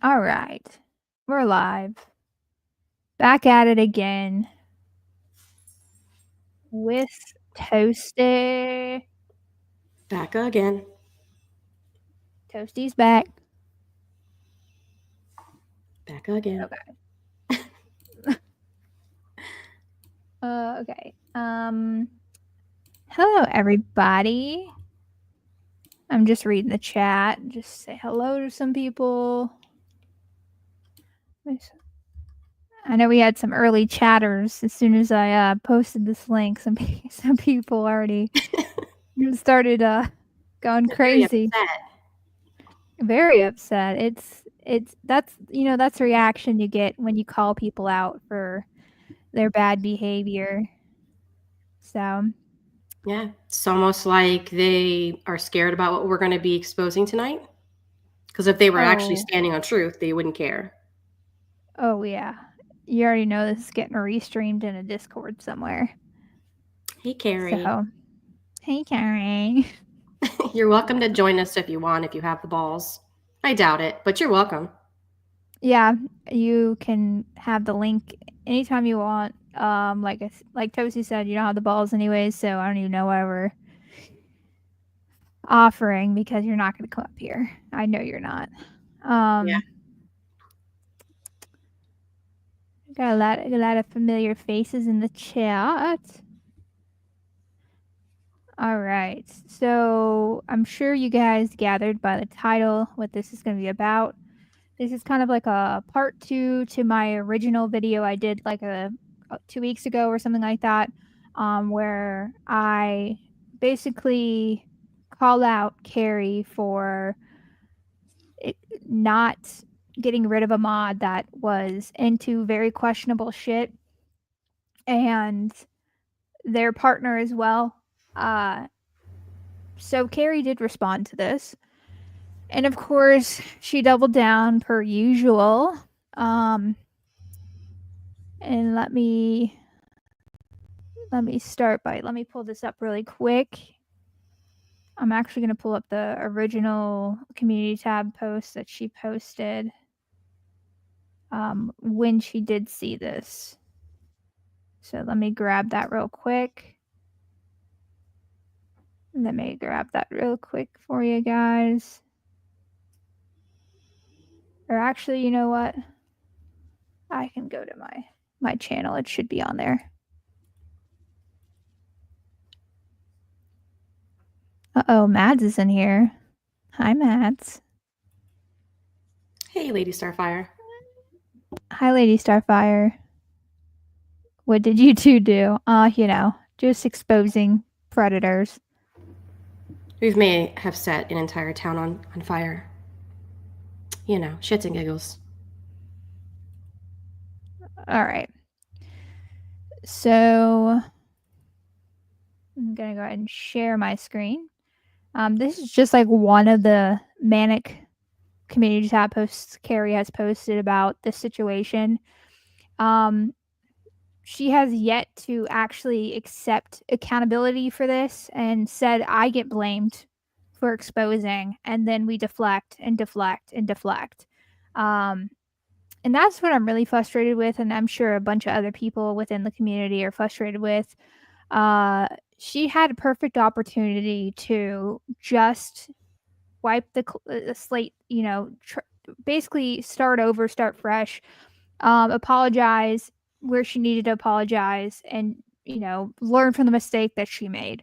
All right. We're live. Back at it again with Toasty. Back again. Toasty's back. Back again. Okay. Okay. Hello everybody. I'm just reading the chat. Just say hello to some people. I know we had some early chatters as soon as I posted this link. Some people already started going crazy. Very upset. It's that's that's the reaction you get when you call people out for their bad behavior. So yeah, it's almost like they are scared about what we're going to be exposing tonight. Because if they were actually standing on truth, they wouldn't care. Oh yeah, you already know this is getting restreamed in a Discord somewhere. Hey, Carrie. So, hey, Carrie. You're welcome to join us if you want, if you have the balls. I doubt it, but you're welcome. Yeah, you can have the link anytime you want. Like Toasty said, you don't have the balls anyways, so I don't even know why we're offering because you're not going to come up here. I know you're not. Yeah. Got a lot of familiar faces in the chat. All right, so I'm sure you guys gathered by the title what this is going to be about. This is kind of like a part 2 to my original video I did like 2 weeks ago or something like that, where I basically call out Carrie for not getting rid of a mod that was into very questionable shit, and their partner as well. So Carrie did respond to this. And of course, she doubled down per usual. And let me start by let me pull this up really quick. I'm actually going to pull up the original community tab post that she posted when she did see this. So let me grab that real quick. Let me grab that real quick for you guys. Or actually, you know what? I can go to my channel. It should be on there. Uh-oh, Mads is in here. Hi, Mads. Hey, Lady Starfire. Hi, Lady Starfire. What did you two do? Just exposing predators. We may have set an entire town on fire. You know, shits and giggles. All right. So I'm going to go ahead and share my screen. This is just like one of the manic community tab posts Carrie has posted about this situation. She has yet to actually accept accountability for this and said, I get blamed for exposing, and then we deflect and deflect and deflect. And that's what I'm really frustrated with, and I'm sure a bunch of other people within the community are frustrated with. She had a perfect opportunity to just wipe the slate, basically start over, start fresh, apologize where she needed to apologize, and learn from the mistake that she made.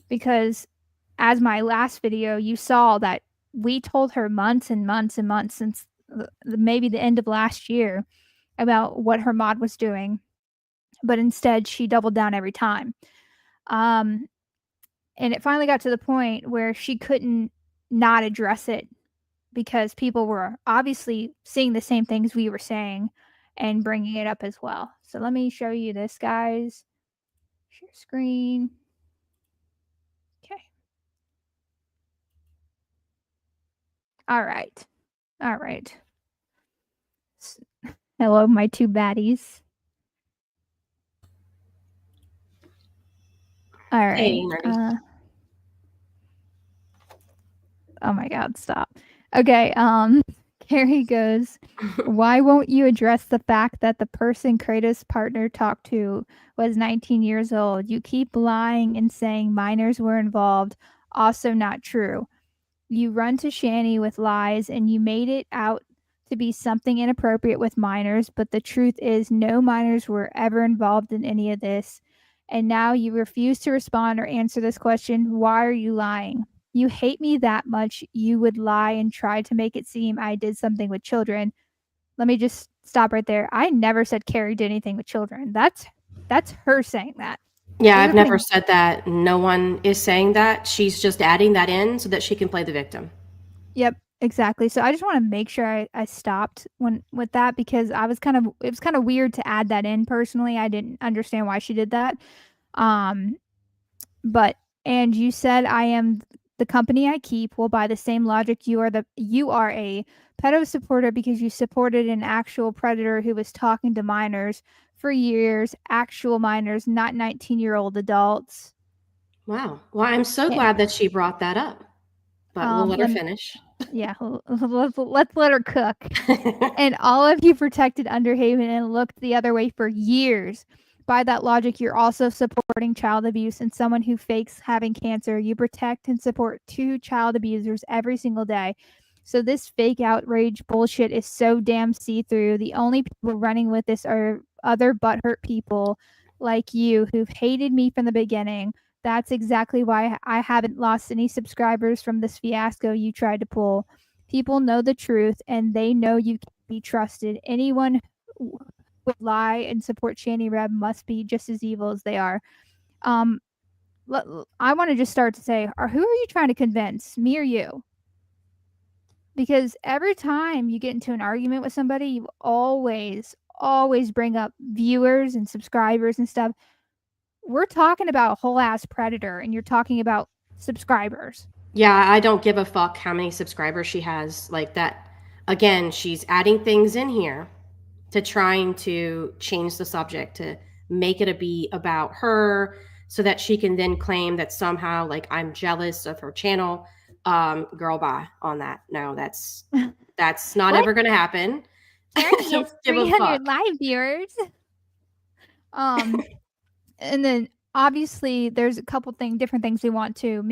Because as my last video, you saw that we told her months and months and months since maybe the end of last year about what her mod was doing, but instead she doubled down every time. And it finally got to the point where she couldn't not address it because people were obviously seeing the same things we were saying and bringing it up as well. So let me show you this, guys. Share screen. Okay. All right. All right. Hello, my two baddies. All right. Hey, oh my God, stop. Okay. Carrie goes, "Why won't you address the fact that the person Kratos' partner talked to was 19 years old? You keep lying and saying minors were involved. Also not true. You run to Shani with lies and you made it out to be something inappropriate with minors, but the truth is no minors were ever involved in any of this. And now you refuse to respond or answer this question. Why are you lying? You hate me that much, you would lie and try to make it seem I did something with children." Let me just stop right there. I never said Carrie did anything with children. That's her saying that. Yeah, Those I've are never putting said that. No one is saying that. She's just adding that in so that she can play the victim. Yep, exactly. So I just want to make sure I stopped when with that because I was kind of it was kind of weird to add that in personally. I didn't understand why she did that. Um, but and you said I am the company I keep. Well, by the same logic, you are a pedo supporter because you supported an actual predator who was talking to minors for years, actual minors, not 19-year-old adults. Wow. Well, I'm so Yeah. glad that she brought that up, but we'll let her Let me, finish. yeah, let's let her cook. And all of you protected Underhaven and looked the other way for years. By that logic, you're also supporting child abuse and someone who fakes having cancer. You protect and support two child abusers every single day. So this fake outrage bullshit is so damn see-through. The only people running with this are other butthurt people like you who've hated me from the beginning. That's exactly why I haven't lost any subscribers from this fiasco you tried to pull. People know the truth and they know you can be trusted. Anyone who would lie and support Shani Reb must be just as evil as they are. Um, I want to just start to say, who are you trying to convince, me or you? Because every time you get into an argument with somebody, you always bring up viewers and subscribers and stuff. We're talking about a whole ass predator, and you're talking about subscribers. Yeah, I don't give a fuck how many subscribers she has. Like that, again, she's adding things in here to trying to change the subject, to make it a be about her so that she can then claim that somehow like I'm jealous of her channel. Girl, bye on that. No, that's not What? ever gonna happen. Carrie Don't gets give a fuck. 300 live viewers. Um, and then obviously there's a couple different things me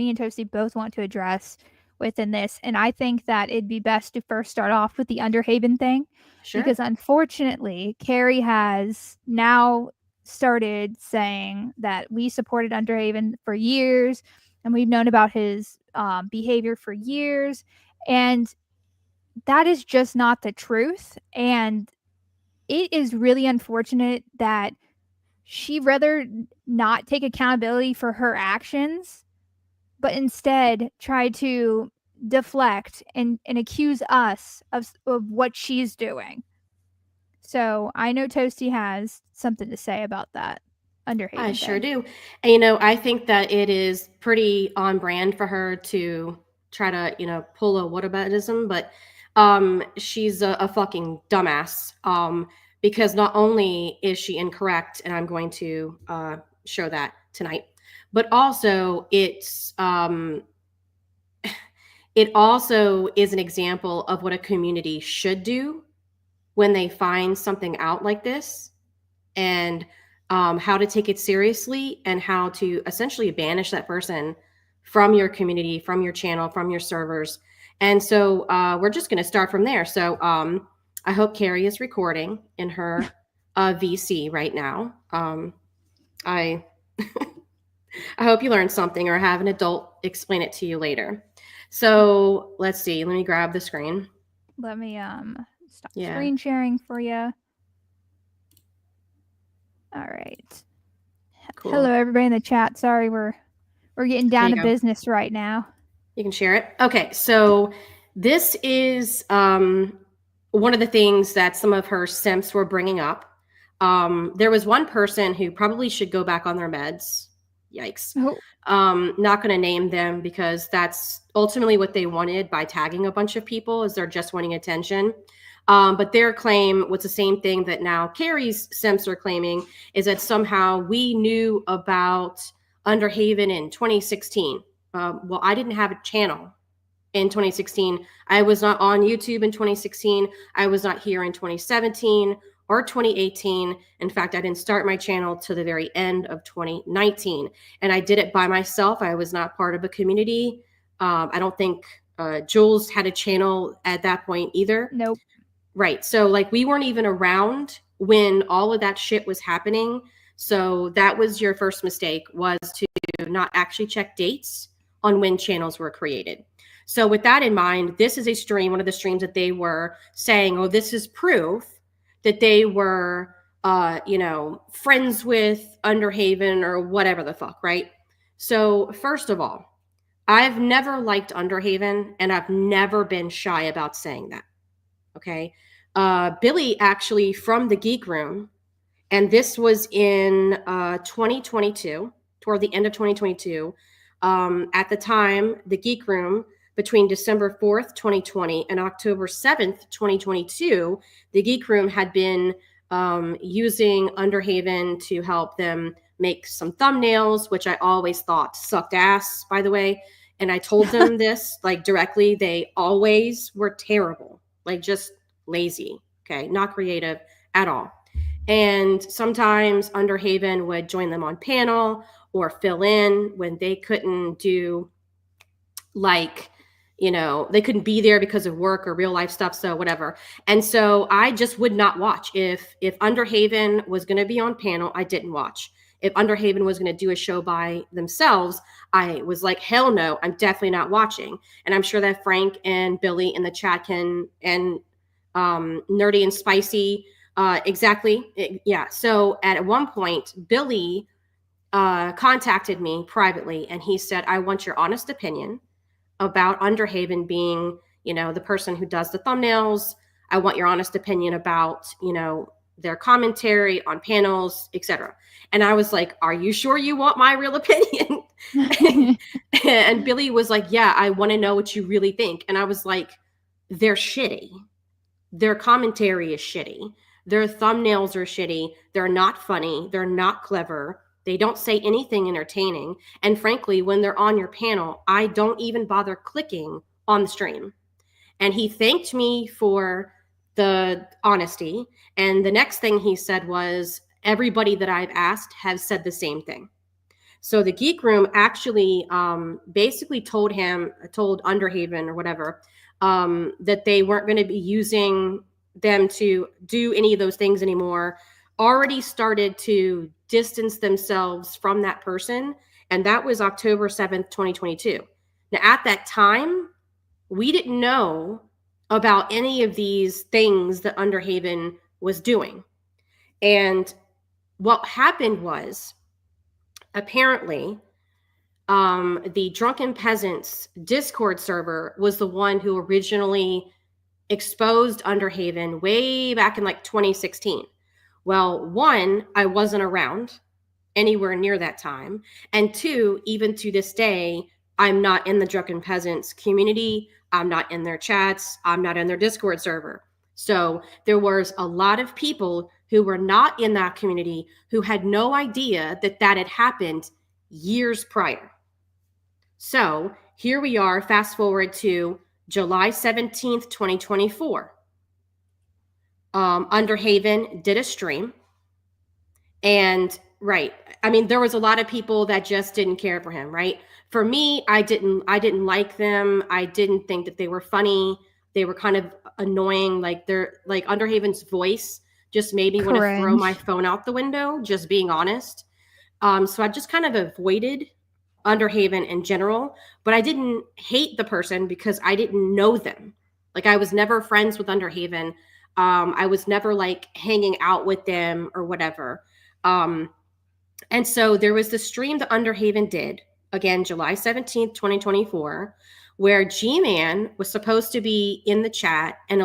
and Toasty both want to address within this, and I think that it'd be best to first start off with the Underhaven thing, Sure. because unfortunately Carrie has now started saying that we supported Underhaven for years, and we've known about his behavior for years, and that is just not the truth. And it is really unfortunate that she rather not take accountability for her actions, but instead try to deflect and accuse us of what she's doing. So I know Toasty has something to say about that I Underhaven sure thing. do. And, I think that it is pretty on brand for her to try to, pull a whataboutism, but she's a fucking dumbass. Because not only is she incorrect, and I'm going to show that tonight, but also it also is an example of what a community should do when they find something out like this, and how to take it seriously and how to essentially banish that person from your community, from your channel, from your servers. And so we're just going to start from there. So I hope Carrie is recording in her VC right now. I I hope you learned something or have an adult explain it to you later. So let's see. Let me grab the screen. Let me stop Yeah, screen sharing for you. All right. cool. Hello everybody in the chat. Sorry, we're getting There down you to go. business right now. You can share it. Okay, so this is one of the things that some of her simps were bringing up. There was one person who probably should go back on their meds. Yikes. Oh, Not going to name them because that's ultimately what they wanted by tagging a bunch of people, is they're just wanting attention. But their claim was the same thing that now Carrie's simps are claiming, is that somehow we knew about Underhaven in 2016. Well, I didn't have a channel in 2016. I was not on YouTube in 2016. I was not here in 2017 or 2018. In fact, I didn't start my channel to the very end of 2019. And I did it by myself. I was not part of a community. I don't think Jules had a channel at that point either. Nope. Right. So like we weren't even around when all of that shit was happening. So that was your first mistake, was to not actually check dates on when channels were created. So with that in mind, this is a stream, one of the streams that they were saying, oh, this is proof that they were, friends with Underhaven or whatever the fuck, right? So first of all, I've never liked Underhaven, and I've never been shy about saying that. Okay. Billy actually from the Geek Room, and this was in 2022, toward the end of 2022. At the time, the Geek Room, between December 4th, 2020 and October 7th, 2022, the Geek Room had been using Underhaven to help them make some thumbnails, which I always thought sucked ass, by the way. And I told them this like directly. They always were terrible, like just lazy, okay, not creative at all. And sometimes Underhaven would join them on panel or fill in when they couldn't do, like, they couldn't be there because of work or real life stuff, so whatever. And so I just would not watch. If Underhaven was going to be on panel, I didn't watch. If Underhaven was going to do a show by themselves, I was like, hell no, I'm definitely not watching. And I'm sure that Frank and Billy in the chat can, and Nerdy and Spicy, exactly. Yeah. So at one point, Billy contacted me privately, and he said, I want your honest opinion about Underhaven being, the person who does the thumbnails. I want your honest opinion about, their commentary on panels, etc. And I was like, are you sure you want my real opinion? And Billy was like, yeah, I want to know what you really think. And I was like, they're shitty. Their commentary is shitty. Their thumbnails are shitty. They're not funny. They're not clever. They don't say anything entertaining. And frankly, when they're on your panel, I don't even bother clicking on the stream. And he thanked me for the honesty. And the next thing he said was, everybody that I've asked has said the same thing. So the Geek Room actually basically told Underhaven or whatever, that they weren't going to be using them to do any of those things anymore, already started to distance themselves from that person. And that was October 7th, 2022. Now, at that time, we didn't know about any of these things that Underhaven was doing. And what happened was, apparently, the Drunken Peasants Discord server was the one who originally exposed Underhaven way back in like 2016. Well, one, I wasn't around anywhere near that time. And two, even to this day, I'm not in the Drunken Peasants community. I'm not in their chats. I'm not in their Discord server. So there was a lot of people who were not in that community who had no idea that that had happened years prior. So here we are, fast forward to July 17th, 2024. Underhaven did a stream. And right, I mean, there was a lot of people that just didn't care for him, right? For me, I didn't like them. I didn't think that they were funny. They were kind of annoying. Like Underhaven's voice just made me want to throw my phone out the window, just being honest. So I just kind of avoided Underhaven in general, but I didn't hate the person because I didn't know them. Like, I was never friends with Underhaven. I was never like hanging out with them or whatever. And so there was the stream that Underhaven did, again, July 17th, 2024, where G-Man was supposed to be in the chat, and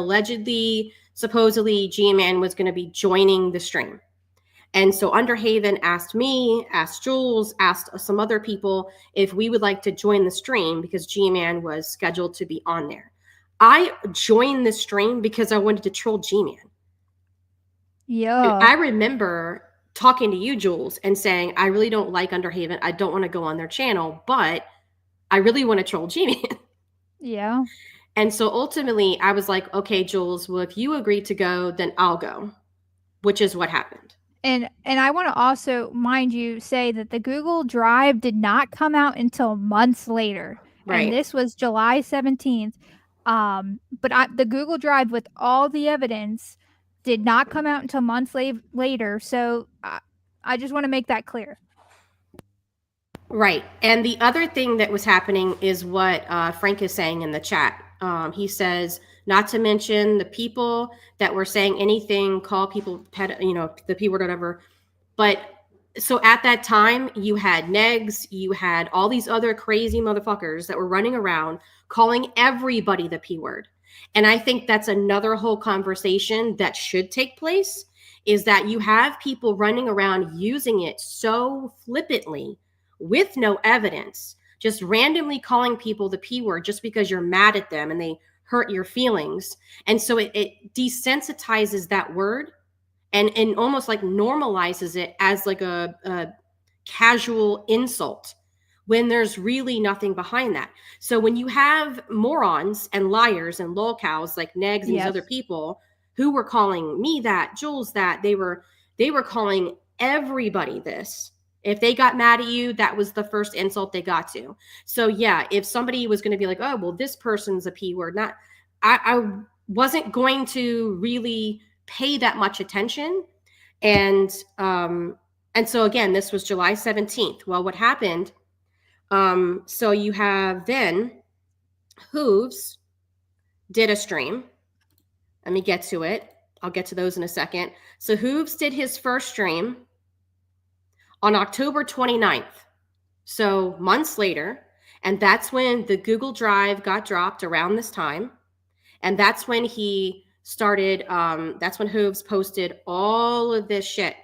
supposedly G-Man was going to be joining the stream. And so Underhaven asked me, asked Jules, asked some other people if we would like to join the stream because G-Man was scheduled to be on there. I joined the stream because I wanted to troll G-Man. Yeah. I remember talking to you, Jules, and saying, I really don't like Underhaven. I don't want to go on their channel, but I really want to troll G-Man. Yeah. And so ultimately, I was like, okay, Jules, well, if you agree to go, then I'll go, which is what happened. And I want to also, mind you, say that the Google Drive did not come out until months later, and Right. this was July 17th. The Google Drive with all the evidence did not come out until months later. So I just want to make that clear. Right. And the other thing that was happening is what Frank is saying in the chat. He says, not to mention the people that were saying anything, call people, the P word, whatever. But so at that time, you had negs, you had all these other crazy motherfuckers that were running around calling everybody the P word. And I think that's another whole conversation that should take place, is that you have people running around using it so flippantly with no evidence, just randomly calling people the P word just because you're mad at them and they hurt your feelings. And so it desensitizes that word and almost like normalizes it as like a casual insult when there's really nothing behind that. So when you have morons and liars and lolcows like Negs and these other Yes. people who were calling me that, Jules that, they were calling everybody this. If they got mad at you, that was the first insult they got to. So yeah, if somebody was going to be like, oh well, this person's a P word, not I wasn't going to really pay that much attention. And so again, this was July 17th. Well, what happened? So you have then Hooves did a stream. Let me get to it. I'll get to those in a second. So Hooves did his first stream on October 29th. So months later. And that's when the Google Drive got dropped around this time. And that's when he started, that's when Hooves posted all of this shit.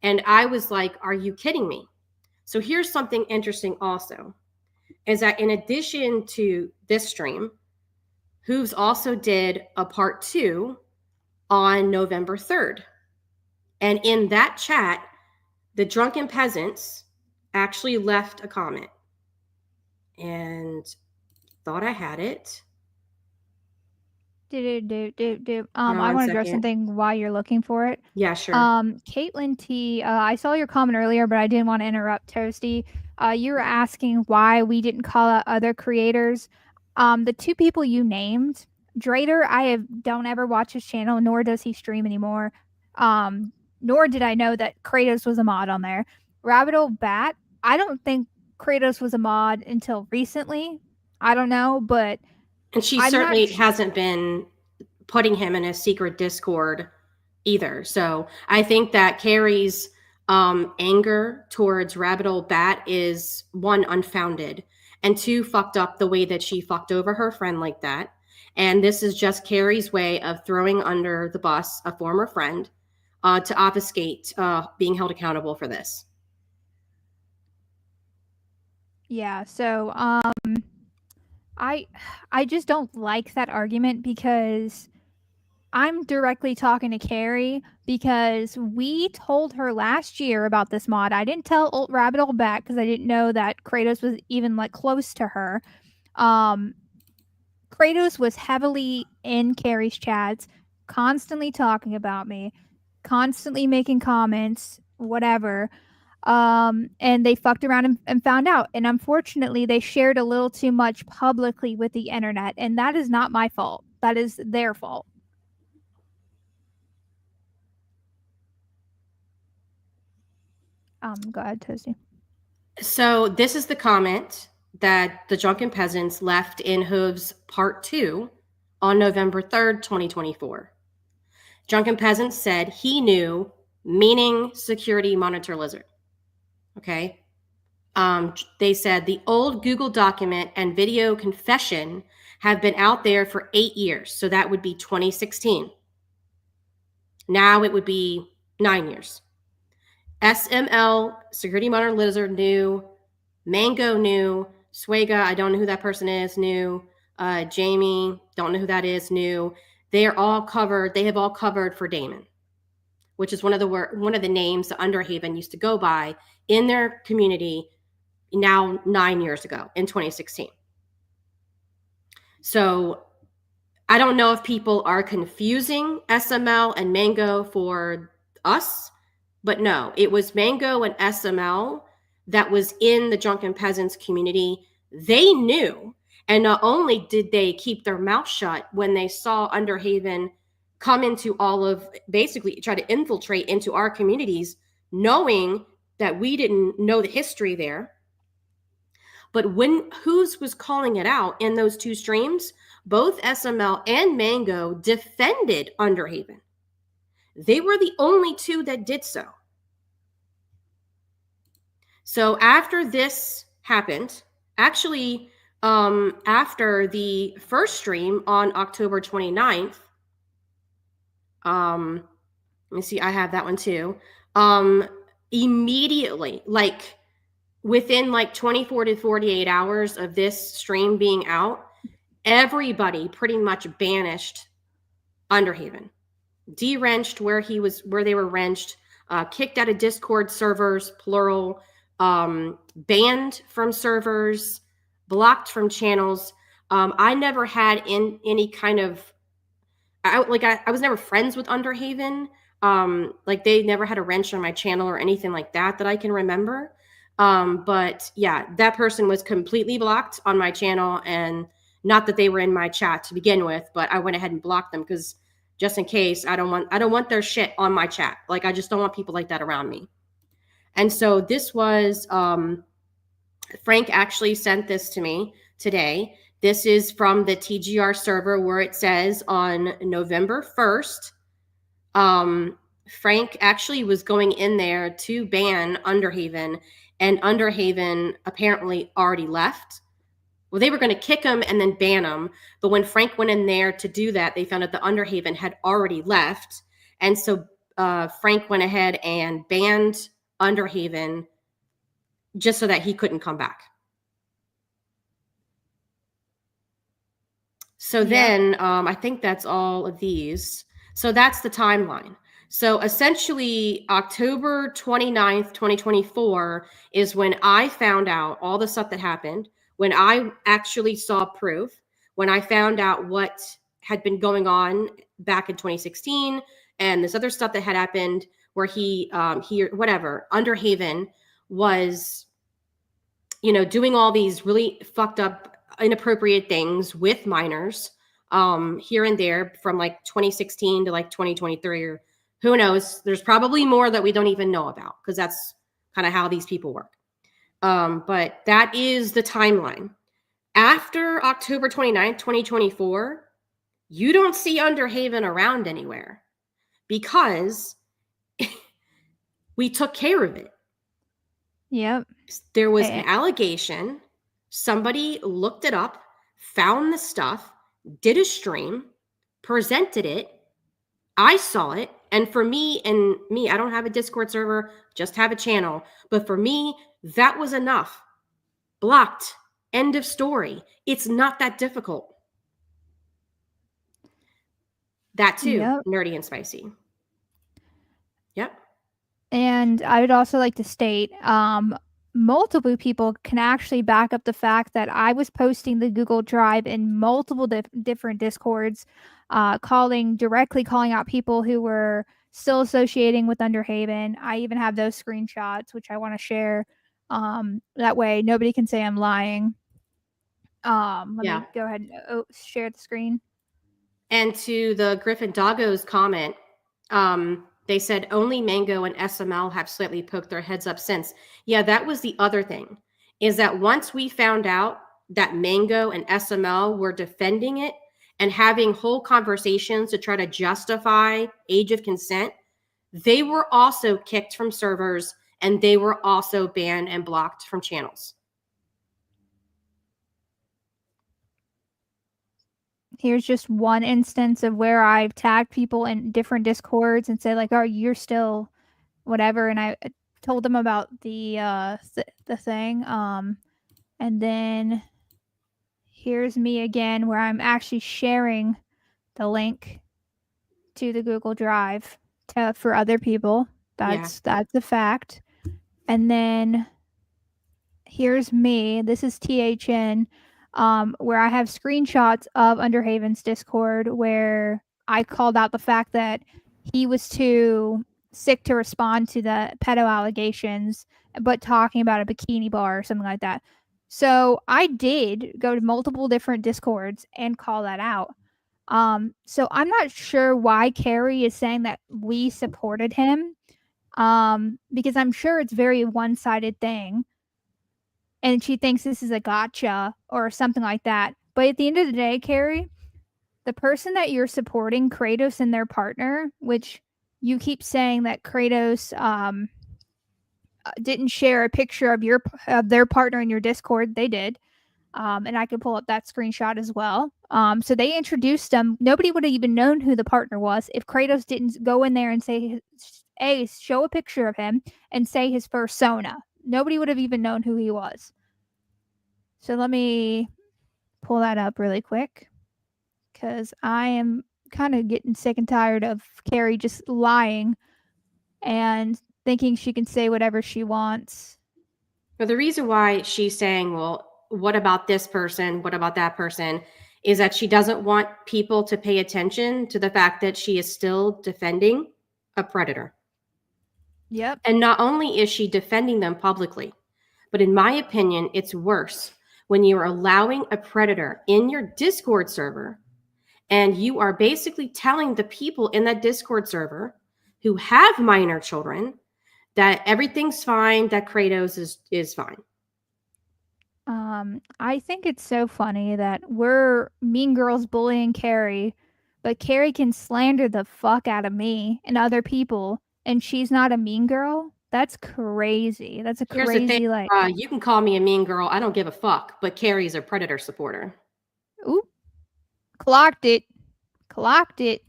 And I was like, are you kidding me? So here's something interesting also, is that in addition to this stream, Hooves also did a part 2 on November 3rd. And in that chat, the drunken peasants actually left a comment and thought I had it. I One want to address second. something while you're looking for it. Yeah, sure. Caitlin T, I saw your comment earlier, but I didn't want to interrupt Toasty. You were asking why we didn't call out other creators. The two people you named, Drader, don't ever watch his channel, nor does he stream anymore. Nor did I know that Kratos was a mod on there. Rabbit Old Bat, I don't think Kratos was a mod until recently. I don't know, but And she I'm not. certainly hasn't been putting him in a secret Discord either. So I think that Carrie's anger towards Rabbit Old Bat is one, unfounded, and two, fucked up the way that she fucked over her friend like that. And this is just Carrie's way of throwing under the bus a former friend to obfuscate being held accountable for this. Yeah, so I I just don't like that argument because I'm directly talking to Carrie because we told her last year about this mod. I didn't tell old Rabbit Old Bat because I didn't know that Kratos was even like close to her. Um Kratos was heavily in Carrie's chats, constantly talking about me, constantly making comments, whatever. And they fucked around and found out. And unfortunately, they shared a little too much publicly with the internet. And that is not my fault. That is their fault. Go ahead, Toasty. So this is the comment that the drunken peasants left in Hooves Part 2 on November 3rd, 2024. Drunken peasants said he knew, meaning security monitor lizard. Okay. They said the old Google document and video confession have been out there for 8 years. So that would be 2016. Now it would be 9 years. SML, security monitor lizard, knew. Mango knew. Swega, I don't know who that person is, knew. Jamie, don't know who that is, knew. They are all covered. They have all covered for Damon, which is one of the names that Underhaven used to go by in their community now 9 years ago in 2016. So I don't know if people are confusing SML and Mango for us, but no, it was Mango and SML that was in the Drunken Peasants community. They knew. And not only did they keep their mouth shut when they saw Underhaven come into all of, basically try to infiltrate into our communities, knowing that we didn't know the history there. But when who's was calling it out in those two streams, both SML and Mango defended Underhaven. They were the only two that did so. So after this happened, actually, after the first stream on October 29th, let me see, I have that one too. Immediately, like within like 24 to 48 hours of this stream being out, everybody pretty much banished Underhaven, de-wrenched where they were wrenched, kicked out of Discord servers, plural, banned from servers, blocked from channels. I never had any kind of, I was never friends with Underhaven. Like they never had a wrench on my channel or anything like that I can remember. But yeah, that person was completely blocked on my channel, and not that they were in my chat to begin with, but I went ahead and blocked them because just in case, I don't want their shit on my chat. Like I just don't want people like that around me. And so this was Frank actually sent this to me today. This is from the TGR server where it says on November 1st, Frank actually was going in there to ban Underhaven, and Underhaven apparently already left. Well, they were going to kick him and then ban him. But when Frank went in there to do that, they found out the Underhaven had already left. And so Frank went ahead and banned Underhaven just so that he couldn't come back. So then I think that's all of these. So that's the timeline. So essentially, October 29th, 2024 is when I found out all the stuff that happened, when I actually saw proof, when I found out what had been going on back in 2016 and this other stuff that had happened where Underhaven was, doing all these really fucked up, inappropriate things with minors here and there from like 2016 to like 2023, or who knows. There's probably more that we don't even know about because that's kind of how these people work. But that is the timeline. After October 29th, 2024, you don't see Underhaven around anywhere because we took care of it. Yep. There was an allegation. Somebody looked it up, found the stuff, did a stream, presented it. I saw it. And for me, I don't have a Discord server, just have a channel. But for me, that was enough. Blocked. End of story. It's not that difficult. That too, nerdy and spicy. Yep. And I would also like to state, multiple people can actually back up the fact that I was posting the Google Drive in multiple different Discords, directly calling out people who were still associating with Underhaven. I even have those screenshots, which I want to share. That way nobody can say I'm lying. Let me go ahead and share the screen. And to the Griffin Doggo's comment, they said only Mango and SML have slightly poked their heads up since. Yeah, that was the other thing, is that once we found out that Mango and SML were defending it and having whole conversations to try to justify age of consent, they were also kicked from servers and they were also banned and blocked from channels. Here's just one instance of where I've tagged people in different Discords and say like, "Oh, you're still whatever," and I told them about the thing. And then here's me again, where I'm actually sharing the link to the Google Drive for other people. That's a fact. And then here's me. This is THN. where I have screenshots of Underhaven's Discord where I called out the fact that he was too sick to respond to the pedo allegations, but talking about a bikini bar or something like that. So I did go to multiple different Discords and call that out. So I'm not sure why Carrie is saying that we supported him. Because I'm sure it's very one-sided thing, and she thinks this is a gotcha or something like that. But at the end of the day, Carrie, the person that you're supporting, Kratos and their partner, which you keep saying that Kratos didn't share a picture of their partner in your Discord. They did. And I could pull up that screenshot as well. So they introduced them. Nobody would have even known who the partner was if Kratos didn't go in there and say, "Hey, show a picture of him and say his persona." Nobody would have even known who he was. So let me pull that up really quick because I am kind of getting sick and tired of Carrie just lying and thinking she can say whatever she wants. But the reason why she's saying, well, what about this person? What about that person? Is that she doesn't want people to pay attention to the fact that she is still defending a predator. Yep. And not only is she defending them publicly, but in my opinion, it's worse when you're allowing a predator in your Discord server and you are basically telling the people in that Discord server who have minor children that everything's fine, that Kratos is fine. I think it's so funny that we're mean girls bullying Carrie, but Carrie can slander the fuck out of me and other people, and she's not a mean girl. That's crazy. That's a Here's the thing, crazy like. you can call me a mean girl, I don't give a fuck, but Carrie's a predator supporter. Ooh, clocked it, clocked it.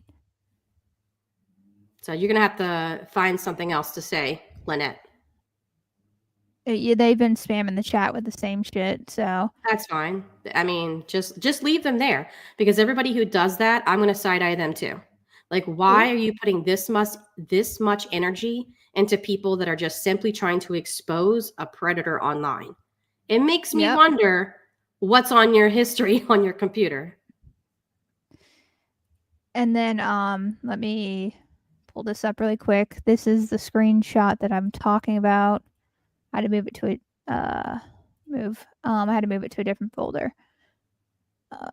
So you're gonna have to find something else to say, Lynette. Yeah, they've been spamming the chat with the same shit. So That's fine. I mean, just leave them there because everybody who does that, I'm gonna side eye them too. Like, why ooh, are you putting this much energy into people that are just simply trying to expose a predator online? It makes me yep. wonder what's on your history on your computer. And then let me pull this up really quick. This is the screenshot that I'm talking about. I had to move it to I had to move it to a different folder. Uh,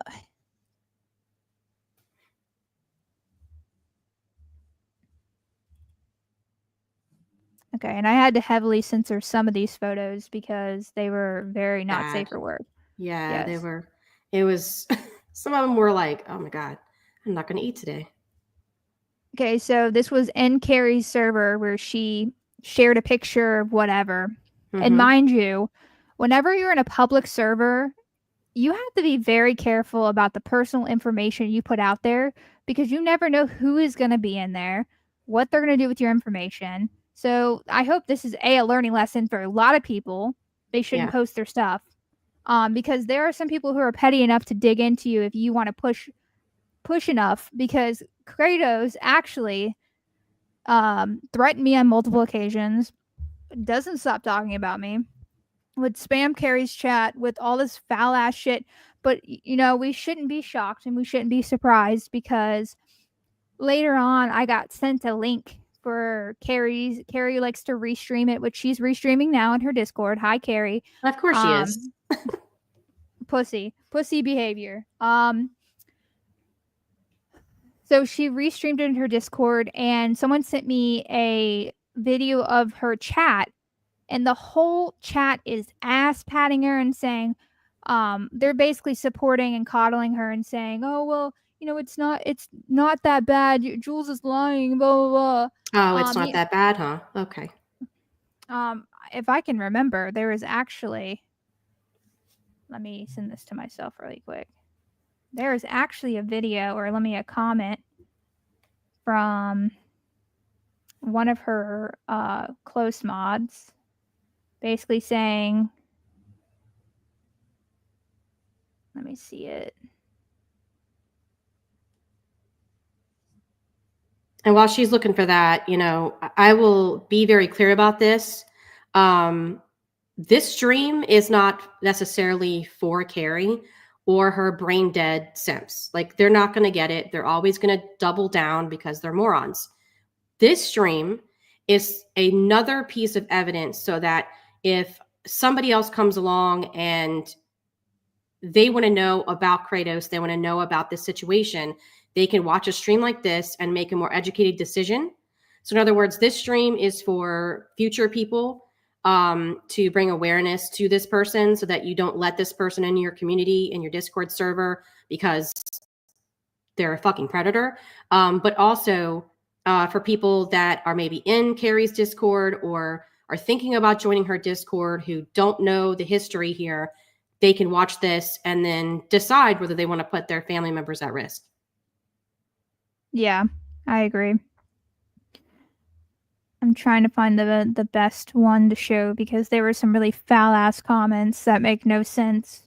okay, and I had to heavily censor some of these photos because they were very not safe Bad. for work. Yeah, they Yes. were. It was. Some of them were like, "Oh my god, I'm not going to eat today." Okay, so this was in Carrie's server where she shared a picture of whatever. And Mm-hmm. mind you, whenever you're in a public server, you have to be very careful about the personal information you put out there because you never know who is going to be in there, what they're going to do with your information. So I hope this is a learning lesson for a lot of people. They shouldn't Yeah. post their stuff, because there are some people who are petty enough to dig into you if you want to push enough. Because Kratos actually threatened me on multiple occasions, doesn't stop talking about me, would spam Carrie's chat with all this foul ass shit. But we shouldn't be shocked and we shouldn't be surprised because later on I got sent a link for Carrie likes to restream it, which she's restreaming now in her Discord. Hi Carrie. Of course she is. Um pussy behavior. So she restreamed it in her Discord and someone sent me a video of her chat, and the whole chat is ass patting her and saying, they're basically supporting and coddling her and saying, "Oh well, it's not that bad. Jules is lying." Blah blah blah. Oh, it's Um, not you, that bad, huh? Okay. if I can remember, there was actually. Let me send this to myself really quick. There is actually a video, or let me a comment from one of her close mods, basically saying, let me see it. And while she's looking for that, I will be very clear about this. This stream is not necessarily for Carrie. or her brain dead simps. Like, they're not going to get it. They're always going to double down because they're morons. This stream is another piece of evidence so that if somebody else comes along and they want to know about Kratos, they want to know about this situation, they can watch a stream like this and make a more educated decision. So in other words, this stream is for future people, to bring awareness to this person so that you don't let this person in your community, in your Discord server, because they're a fucking predator. But also for people that are maybe in Carrie's Discord or are thinking about joining her Discord who don't know the history here, they can watch this and then decide whether they want to put their family members at risk. Yeah, I agree. I'm trying to find the best one to show because there were some really foul ass comments that make no sense.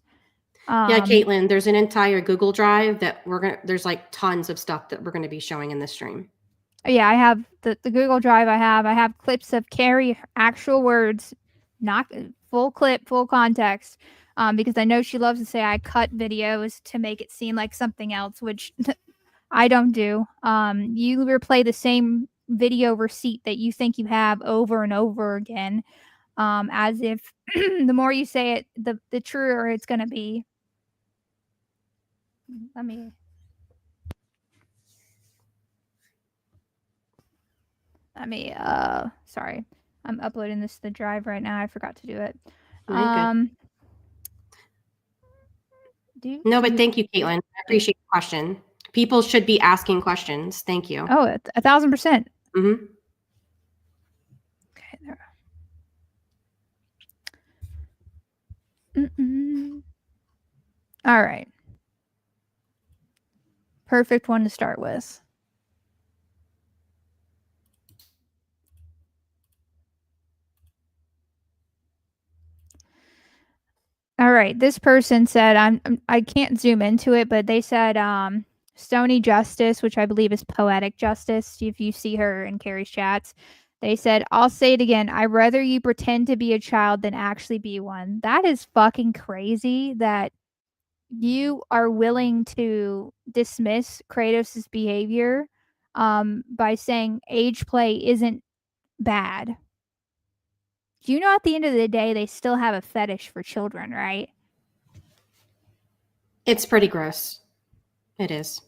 Yeah, Caitlin, there's an entire Google Drive that there's like tons of stuff that we're gonna be showing in this stream. Yeah, I have the Google Drive. I have clips of Carrie actual words, not full clip, full context, because I know she loves to say I cut videos to make it seem like something else, which I don't do. You replay the same video receipt that you think you have over and over again, as if the more you say it, the truer it's gonna be. Let me. Sorry. I'm uploading this to the drive right now. I forgot to do it. Good. No, but thank you, Caitlin. I appreciate the question. People should be asking questions. Thank you. Oh, 1,000%. Mm-hmm. Okay, there. Mm-mm. All right. Perfect one to start with. All right. This person said, I can't zoom into it, but they said, Stony Justice, which I believe is Poetic Justice, if you see her in Carrie's chats. They said, I'll say it again. I'd rather you pretend to be a child than actually be one. That is fucking crazy that you are willing to dismiss Kratos' behavior by saying age play isn't bad. You know, at the end of the day, they still have a fetish for children, right? It's pretty gross. It is.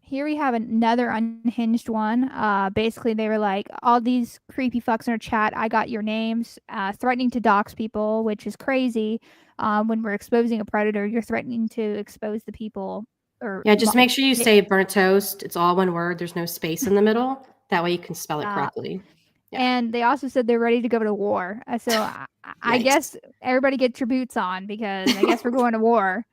Here we have another unhinged one. Basically, they were like, all these creepy fucks in our chat, I got your names, threatening to dox people, which is crazy. When we're exposing a predator, you're threatening to expose the people. Yeah, just make sure you say burnt toast. It's all one word. There's no space in the middle. That way you can spell it correctly. Yeah. And they also said they're ready to go to war. So I guess everybody get your boots on because I guess we're going to war.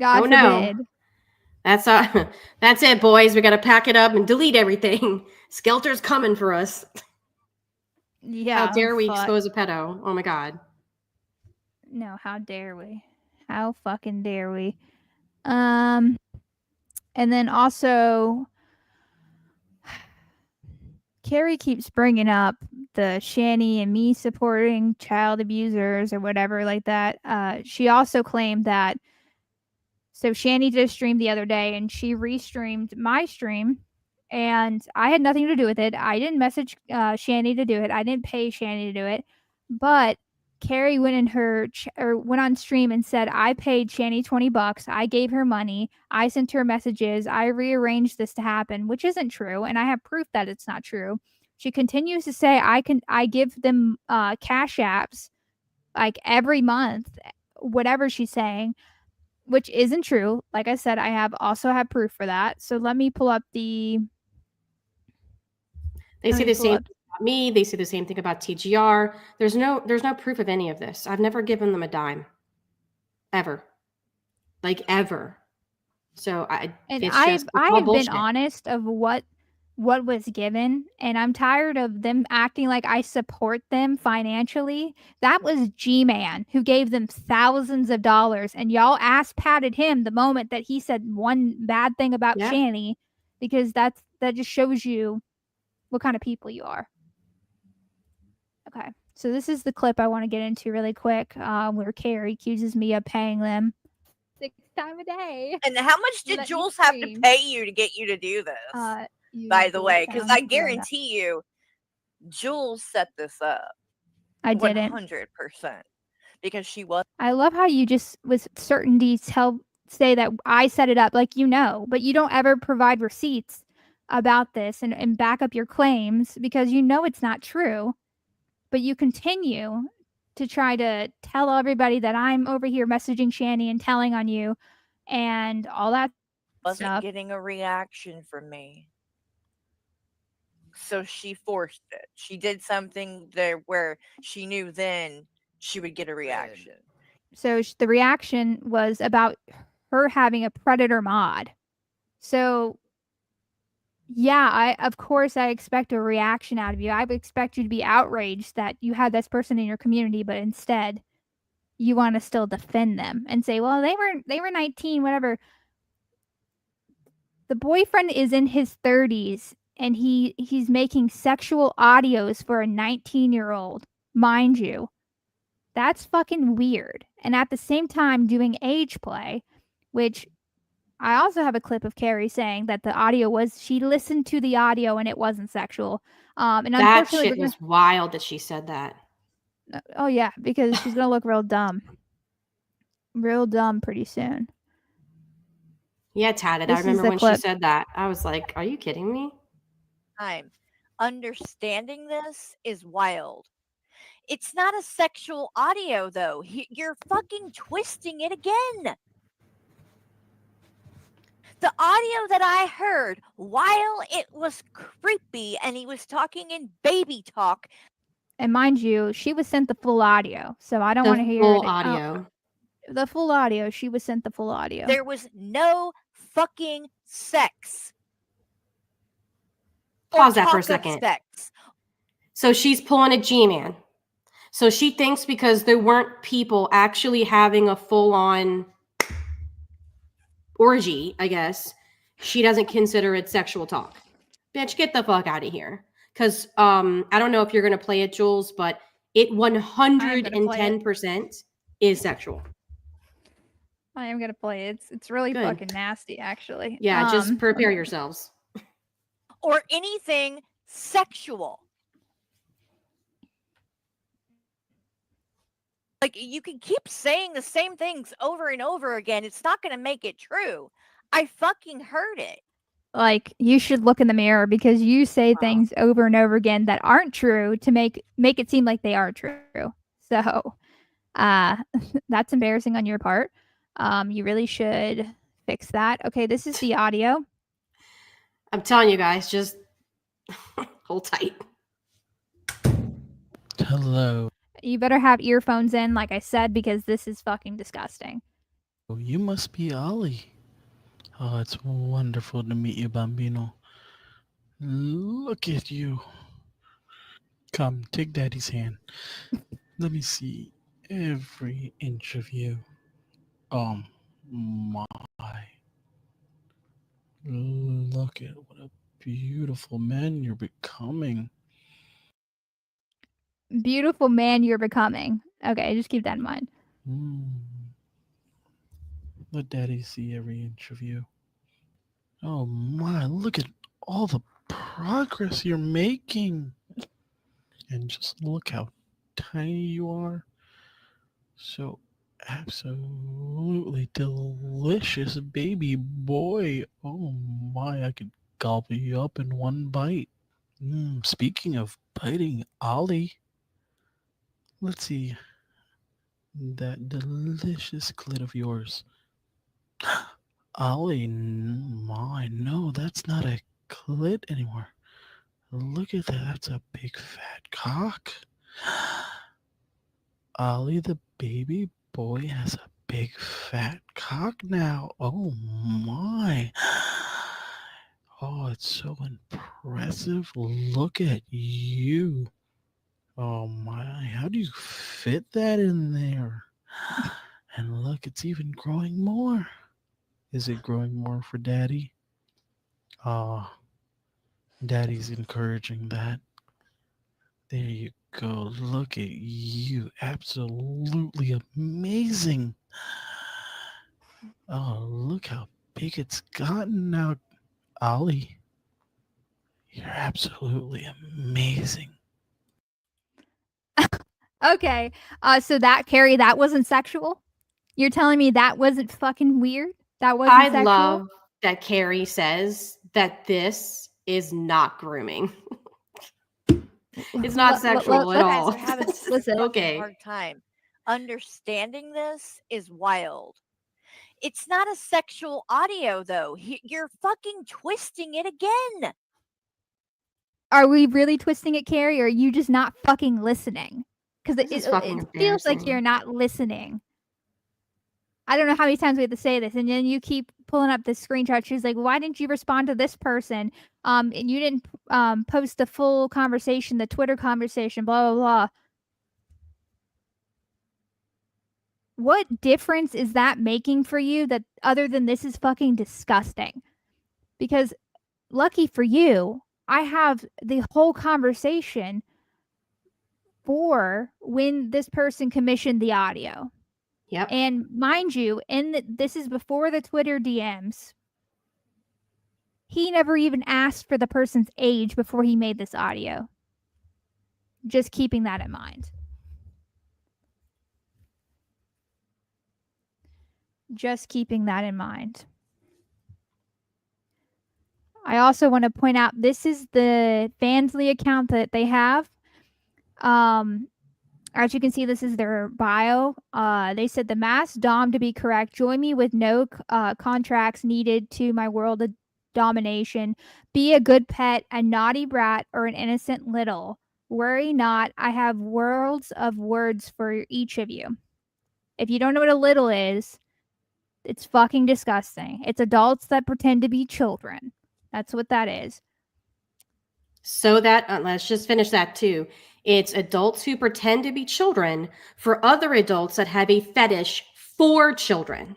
God forbid. No. That's it, boys. We got to pack it up and delete everything. Skelter's coming for us. Yeah. How dare we expose a pedo? Oh my god. No, how dare we? How fucking dare we? And then also Carrie keeps bringing up the Shani and me supporting child abusers or whatever like that. She also claimed that. So Shani did a stream the other day and she restreamed my stream, and I had nothing to do with it. I didn't message Shani to do it. I didn't pay Shani to do it, but Carrie went in went on stream and said I paid Shani $20. I gave her money. I sent her messages. I rearranged this to happen, which isn't true, and I have proof that it's not true. She continues to say I give them cash apps like every month, whatever she's saying, which isn't true. Like I said, I also have proof for that. So let me pull up the. They say the same thing about me. They say the same thing about TGR. There's no proof of any of this. I've never given them a dime, ever, like ever. So I've been honest of what was given, and I'm tired of them acting like I support them financially. That was G-Man who gave them thousands of dollars, and y'all ass patted him the moment that he said one bad thing about Shani, because that just shows you what kind of people you are. Okay, So this is the clip I want to get into really quick, where Carrie accuses me of paying them 6 times a day. And how much did Let me Jules have to scream. pay you to get you to do this? By Use the Jules way, because sounds I grown up. guarantee you, Jules set this up I didn't. 100% because she was. I love how you just with certainty say that I set it up, like but you don't ever provide receipts about this and back up your claims because it's not true. But you continue to try to tell everybody that I'm over here messaging Shani and telling on you and all that stuff. Wasn't getting a reaction from me. So she forced it. She did something there where she knew then she would get a reaction. So the reaction was about her having a predator mod. So yeah, of course I expect a reaction out of you. I would expect you to be outraged that you had this person in your community, but instead you want to still defend them and say, "Well, they were 19, whatever." The boyfriend is in his 30s and he's making sexual audios for a 19-year-old, mind you. That's fucking weird. And at the same time doing age play, which I also have a clip of Carrie saying that the audio was she listened to the audio and it wasn't sexual. And That unfortunately, we're shit gonna. was wild that she said that. Oh yeah, because she's gonna look real dumb pretty soon. Yeah, tatted. I This is remember the when she clip. said that. I was like, "Are you kidding me?" I'm understanding this is wild. It's not a sexual audio though. You're fucking twisting it again. The audio that I heard while it was creepy and he was talking in baby talk. And mind you, she was sent the full audio, so I don't want The to hear full it. audio. The full audio. She was sent the full audio. There was no fucking sex. Or Pause that for a talk of second. sex. So she's pulling a G-man. So she thinks because there weren't people actually having a full-on orgy, I guess, she doesn't consider it sexual talk. Bitch, get the fuck out of here. Because I don't know if you're going to play it, Jules, but it 110% is sexual. I am gonna play it. It's really Good. fucking nasty, actually. Yeah, just prepare yourselves. Or anything sexual. Like, you can keep saying the same things over and over again. It's not going to make it true. I fucking heard it. Like, you should look in the mirror because you say things over and over again that aren't true to make it seem like they are true. So, uh, that's embarrassing on your part. You really should fix that. Okay, this is the audio. I'm telling you guys, just hold tight. Hello. You better have earphones in, like I said, because this is fucking disgusting. You must be Ollie. Oh, it's wonderful to meet you, Bambino. Look at you. Come, take Daddy's hand. Let me see every inch of you. Oh my. Look at what a beautiful man you're becoming. Beautiful man you're becoming. Okay, just keep that in mind. Let Daddy see every inch of you. Oh my, look at all the progress you're making. And just look how tiny you are. So absolutely delicious baby boy. Oh my, I could gobble you up in one bite. Speaking of biting, Ollie, let's see that delicious clit of yours. Ollie, my, no, that's not a clit anymore. Look at that, that's a big fat cock. Ollie the baby boy has a big fat cock now. Oh my. Oh, it's so impressive. Look at you. Oh my. How do you fit that in there? And look, it's even growing more. Is it growing more for Daddy? Oh, Daddy's encouraging that. There you go. Look at you. Absolutely amazing. Oh, look how big it's gotten now. Ollie, you're absolutely amazing. Okay. So that, Carrie, that wasn't sexual? You're telling me that wasn't fucking weird? That wasn't I sexual? love that Carrie says that this is not grooming. It's not sexual at You all. guys are having such a Listen. fucking Okay. hard time. Understanding this is wild. It's not a sexual audio, though. You're fucking twisting it again. Are we really twisting it, Carrie, or are you just not fucking listening? Because This is fucking it feels like embarrassing. you're not listening. I don't know how many times we have to say this, and then you keep pulling up this screenshot. She's like, "Why didn't you respond to this person? And you didn't post the full conversation, the Twitter conversation, blah blah blah." What difference is that making for you that other than this is fucking disgusting? Because lucky for you, I have the whole conversation for when this person commissioned the audio. Yep. And mind you, this is before the Twitter DMs. He never even asked for the person's age before he made this audio. Just keeping that in mind. Just keeping that in mind. I also want to point out this is the Fansly account that they have. As you can see, this is their bio. They said the mass dom to be correct. Join me with no contracts needed to my world of domination. Be a good pet, a naughty brat, or an innocent little. Worry not. I have worlds of words for each of you. If you don't know what a little is, it's fucking disgusting. It's adults that pretend to be children. That's what that is. So that, let's just finish that too. It's adults who pretend to be children for other adults that have a fetish for children.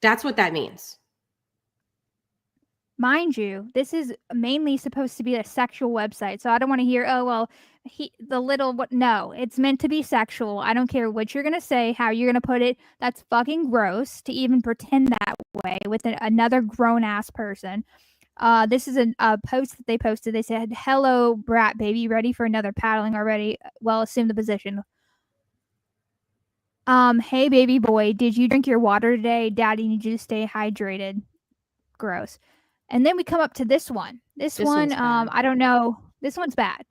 That's what that means. Mind you, this is mainly supposed to be a sexual website, so I don't want to hear, oh well, no, it's meant to be sexual. I don't care what you're gonna say, how you're gonna put it. That's fucking gross to even pretend that way with another grown ass person. This is a post that they posted. They said, "Hello, brat baby, ready for another paddling already? Well, assume the position." Hey baby boy, did you drink your water today? Daddy needs you to stay hydrated. Gross. And then we come up to this one. This one, I don't know. This one's bad.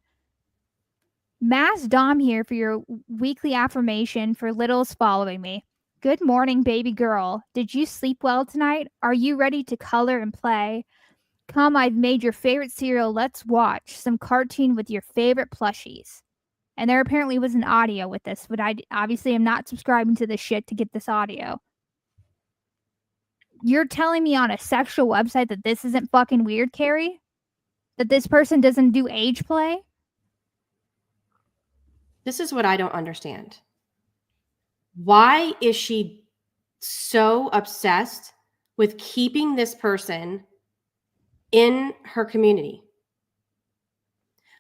Mass Dom here for your weekly affirmation for littles following me. Good morning, baby girl. Did you sleep well tonight? Are you ready to color and play? Come, I've made your favorite cereal. Let's watch some cartoon with your favorite plushies. And there apparently was an audio with this, but I obviously am not subscribing to this shit to get this audio. You're telling me on a sexual website that this isn't fucking weird, Carrie? That this person doesn't do age play? This is what I don't understand. Why is she so obsessed with keeping this person in her community?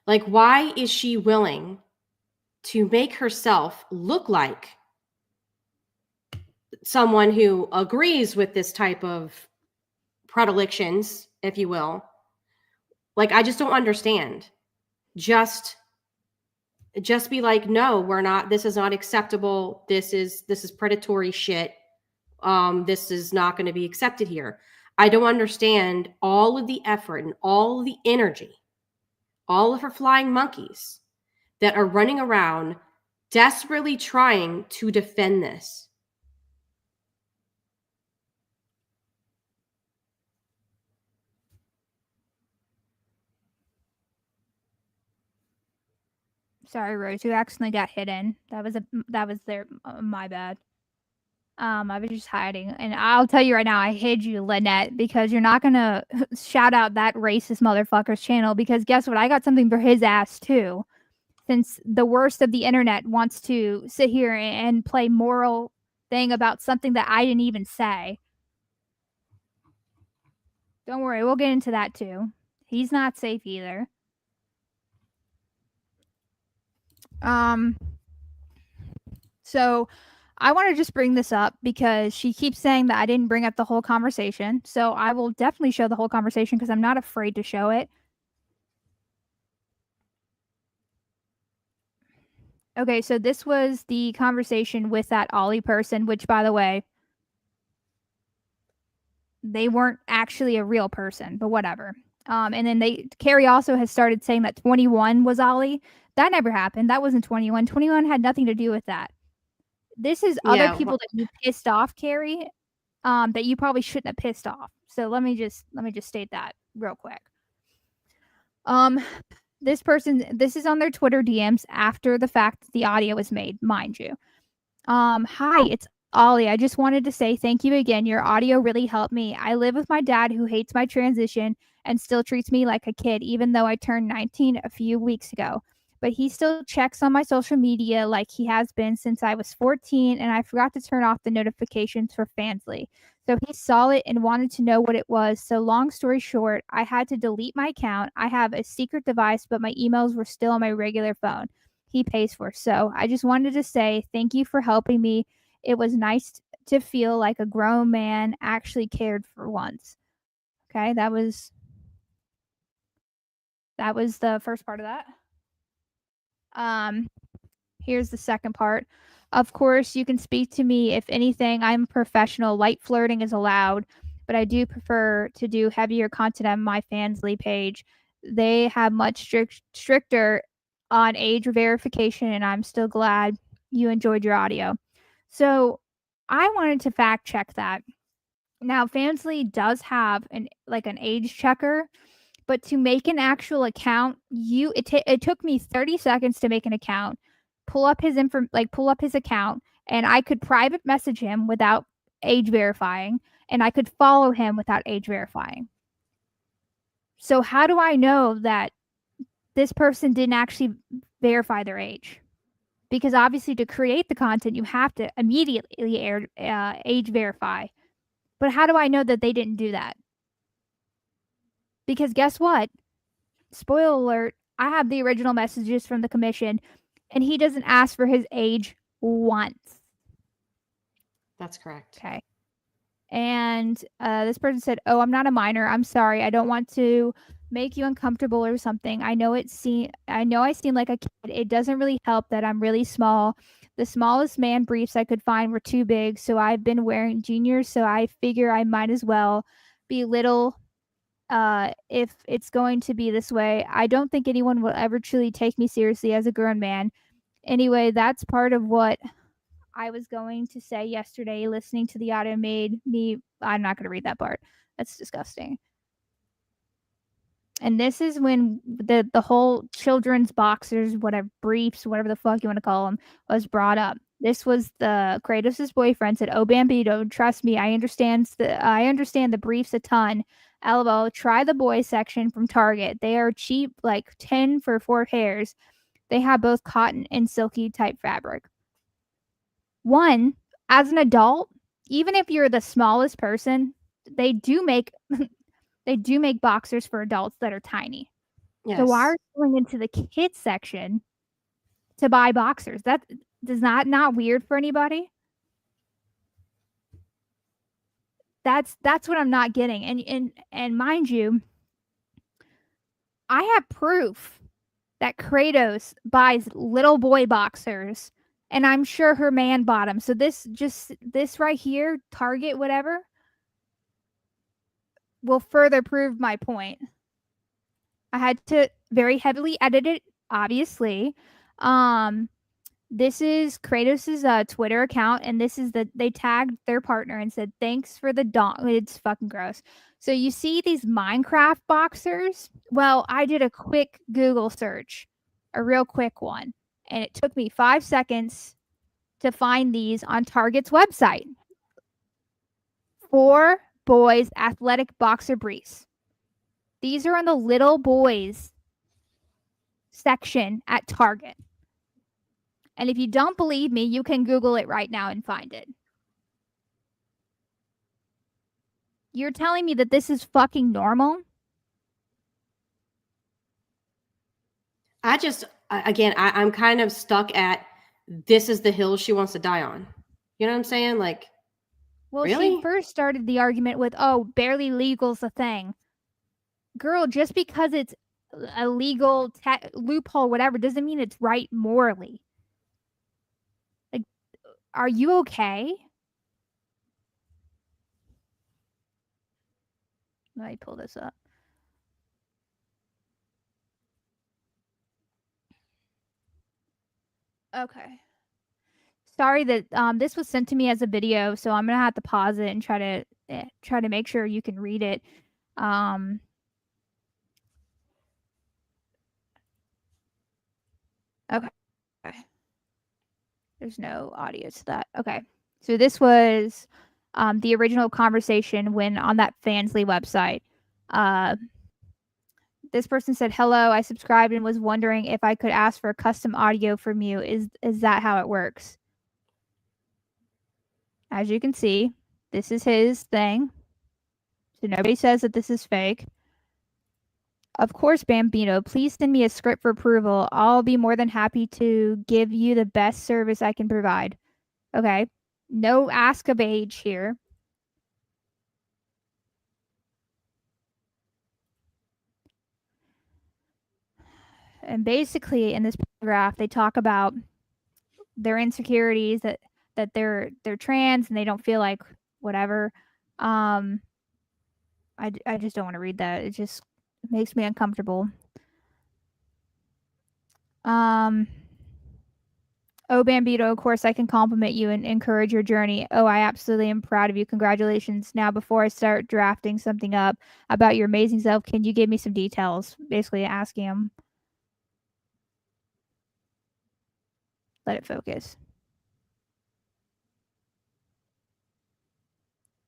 Like, why is she willing to make herself look like someone who agrees with this type of predilections, if you will? Like, I just don't understand. Just be like, no, we're not, this is not acceptable. This is predatory shit. This is not going to be accepted here. I don't understand all of the effort and all of the energy, all of her flying monkeys that are running around desperately trying to defend this. Sorry, Rose, you accidentally got hidden. That was their my bad. I was just hiding, and I'll tell you right now, I hid you, Lynette, because you're not gonna shout out that racist motherfucker's channel. Because guess what? I got something for his ass too. Since the worst of the internet wants to sit here and play moral thing about something that I didn't even say. Don't worry, we'll get into that too. He's not safe either. So I want to just bring this up because she keeps saying that I didn't bring up the whole conversation. So I will definitely show the whole conversation because I'm not afraid to show it. Okay, so this was the conversation with that Ollie person, which, by the way, they weren't actually a real person, but whatever. And then Carrie also has started saying that 21 was Ollie. That never happened. That wasn't 21. 21 had nothing to do with that. This is other Yeah, people that you pissed off, Carrie, that you probably shouldn't have pissed off. So let me just state that real quick. This is on their Twitter DMs after the fact that the audio was made, mind you. Hi, it's Ollie. I just wanted to say thank you again. Your audio really helped me. I live with my dad who hates my transition and still treats me like a kid, even though I turned 19 a few weeks ago. But he still checks on my social media like he has been since I was 14, and I forgot to turn off the notifications for Fansly. So he saw it and wanted to know what it was. So, long story short, I had to delete my account. I have a secret device, but my emails were still on my regular phone he pays for. So I just wanted to say thank you for helping me. It was nice to feel like a grown man actually cared for once. Okay, that was the first part of that. Here's the second part. Of course, you can speak to me if anything. I'm a professional. Light flirting is allowed, but I do prefer to do heavier content on my Fansly page. They have much stricter on age verification, and I'm still glad you enjoyed your audio. So I wanted to fact check that. Now, Fansly does have an age checker, but to make an actual account, it took me 30 seconds to make an account, pull up his account, and I could private message him without age verifying, and I could follow him without age verifying. So how do I know that this person didn't actually verify their age? Because obviously to create the content, you have to immediately age verify. But how do I know that they didn't do that? Because guess what? Spoiler alert, I have the original messages from the commission, and he doesn't ask for his age once. that's correct. Okay. And this person said, "Oh, I'm not a minor. I'm sorry. I don't want to make you uncomfortable or something. I know I seem like a kid. It doesn't really help that I'm really small. The smallest man briefs I could find were too big, so I've been wearing juniors, so I figure I might as well be little if it's going to be this way. I don't think anyone will ever truly take me seriously as a grown man. Anyway, that's part of what I was going to say yesterday. Listening to the audio made me. I'm not going to read that part. That's disgusting. And this is when the whole children's boxers, whatever briefs, whatever the fuck you want to call them, was brought up. This was the Kratos' boyfriend said, "Oh, Bambito, trust me, I understand the briefs a ton. LOL, try the boys section from Target. They are cheap, like 10 for 4 pairs. They have both cotton and silky type fabric." One, as an adult, even if you're the smallest person, they do make boxers for adults that are tiny. Yes. So why are you going into the kids section to buy boxers? That does not weird for anybody? That's what I'm not getting. And mind you, I have proof that Kratos buys little boy boxers, and I'm sure her man bought them. So this right here, Target, whatever, will further prove my point. I had to very heavily edit it, obviously. This is Kratos' Twitter account, and this is they tagged their partner and said, "Thanks for the dong." It's fucking gross. So you see these Minecraft boxers? Well, I did a quick Google search, a real quick one, and it took me 5 seconds to find these on Target's website. 4 boys athletic boxer briefs. These are on the little boys section at Target. And if you don't believe me, you can Google it right now and find it. You're telling me that this is fucking normal? I'm kind of stuck at this is the hill she wants to die on. You know what I'm saying? Like, Well, really? she first started the argument with, "Oh, barely legal's a thing." Girl, just because it's a legal loophole, whatever, doesn't mean it's right morally. Like, are you okay? Let me pull this up. Okay. Sorry that this was sent to me as a video, so I'm gonna have to pause it and try to make sure you can read it. Okay. There's no audio to that. Okay. So this was the original conversation when on that Fansly website. This person said, "Hello, I subscribed and was wondering if I could ask for custom audio from you. Is that how it works?" As you can see, this is his thing. So nobody says that this is fake. Of course, Bambino, please send me a script for approval. I'll be more than happy to give you the best service I can provide. Okay. No ask of age here. And basically in this paragraph they talk about their insecurities, that they're trans and they don't feel like whatever. I just don't want to read that. It just makes me uncomfortable. Oh, Bambito, of course I can compliment you and encourage your journey. Oh, I absolutely am proud of you. Congratulations. Now, before I start drafting something up about your amazing self, can you give me some details? Basically asking him. Let it focus.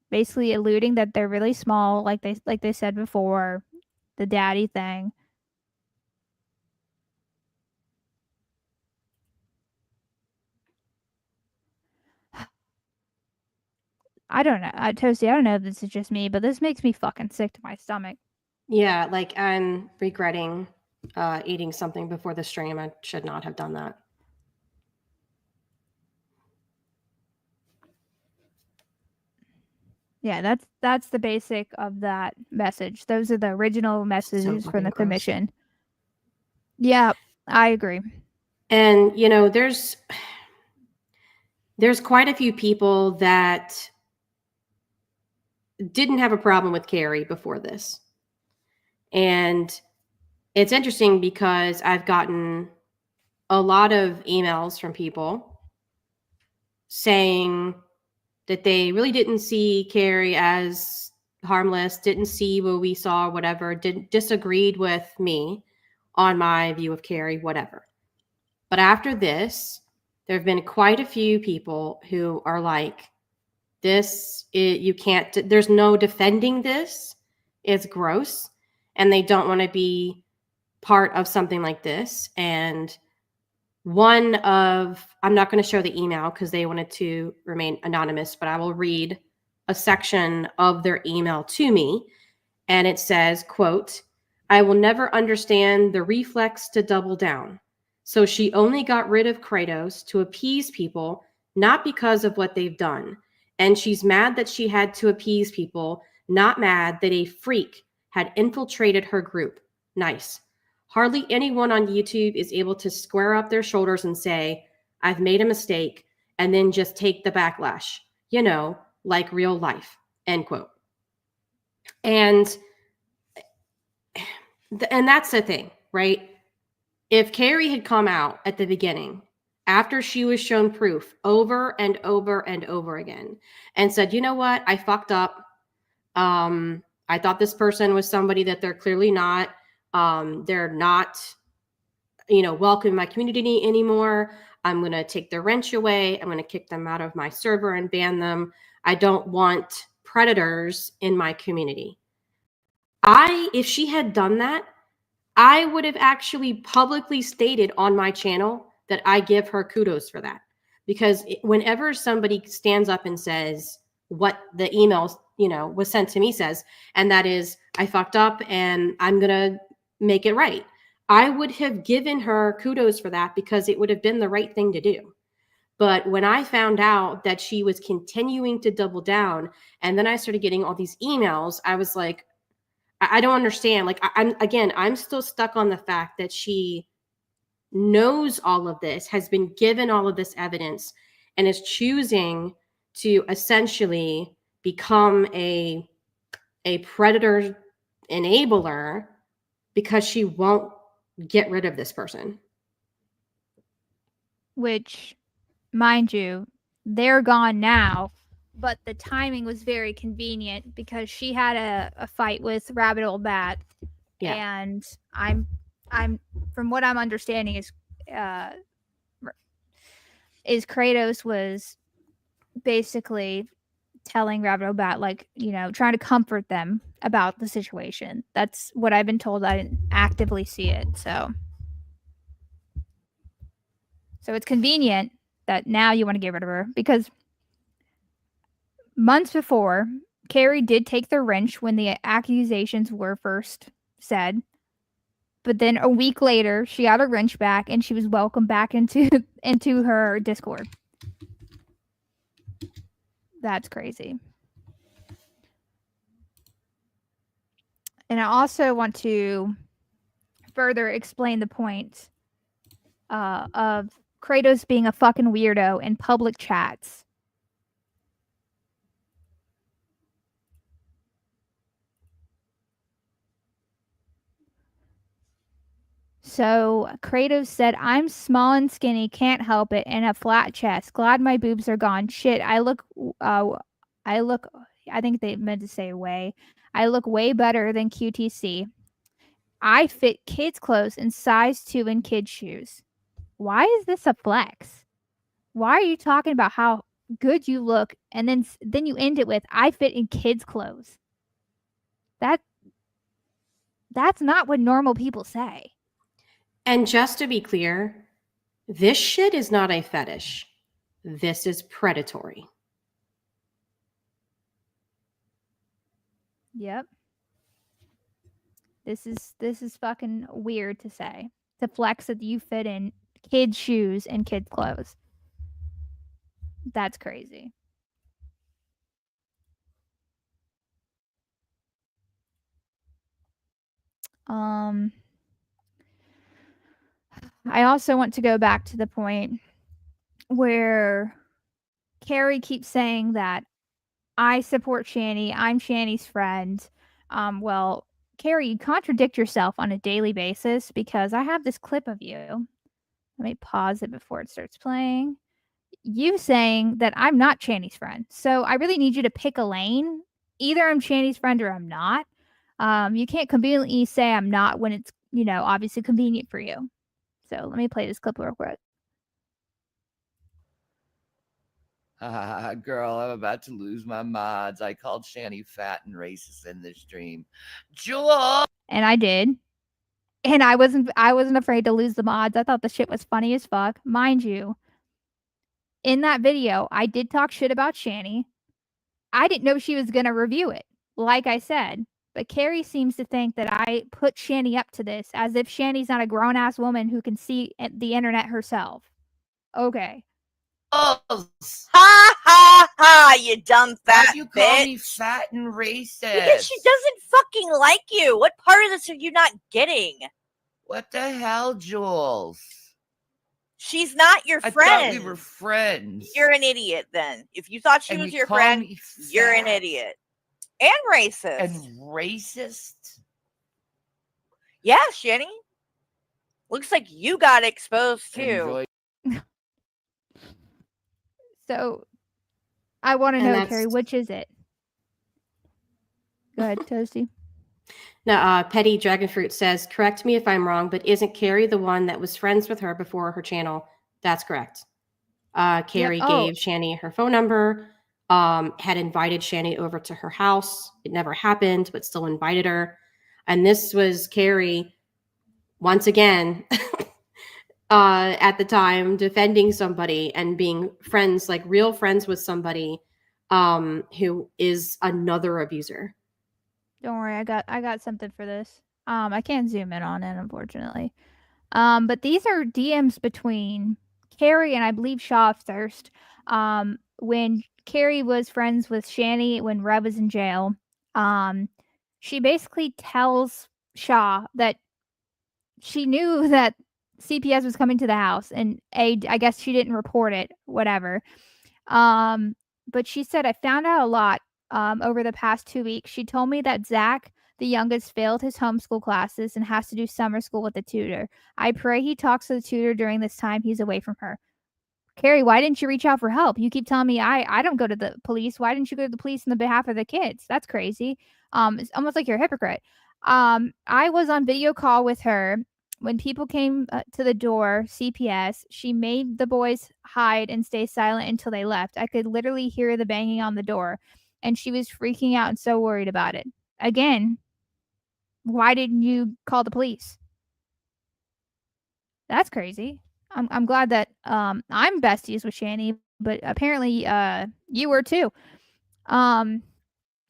Basically alluding that they're really small, like they said before, the daddy thing. I don't know. Toasty, I don't know if this is just me, but this makes me fucking sick to my stomach. Yeah, like I'm regretting eating something before the stream. I should not have done that. Yeah, that's the basic of that message. Those are the original messages from the commission. Yeah, I agree. And you know, there's quite a few people that didn't have a problem with Carrie before this. And it's interesting because I've gotten a lot of emails from people saying that they really didn't see Carrie as harmless, didn't see what we saw, whatever, disagreed with me on my view of Carrie, whatever. But after this, there have been quite a few people who are like, you can't, there's no defending this. It's gross. And they don't want to be part of something like this. And I'm not going to show the email because they wanted to remain anonymous, but I will read a section of their email to me. And it says, quote, "I will never understand the reflex to double down. So she only got rid of Kratos to appease people, not because of what they've done. And she's mad that she had to appease people, not mad that a freak had infiltrated her group. Nice. Hardly anyone on YouTube is able to square up their shoulders and say, I've made a mistake, and then just take the backlash, you know, like real life," end quote. And that's the thing, right? If Carrie had come out at the beginning, after she was shown proof over and over and over again, and said, you know what, I fucked up. I thought this person was somebody that they're clearly not. They're not, welcome in my community anymore. I'm going to take their wrench away. I'm going to kick them out of my server and ban them. I don't want predators in my community. If she had done that, I would have actually publicly stated on my channel that I give her kudos for that. Because whenever somebody stands up and says what the email, was sent to me says, and that is, I fucked up and I'm going to make it right. I would have given her kudos for that because it would have been the right thing to do. But when I found out that she was continuing to double down, and then I started getting all these emails, I was like, I don't understand. Like, I'm still stuck on the fact that she knows all of this, has been given all of this evidence, and is choosing to essentially become a predator enabler because she won't get rid of this person. Which, mind you, they're gone now, but the timing was very convenient because she had a fight with Rabbit Old Bat. Yeah. And I'm from what I'm understanding is Kratos was basically telling Rabbit Old Bat, like, you know, trying to comfort them about the situation. That's what I've been told. I didn't actively see it, so it's convenient that now you want to get rid of her, because months before, Carrie did take the wrench when the accusations were first said. But then a week later, she got her wrench back and she was welcomed back into her Discord. That's crazy. And I also want to further explain the point of Kratos being a fucking weirdo in public chats. So Kratos said, "I'm small and skinny, can't help it, and a flat chest. Glad my boobs are gone. Shit, I look. I think they meant to say way. I look way better than QTC. I fit kids' clothes and size 2 in kids' shoes. Why is this a flex? Why are you talking about how good you look, and then you end it with, I fit in kids' clothes? That's not what normal people say." And just to be clear, this shit is not a fetish. This is predatory. Yep. This is fucking weird to say. To flex that you fit in kids' shoes and kids' clothes. That's crazy. I also want to go back to the point where Carrie keeps saying that I support Shani, I'm Shani's friend. Well, Carrie, you contradict yourself on a daily basis, because I have this clip of you. Let me pause it before it starts playing. You saying that I'm not Shani's friend. So I really need you to pick a lane. Either I'm Shani's friend or I'm not. You can't conveniently say I'm not when it's, you know, obviously convenient for you. So let me play this clip real quick. Girl, I'm about to lose my mods. I called Shani fat and racist in this stream. Jewel! And I did. And I wasn't afraid to lose the mods. I thought the shit was funny as fuck. Mind you, in that video, I did talk shit about Shani. I didn't know she was going to review it, like I said. But Carrie seems to think that I put Shani up to this, as if Shani's not a grown-ass woman who can see the internet herself. Okay. Ha ha ha, you dumb fat Why'd you call bitch. me fat and racist? Because she doesn't fucking like you. What part of this are you not getting? What the hell, Jules? She's not your I friend. thought we were friends. You're an idiot then. If you thought she And was you your call friend, me you're an fat idiot. And racist. and racist? Yeah, Shani. Looks like you got exposed too. Enjoy. So, I want to And know, that's- Carrie, which is it? Go ahead, Toasty. Now, Petty Dragonfruit says, correct me if I'm wrong, but isn't Carrie the one that was friends with her before her channel? That's correct. Carrie gave Shani her phone number, had invited Shani over to her house. It never happened, but still invited her. And this was Carrie, once again, at the time, defending somebody and being friends, like real friends with somebody who is another abuser. Don't worry, I got something for this. I can't zoom in on it, unfortunately. But these are DMs between Carrie and I believe Shaw first. When Carrie was friends with Shani when Reb was in jail, she basically tells Shaw that she knew that CPS was coming to the house, and I guess she didn't report it, whatever. Um, but she said, I found out a lot over the past 2 weeks. She told me that Zach, the youngest, failed his homeschool classes and has to do summer school with a tutor. I pray he talks to the tutor during this time he's away from her. Carrie, why didn't you reach out for help? You keep telling me I don't go to the police. Why didn't you go to the police on the behalf of the kids? That's crazy. It's almost like you're a hypocrite. I was on video call with her when people came to the door, CPS. She made the boys hide and stay silent until they left. I could literally hear the banging on the door, and she was freaking out and so worried about it. Again, why didn't you call the police? That's crazy. I'm glad that I'm besties with Shani, but apparently you were too. Um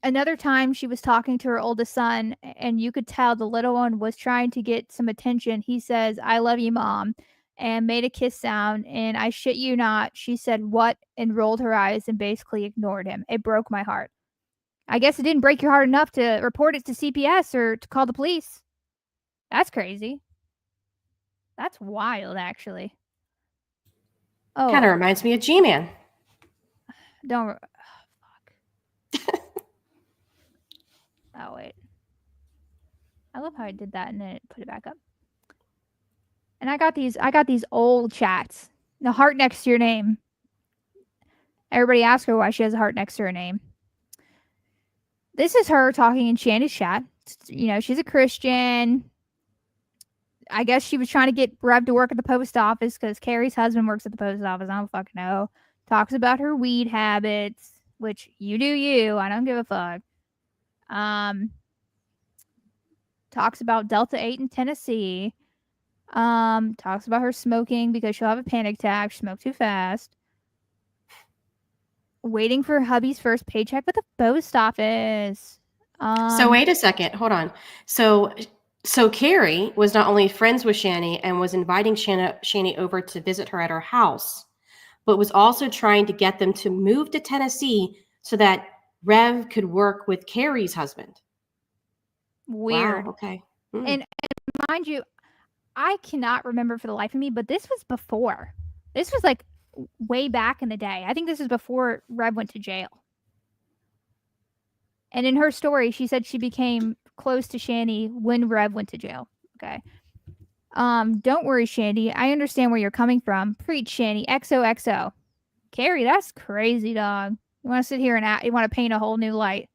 Another time she was talking to her oldest son and you could tell the little one was trying to get some attention. He says, "I love you, mom," and made a kiss sound, and I shit you not, she said what and rolled her eyes and basically ignored him. It broke my heart. I guess it didn't break your heart enough to report it to CPS or to call the police. That's crazy. That's wild, actually. Kind of Oh, reminds me of G-Man. don't. Fuck. Oh, wait. I love how I did that and then it put it back up. And I got these old chats. The heart next to your name. Everybody ask her why she has a heart next to her name. This is her talking in Shandy's chat. You know, she's a Christian. I guess she was trying to get Rev to work at the post office because Carrie's husband works at the post office. I don't fucking know. Talks about her weed habits, which you do you. I don't give a fuck. Talks about Delta 8 in Tennessee. Talks about her smoking because she'll have a panic attack. She smoked too fast. Waiting for hubby's first paycheck with the post office. So wait a second. Hold on. So Carrie was not only friends with Shani and was inviting Shani over to visit her at her house, but was also trying to get them to move to Tennessee so that Rev could work with Carrie's husband. Weird. Wow, okay. And mind you, I cannot remember for the life of me, but this was before. This was like way back in the day. I think this is before Rev went to jail. And in her story, she said she became close to Shani when Rev went to jail. Okay. Don't worry, Shandy. I understand where you're coming from. Preach, Shandy. XOXO. Carrie, that's crazy, dog. You want to sit here and you want to paint a whole new light.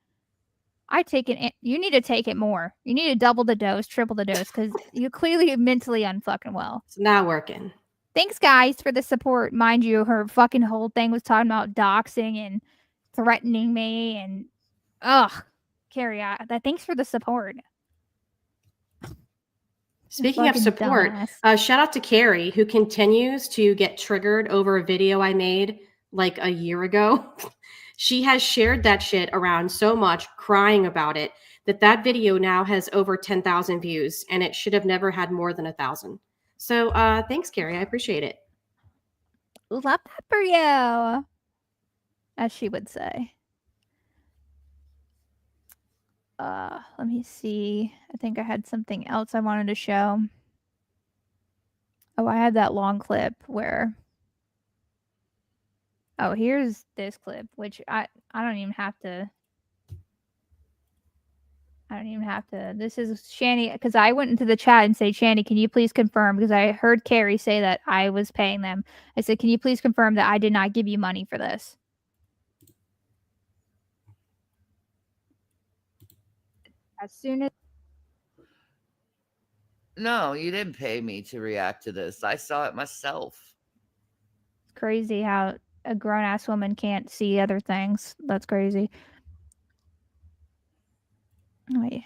I take it. You need to take it more. You need to double the dose, triple the dose, because you're clearly mentally unfucking well. It's not working. Thanks, guys, for the support. Mind you, her fucking whole thing was talking about doxing and threatening me, and Carrie, thanks for the support. Speaking of support, shout out to Carrie, who continues to get triggered over a video I made like a year ago. She has shared that shit around so much, crying about it, that video now has over 10,000 views, and it should have never had more than 1,000. So thanks, Carrie. I appreciate it. Love that for you, as she would say. Let me see. I think I had something else I wanted to show. Oh, I had that long clip where. Oh, here's this clip, which I don't even have to. This is Shani, because I went into the chat and said, Shani, can you please confirm? Because I heard Carrie say that I was paying them. I said, can you please confirm that I did not give you money for this? As soon as. No, you didn't pay me to react to this. I saw it myself. It's crazy how a grown ass woman can't see other things. That's crazy. Wait.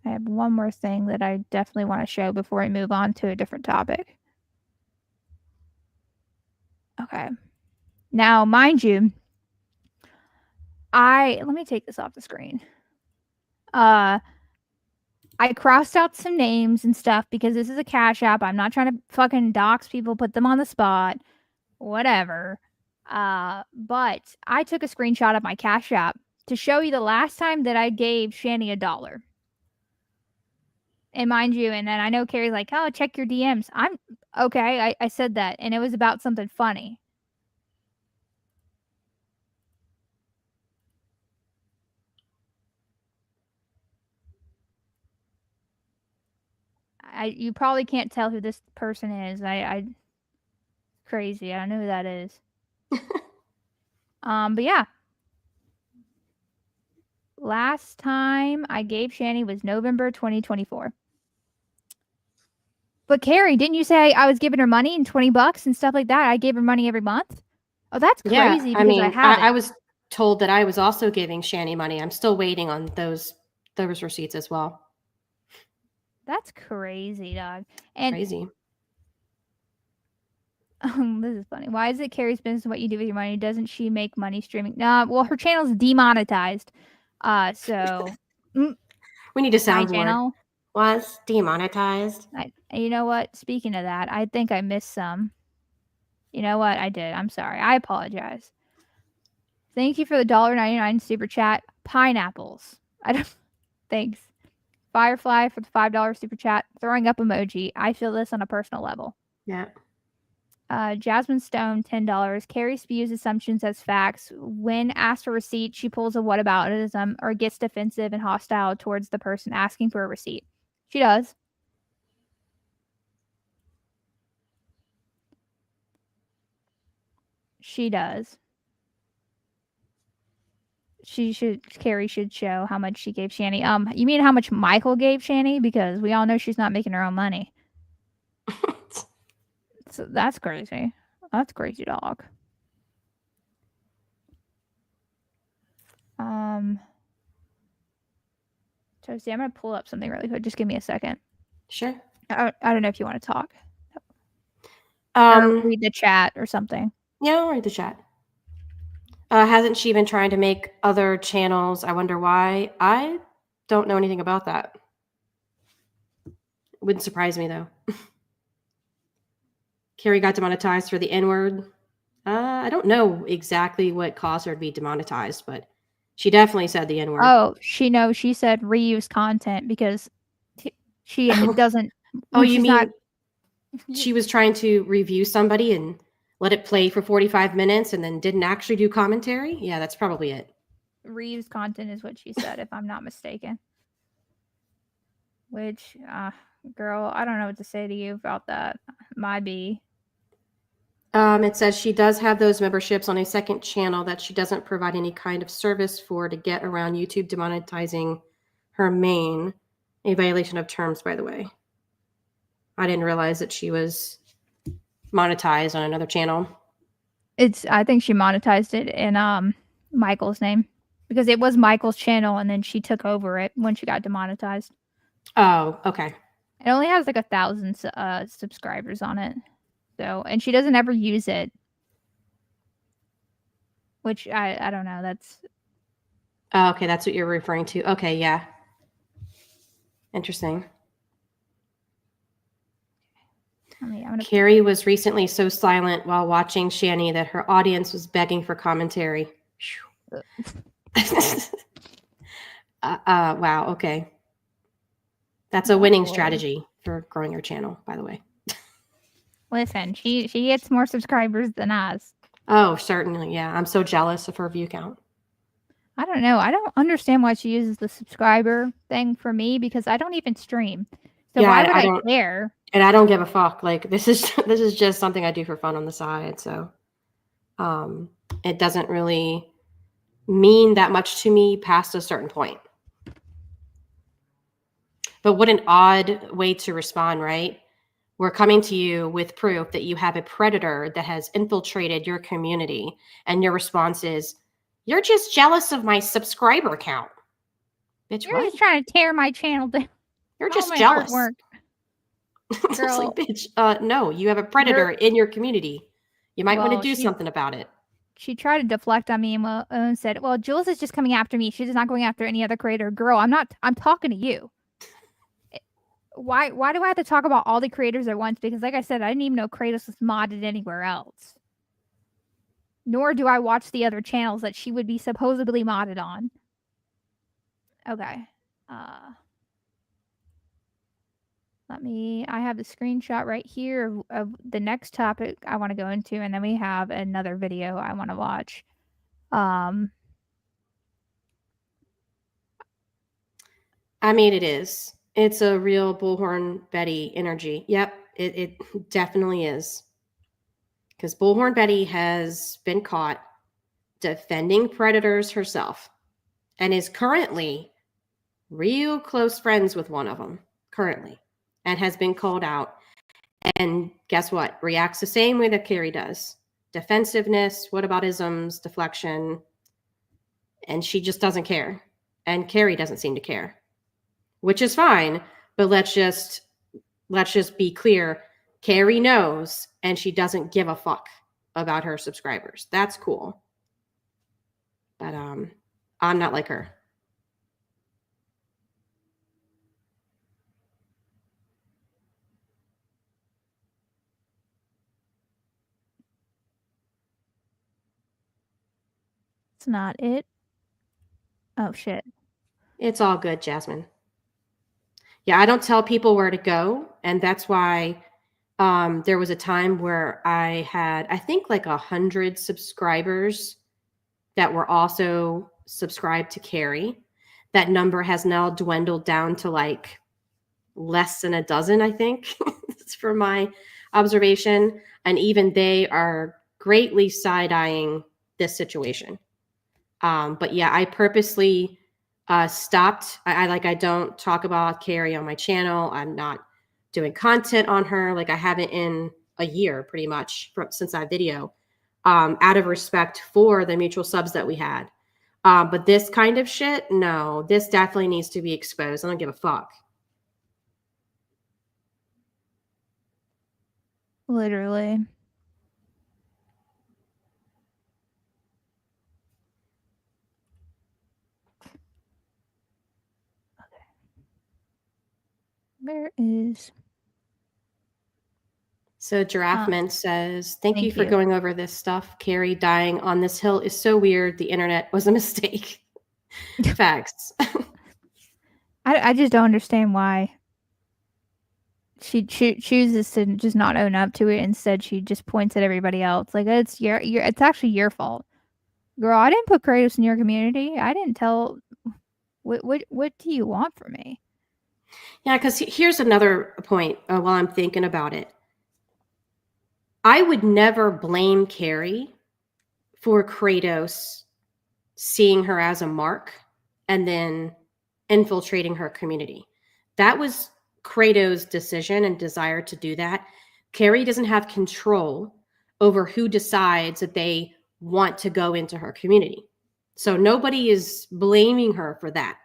I have one more thing that I definitely want to show before I move on to a different topic. Okay. Now, mind you, let me take this off the screen. I crossed out some names and stuff because this is a Cash App. I'm not trying to fucking dox people, put them on the spot, whatever. But I took a screenshot of my Cash App to show you the last time that I gave Shani $1. And mind you, and then I know Carrie's like, oh, check your DMs. I'm okay. I said that, and it was about something funny. You probably can't tell who this person is. Crazy. I don't know who that is. But yeah. Last time I gave Shani was November 2024. But Carrie, didn't you say I was giving her money and $20 and stuff like that? I gave her money every month. Oh, that's crazy because I haven't. I was told that I was also giving Shani money. I'm still waiting on those receipts as well. That's crazy, dog. And Crazy. this is funny. Why is it Carrie's business what you do with your money? Doesn't she make money streaming? No, well, her channel's demonetized. So we need a my soundboard. channel Was demonetized. You know what? Speaking of that, I think I missed some. You know what? I did. I'm sorry. I apologize. Thank you for the $1.99 super chat. Pineapples. I don't. Thanks. Firefly for the $5 super chat. Throwing up emoji. I feel this on a personal level. Yeah. Jasmine Stone, $10. Carrie spews assumptions as facts. When asked for a receipt, she pulls a whataboutism or gets defensive and hostile towards the person asking for a receipt. She does. She does. Carrie should show how much she gave Shani. You mean how much Michael gave Shani? Because we all know she's not making her own money. So that's crazy. That's crazy, dog. Josie, I'm gonna pull up something really quick. Just give me a second. Sure. I don't know if you want to talk. Or read the chat or something. Yeah, I'll read the chat. Hasn't she been trying to make other channels? I wonder why. I don't know anything about that. Wouldn't surprise me, though. Carrie got demonetized for the N-word. I don't know exactly what caused her to be demonetized, but she definitely said the N-word. Oh, she said reuse content because she doesn't. Oh, you mean she was trying to review somebody and let it play for 45 minutes and then didn't actually do commentary? Yeah, that's probably it. Reuse content is what she said, if I'm not mistaken. Which, girl, I don't know what to say to you about that. My B. It says she does have those memberships on a second channel that she doesn't provide any kind of service for to get around YouTube demonetizing her main. A violation of terms, by the way. I didn't realize that she was monetized on another channel. I think she monetized it in Michael's name because it was Michael's channel and then she took over it when she got demonetized. Oh, okay. It only has like 1,000 subscribers on it. So, and she doesn't ever use it. Which I don't know. That's okay, that's what you're referring to. Okay, yeah. Interesting. Carrie was recently so silent while watching Shani that her audience was begging for commentary. Wow, okay. That's a winning strategy for growing your channel, by the way. Listen, she gets more subscribers than us. Oh, certainly, yeah. I'm so jealous of her view count. I don't know. I don't understand why she uses the subscriber thing for me because I don't even stream. So why would I care? And I don't give a fuck. Like this is just something I do for fun on the side. So it doesn't really mean that much to me past a certain point. But what an odd way to respond, right? We're coming to you with proof that you have a predator that has infiltrated your community. And your response is, you're just jealous of my subscriber count. Bitch, you're just trying to tear my channel down. You're just jealous. It's like, bitch, no, you have a predator in your community. You might want to do something about it. She tried to deflect on me and said, well, Jules is just coming after me. She's not going after any other creator. Girl, I'm not. I'm talking to you. Why do I have to talk about all the creators at once? Because like I said, I didn't even know Kratos was modded anywhere else. Nor do I watch the other channels that she would be supposedly modded on. Okay. I have the screenshot right here of the next topic I want to go into, and then we have another video I want to watch. I mean, it is. It's a real Bullhorn Betty energy. Yep, it definitely is. Because Bullhorn Betty has been caught defending predators herself and is currently real close friends with one of them, currently, and has been called out. And guess what? Reacts the same way that Carrie does. Defensiveness, whataboutisms, deflection. And she just doesn't care. And Carrie doesn't seem to care. Which is fine, but let's just be clear. Carrie knows, and she doesn't give a fuck about her subscribers. That's cool. But I'm not like her. It's not it. Oh shit. It's all good, Jasmine. Yeah, I don't tell people where to go, and that's why there was a time where I had, I think, like 100 subscribers that were also subscribed to Carrie. That number has now dwindled down to like less than a dozen, I think. It's from my observation. And even they are greatly side-eyeing this situation. But yeah, I purposely stopped. I don't talk about Carrie on my channel. I'm not doing content on her. Like I haven't in a year, pretty much, since that video, out of respect for the mutual subs that we had. But this kind of shit, no, this definitely needs to be exposed. I don't give a fuck. Literally. Okay. Where is... So Giraffe Mint says, thank you for you. going over this stuff. Carrie dying on this hill is so weird. The internet was a mistake. Facts. I just don't understand why she chooses to just not own up to it. Instead, she just points at everybody else. Like, it's your it's actually your fault. Girl, I didn't put Kratos in your community. I didn't tell... What do you want from me? Yeah, because here's another point while I'm thinking about it. I would never blame Carrie for Kratos seeing her as a mark and then infiltrating her community. That was Kratos' decision and desire to do that. Carrie doesn't have control over who decides that they want to go into her community. So nobody is blaming her for that.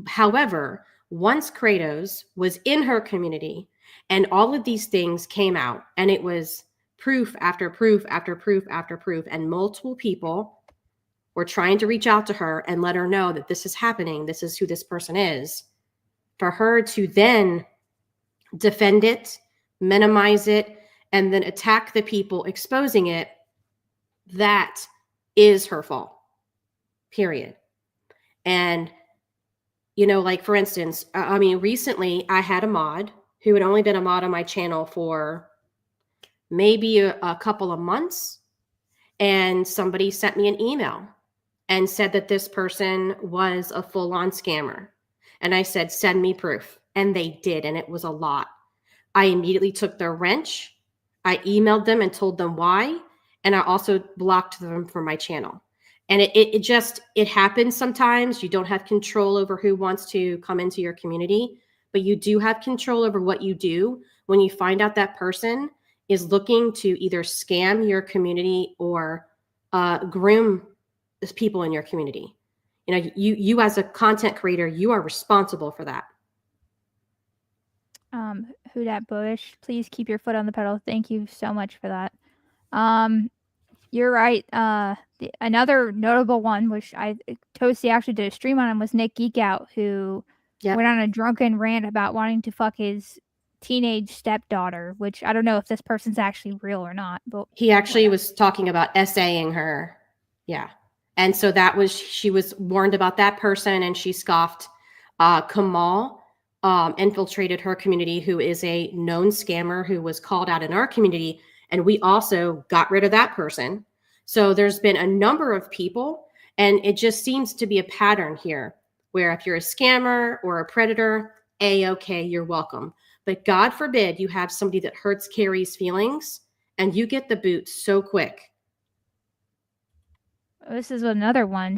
However, once Kratos was in her community and all of these things came out, and it was proof after proof after proof after proof, and multiple people were trying to reach out to her and let her know that this is happening, this is who this person is, for her to then defend it, minimize it, and then attack the people exposing it, that is her fault, period. And you know, like for instance, I mean, recently I had a mod who had only been a mod on my channel for maybe a couple of months. And somebody sent me an email and said that this person was a full-on scammer. And I said, send me proof. And they did. And it was a lot. I immediately took their wrench. I emailed them and told them why. And I also blocked them from my channel. And it happens sometimes. You don't have control over who wants to come into your community, but you do have control over what you do when you find out that person is looking to either scam your community or groom people in your community. You know, you as a content creator, you are responsible for that. Who dat Bush? Please keep your foot on the pedal. Thank you so much for that. You're right. Another notable one, which Toasty actually did a stream on him, was Nick Geek Out, who Yep. went on a drunken rant about wanting to fuck his teenage stepdaughter, which I don't know if this person's actually real or not. But He actually whatever. was talking about essaying her. Yeah. And so she was warned about that person and she scoffed. Kamal infiltrated her community, who is a known scammer who was called out in our community. And we also got rid of that person. So there's been a number of people, and it just seems to be a pattern here where if you're a scammer or a predator, okay, you're welcome. But God forbid you have somebody that hurts Carrie's feelings and you get the boot so quick. This is another one.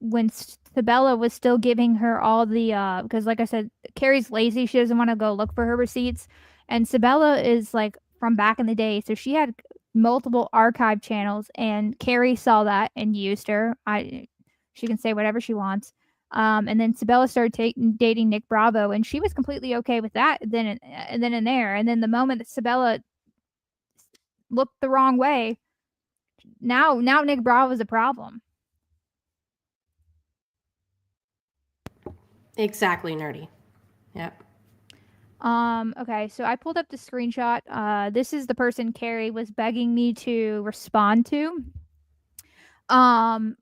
When Sabella was still giving her all the, because like I said, Carrie's lazy. She doesn't want to go look for her receipts. And Sabella is like from back in the day. So she had multiple archive channels, and Carrie saw that and used her. She can say whatever she wants. And then Sabella started dating Nick Bravo, and she was completely okay with that then and there. And then the moment that Sabella looked the wrong way, now Nick Bravo is a problem. Exactly, nerdy. Yep. Okay, so I pulled up the screenshot. This is the person Carrie was begging me to respond to.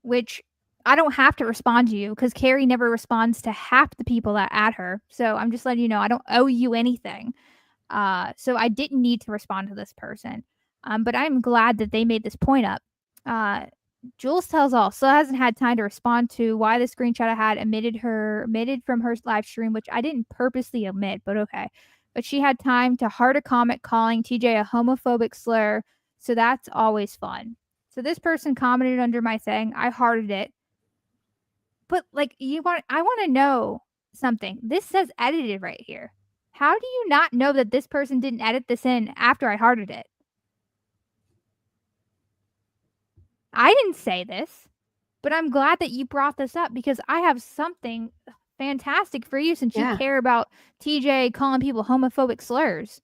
Which I don't have to respond to you because Carrie never responds to half the people that add her. So I'm just letting you know I don't owe you anything. So I didn't need to respond to this person. But I'm glad that they made this point up. Jules tells all, still hasn't had time to respond to why the screenshot I had omitted from her live stream, which I didn't purposely omit, but okay. But she had time to heart a comment calling TJ a homophobic slur, so that's always fun. So this person commented under my thing. I hearted it. But like I want to know something. This says edited right here. How do you not know that this person didn't edit this in after I hearted it? I didn't say this, but I'm glad that you brought this up because I have something fantastic for you since Yeah. you care about TJ calling people homophobic slurs.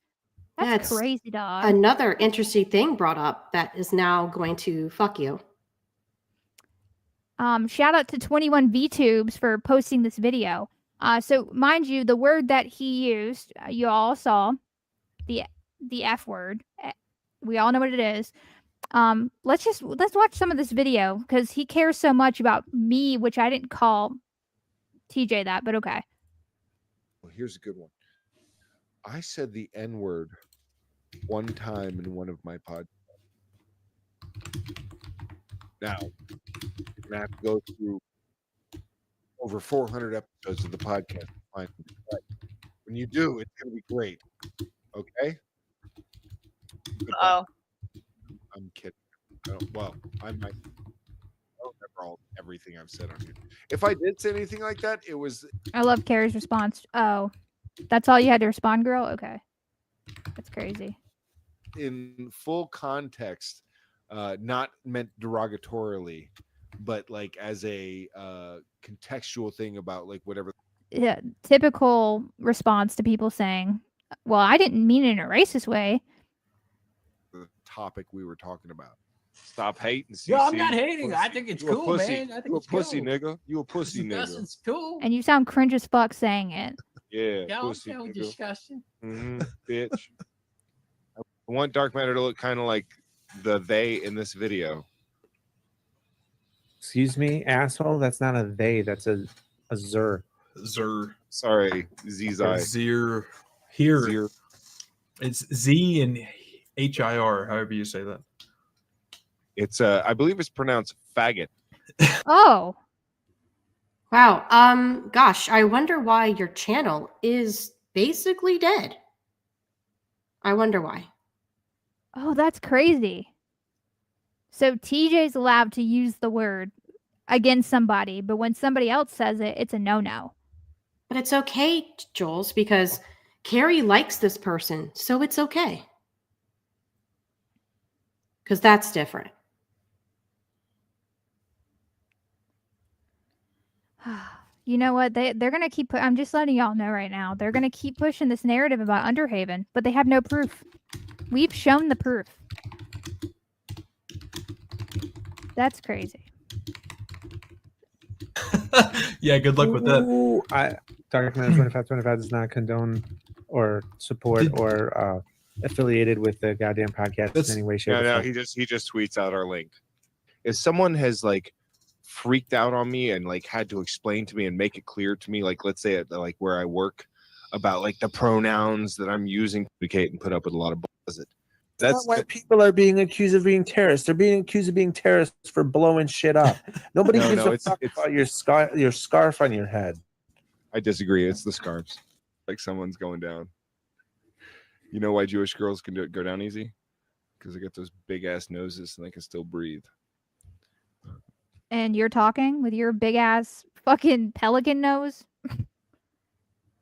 Yeah, That's it's crazy, dog. Another interesting thing brought up that is now going to fuck you. Shout out to 21 VTubes for posting this video. So mind you, the word that he used, you all saw, the F word. We all know what it is. Let's watch some of this video because he cares so much about me, which I didn't call TJ that, but okay. Well, here's a good one. I said the N word one time in one of my podcasts. Now, you're gonna have to go through over 400 episodes of the podcast to find it. But when you do, it's gonna be great. Okay? Oh, I'm kidding. I might. I don't remember everything I've said on here. If I did say anything like that, it was I love Carrie's response. Oh, that's all you had to respond, girl? Okay. That's crazy. in full context, not meant derogatorily, but like as a contextual thing about like whatever. Yeah, typical response to people saying, well, I didn't mean it in a racist way. The topic we were talking about. Stop hating, CC. Yo, I'm not hating. Pussy. I think it's You a cool, pussy. man. I think You a it's pussy, cool. nigga. You a pussy, nigga. Disgusting's cool. And you sound cringe as fuck saying it. Yeah, Yeah, I'm pussy, feeling nigga. disgusting. Bitch. I want Dark Matter to look kind of like the they in this video. Excuse me, asshole. That's not a they. That's a zer. Zer. Sorry, Zizai. Zir. Here. Zir. It's Z and HIR, however you say that. It's I believe it's pronounced faggot. Oh. Wow. Gosh, I wonder why your channel is basically dead. I wonder why. Oh, that's crazy. So TJ's allowed to use the word against somebody, but when somebody else says it, it's a no-no. But it's okay, Jules, because Carrie likes this person, so it's okay. Because that's different. You know what? They're going to keep... I'm just letting y'all know right now. They're going to keep pushing this narrative about Underhaven, but they have no proof. We've shown the proof. That's crazy. Yeah, good luck with that. Ooh, Dark Matter 2525 does not condone or support Did- or affiliated with the goddamn podcast That's- in any way, shape, No, or no, form. he just tweets out our link. If someone has like freaked out on me and like had to explain to me and make it clear to me, like let's say at like where I work, about like the pronouns that I'm using to communicate and put up with a lot of bullshit. That's why people are being accused of being terrorists. They're being accused of being terrorists for blowing shit up. Nobody gives a fuck about your scarf on your head. I disagree. It's the scarves. Like someone's going down. You know why Jewish girls can go down easy? Because they get those big ass noses and they can still breathe. And you're talking with your big ass fucking pelican nose?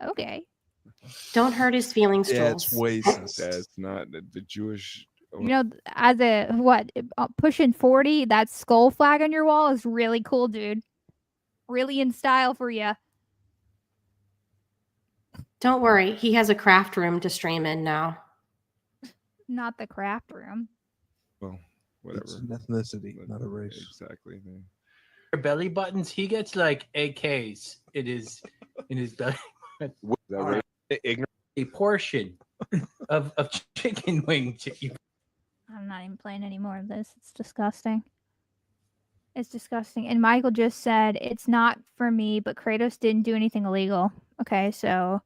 Okay. Don't hurt his feelings, Yeah, Jules. it's racist. That's not the Jewish. You know, as a pushing 40, that skull flag on your wall is really cool, dude. Really in style for you. Don't worry, he has a craft room to stream in now. Not the craft room. Well, whatever. It's an ethnicity, not a race. Exactly. Belly buttons, he gets like AKs in his belly. What, is that right? Ignorant. A portion of chicken wing to eat. I'm not even playing any more of this. It's disgusting. It's disgusting. And Michael just said it's not for me, but Kratos didn't do anything illegal. Okay, so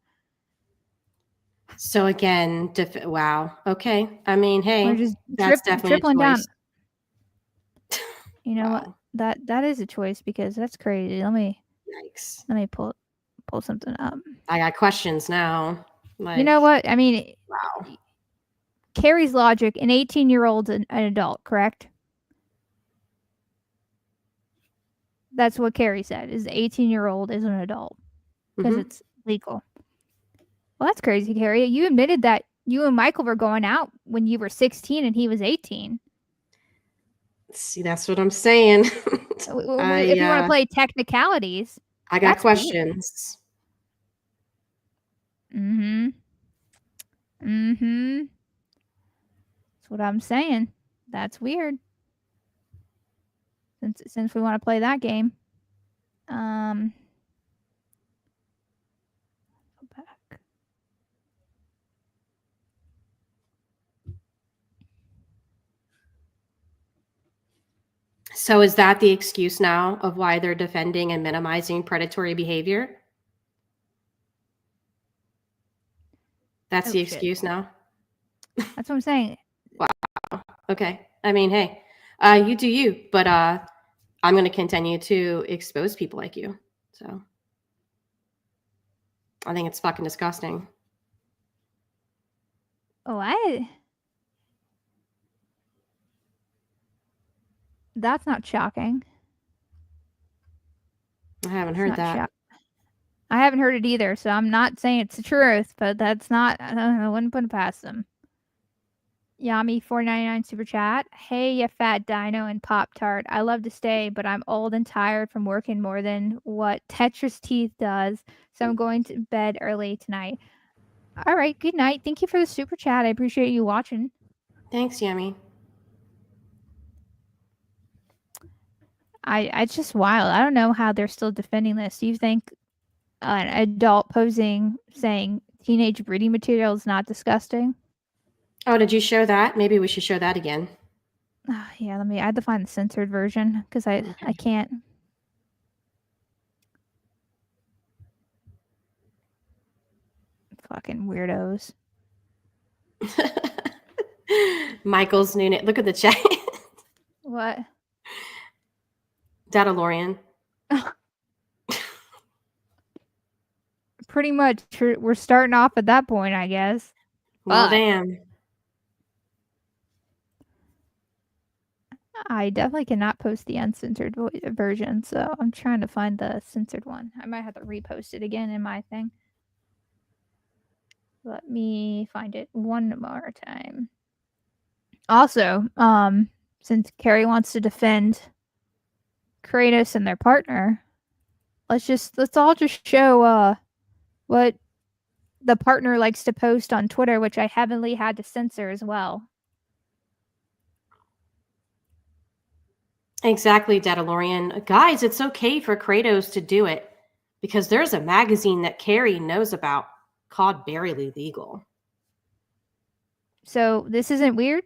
again, wow. Okay. I mean, hey, we're just that's definitely tripling a down. choice. You know Wow. what? That is a choice because that's crazy. Let me Yikes. pull something up. I got questions now. Like, You know what? I mean, wow. Carrie's logic, an 18-year-old's an adult, correct? That's what Carrie said, is 18-year-old is an adult because Mhm. it's legal. Well, that's crazy, Carrie. You admitted that you and Michael were going out when you were 16 and he was 18. See, that's what I'm saying. If you want to play technicalities. I got that's weird. questions. Mm-hmm. That's what I'm saying. That's weird. Since we want to play that game. Go back. So is that the excuse now of why they're defending and minimizing predatory behavior? That's the shit. excuse now? That's what I'm saying. Okay. I mean, hey, you do you, but I'm going to continue to expose people like you. So I think it's fucking disgusting. What? That's not shocking. I haven't It's heard not that. I haven't heard it either, so I'm not saying it's the truth, but that's not, I wouldn't put it past them. Yami 499 super chat. Hey, you fat dino and Pop Tart. I love to stay, but I'm old and tired from working more than what Tetris Teeth does, so I'm going to bed early tonight. All right, good night. Thank you for the super chat. I appreciate you watching. Thanks, Yummy. It's just wild. I don't know how they're still defending this. Do you think an adult posing saying teenage breeding material is not disgusting? Oh, did you show that? Maybe we should show that again. Yeah, I had to find the censored version because I can't. Fucking weirdos. Michael's new name. Look at the chat. What? Datalorian. Pretty much, we're starting off at that point, I guess. Well, But damn. I definitely cannot post the uncensored version, so I'm trying to find the censored one. I might have to repost it again in my thing. Let me find it one more time. Also, since Carrie wants to defend Kratos and their partner, let's all just show what the partner likes to post on Twitter, which I heavily had to censor as well. Exactly, Datalorian. Guys, it's okay for Kratos to do it. Because there's a magazine that Carrie knows about called Barely Legal. So this isn't weird?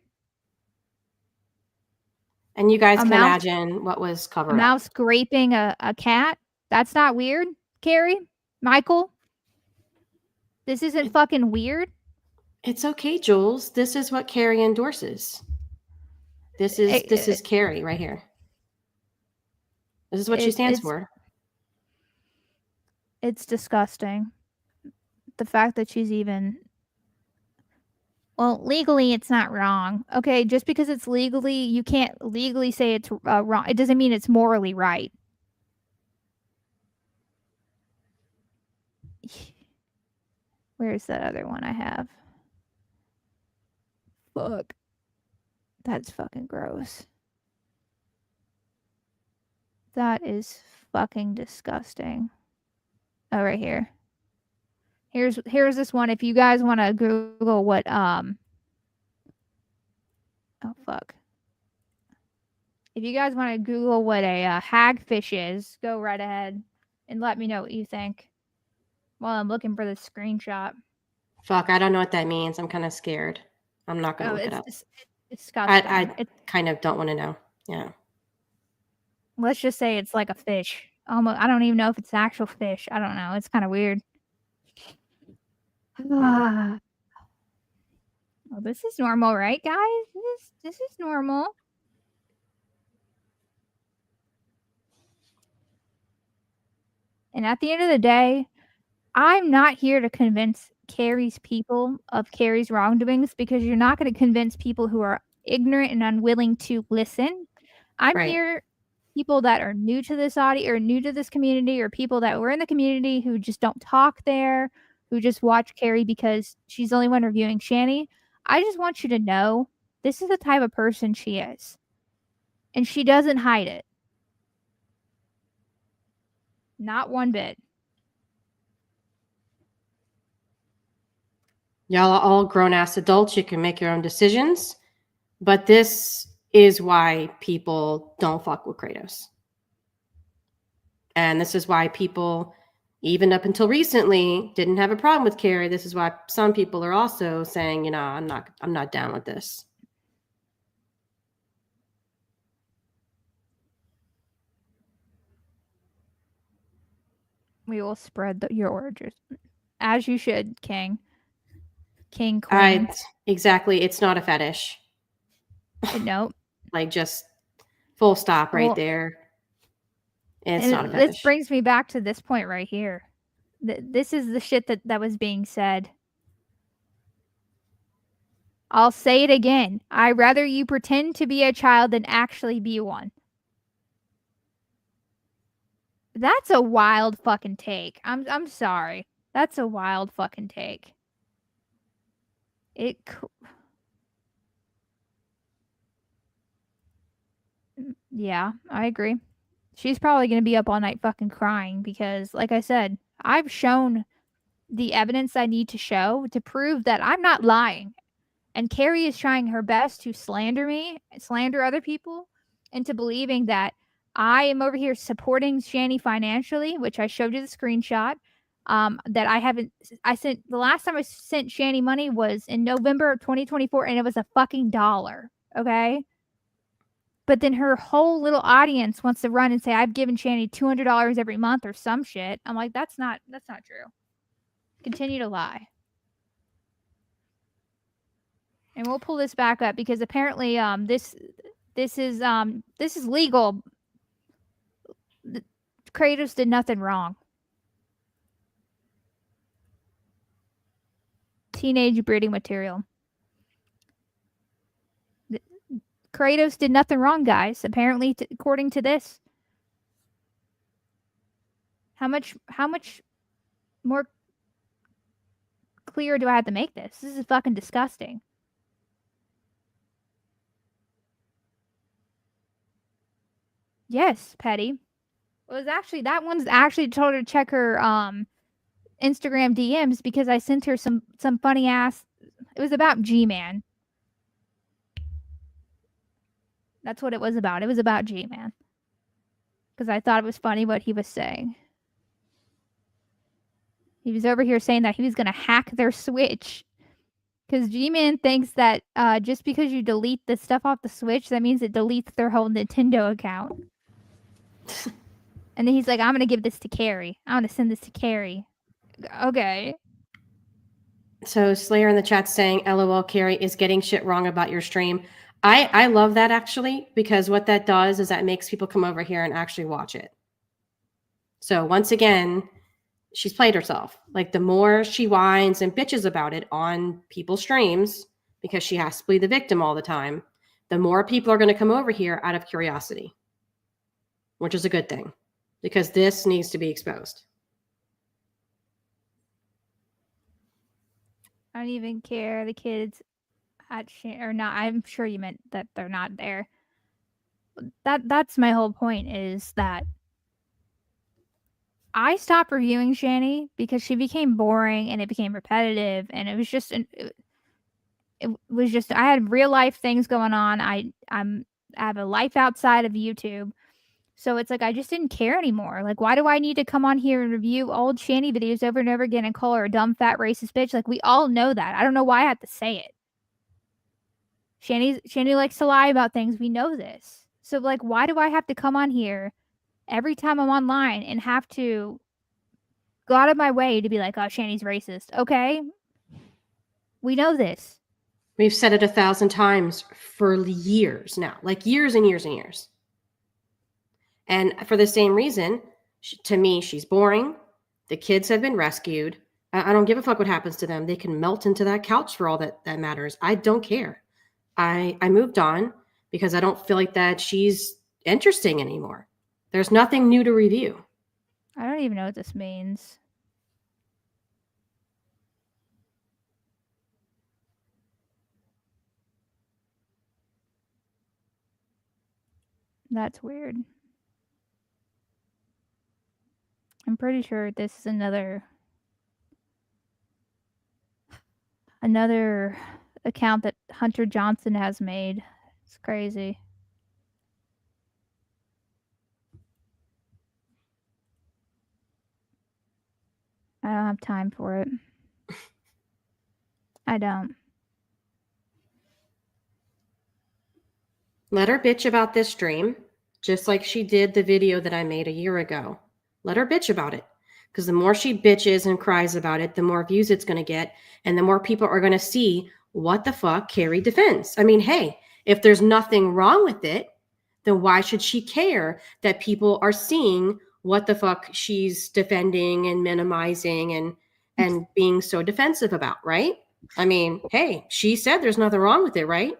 And you guys A can mouse- imagine what was A covered up. mouse scraping a cat? That's not weird, Carrie? Michael? This isn't fucking weird? It's okay, Jules. This is what Carrie endorses. This is Carrie right here. This is what she stands for. It's disgusting. The fact that she's even... Well, legally, it's not wrong. Okay, just because it's legally, you can't legally say it's wrong. It doesn't mean it's morally right. Where's that other one I have? Fuck. That's fucking gross. That is fucking disgusting. Oh, right here. Here's this one. If you guys want to Google what oh fuck. If you guys want to Google what a hagfish is, go right ahead and let me know what you think while I'm looking for the screenshot. Fuck, I don't know what that means. I'm kind of scared. I'm not going to look it up. It's disgusting. I kind of don't want to know. Yeah. Let's just say it's like a fish. Almost, I don't even know if it's actual fish. I don't know. It's kind of weird. Well, this is normal, right, guys? This is normal. And at the end of the day, I'm not here to convince Carrie's people of Carrie's wrongdoings, because you're not going to convince people who are ignorant and unwilling to listen. I'm here people that are new to this audio or new to this community, or people that were in the community who just don't talk there, who just watch Carrie because she's the only one reviewing Shani. I just want you to know this is the type of person she is. And she doesn't hide it. Not one bit. Y'all are all grown-ass adults. You can make your own decisions. But this is why people don't fuck with Kratos. And this is why people, even up until recently, didn't have a problem with Carrie. This is why some people are also saying, you know, I'm not down with this. We will spread your orders. As you should, King. King, queen. Exactly. It's not a fetish. Nope. Like, just full stop right there. It's not a fetish. This brings me back to this point right here. This is the shit that was being said. I'll say it again. I'd rather you pretend to be a child than actually be one. That's a wild fucking take. I'm sorry. That's a wild fucking take. Yeah, I agree. She's probably going to be up all night fucking crying because, like I said, I've shown the evidence I need to show to prove that I'm not lying. And Carrie is trying her best to slander me, slander other people, into believing that I am over here supporting Shani financially, which I showed you the screenshot. That the last time I sent Shani money was in November of 2024, and it was a fucking $1. Okay. But then her whole little audience wants to run and say, I've given Shani $200 every month or some shit. I'm like, that's not true. Continue to lie. And we'll pull this back up because apparently this is legal. Kratos did nothing wrong. Teenage breeding material. Kratos did nothing wrong, guys. Apparently, according to this. How much more clear do I have to make this? This is fucking disgusting. Yes, Petty. That one's actually told her to check her Instagram DMs because I sent her some funny ass. It was about G-Man. That's what it was about. It was about G-Man. Because I thought it was funny what he was saying. He was over here saying that he was going to hack their Switch. Because G-Man thinks that just because you delete the stuff off the Switch, that means it deletes their whole Nintendo account. And then he's like, I'm going to give this to Carrie. I'm going to send this to Carrie. Okay. So Slayer in the chat saying, LOL, Carrie is getting shit wrong about your stream. I love that, actually, because what that does is that makes people come over here and actually watch it. So once again, she's played herself. Like, the more she whines and bitches about it on people's streams, because she has to be the victim all the time, the more people are going to come over here out of curiosity, which is a good thing, because this needs to be exposed. I don't even care. The kids or not. I'm sure you meant that they're not there. That's my whole point, is that I stopped reviewing Shani because she became boring and it became repetitive, and it was just I had real life things going on. I have a life outside of YouTube. So it's like I just didn't care anymore. Like, why do I need to come on here and review old Shani videos over and over again and call her a dumb, fat, racist bitch? Like, we all know that. I don't know why I have to say it. Shani likes to lie about things. We know this. So, like, why do I have to come on here every time I'm online and have to go out of my way to be like, oh, Shani's racist? Okay. We know this. We've said it 1,000 times for years now, like years and years and years. And for the same reason, to me, she's boring. The kids have been rescued. I don't give a fuck what happens to them. They can melt into that couch for all that matters. I don't care. I moved on because I don't feel like that she's interesting anymore. There's nothing new to review. I don't even know what this means. That's weird. I'm pretty sure this is another account that Hunter Johnson has made. It's crazy. I don't have time for it. I don't. Let her bitch about this stream, just like she did the video that I made a year ago. Let her bitch about it. Because the more she bitches and cries about it, the more views it's going to get, and the more people are going to see what the fuck Carrie defends. I mean, hey, if there's nothing wrong with it, then why should she care that people are seeing what the fuck she's defending and minimizing and being so defensive about, right? I mean, hey, she said there's nothing wrong with it, right?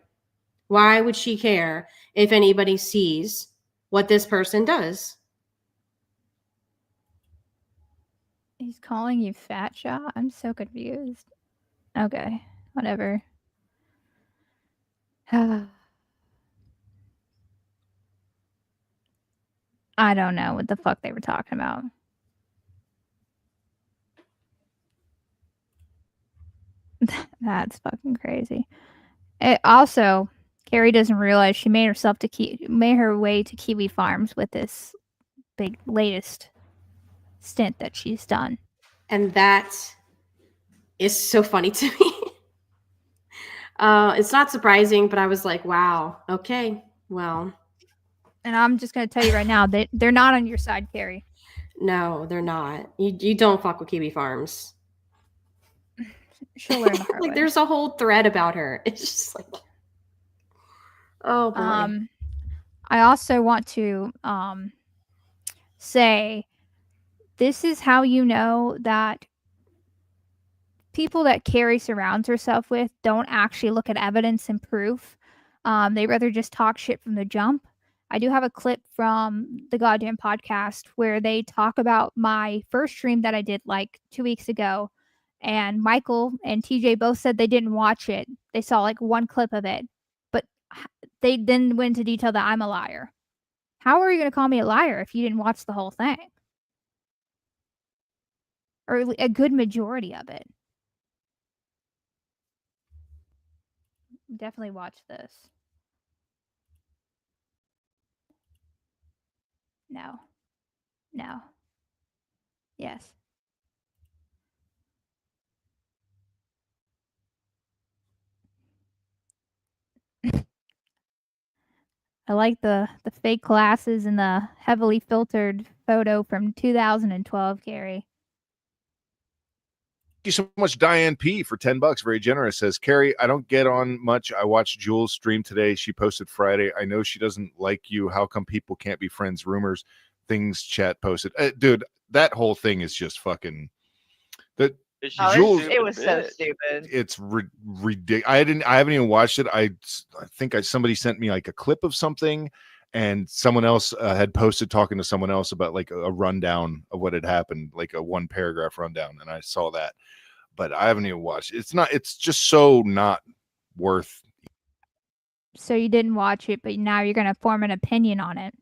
Why would she care if anybody sees what this person does? He's calling you fat shot? I'm so confused. Okay, whatever. I don't know what the fuck they were talking about. That's fucking crazy. Also, Carrie doesn't realize she made her way to Kiwi Farms with this big latest stint that she's done. And that is so funny to me. It's not surprising, but I was like, wow, okay, well. And I'm just going to tell you right now that they're not on your side, Carrie. No, they're not. You don't fuck with Kiwi Farms. She'll learn the hard like way. There's a whole thread about her. It's just like, oh boy. I also want to say this is how you know that people that Carrie surrounds herself with don't actually look at evidence and proof. They rather just talk shit from the jump. I do have a clip from the goddamn podcast where they talk about my first stream that I did like 2 weeks ago. And Michael and TJ both said they didn't watch it. They saw like one clip of it. But they then went into detail that I'm a liar. How are you going to call me a liar if you didn't watch the whole thing? Or a good majority of it. Definitely watch this. No. Yes. I like the fake glasses and the heavily filtered photo from 2012, Carrie. Thank you so much, Diane P, for $10. Very generous. Says, Carrie, I don't get on much. I watched Jules stream today. She posted Friday. I know she doesn't like you. How come people can't be friends? Rumors, things chat posted. Dude, that whole thing is just fucking. That Jules, it was so stupid. It's ridiculous. I haven't even watched it. I think somebody sent me like a clip of something, and someone else had posted talking to someone else about like a rundown of what had happened, like a 1-paragraph rundown, and I saw that, but I haven't even watched it. It's just so not worth. So you didn't watch it, but now you're going to form an opinion on it.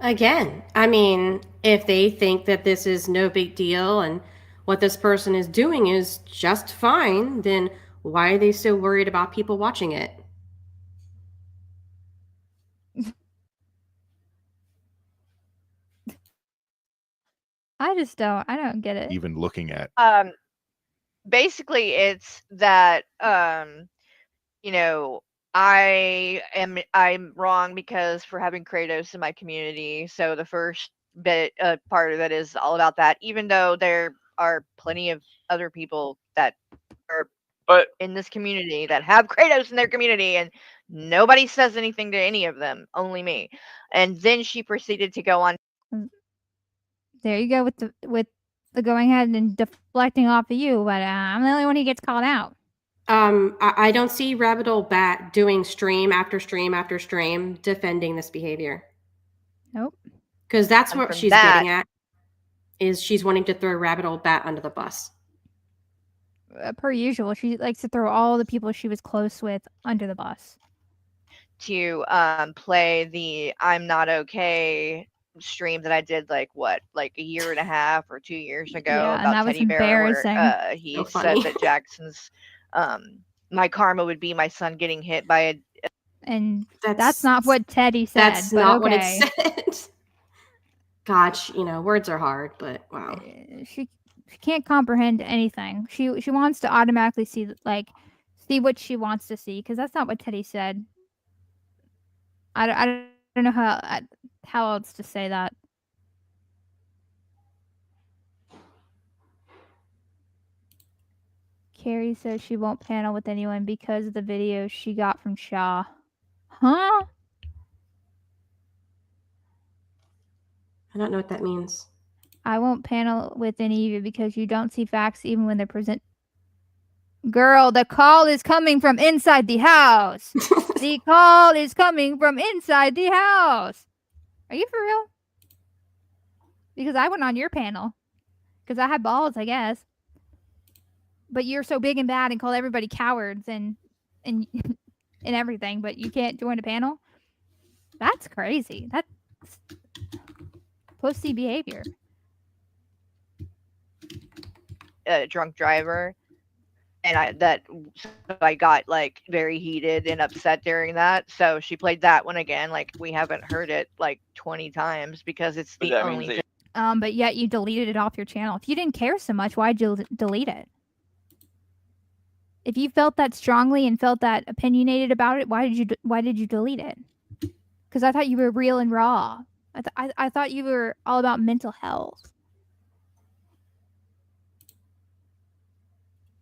Again, I mean, if they think that this is no big deal and what this person is doing is just fine, then why are they so worried about people watching it? I don't get it. Even looking at. Basically it's that you know, I'm wrong because for having Kratos in my community. So the first bit part of it is all about that, even though there are plenty of other people that are in this community that have Kratos in their community, and nobody says anything to any of them, only me. And then she proceeded to go on. There you go with the going ahead and deflecting off of you, but I'm the only one who gets called out. I don't see Rabbit Bat doing stream after stream after stream defending this behavior. Nope. Because that's what she's getting at, is she's wanting to throw Rabbit Bat under the bus. Per usual, she likes to throw all the people she was close with under the bus. To play the I'm Not Okay stream that I did like a year and a half or 2 years ago about Teddy Bear, where he said that Jackson's my karma would be my son getting hit by a. And that's not what Teddy said. That's not what it said. Gosh, words are hard, but wow. She can't comprehend anything. She wants to automatically see what she wants to see, because that's not what Teddy said. I don't know how else to say that. Carrie says she won't panel with anyone because of the video she got from Shaw. Huh? I don't know what that means. I won't panel with any of you because you don't see facts even when they're present. Girl, the call is coming from inside the house. The call is coming from inside the house. Are you for real? Because I went on your panel. Because I had balls, I guess. But you're so big and bad and call everybody cowards and everything, but you can't join a panel? That's crazy. That's pussy behavior. Drunk driver, and I got like very heated and upset during that. So she played that one again. Like, we haven't heard it like 20 times because it's the only. But yet you deleted it off your channel. If you didn't care so much, why'd you delete it? If you felt that strongly and felt that opinionated about it, why did you delete it? Because I thought you were real and raw. I thought you were all about mental health.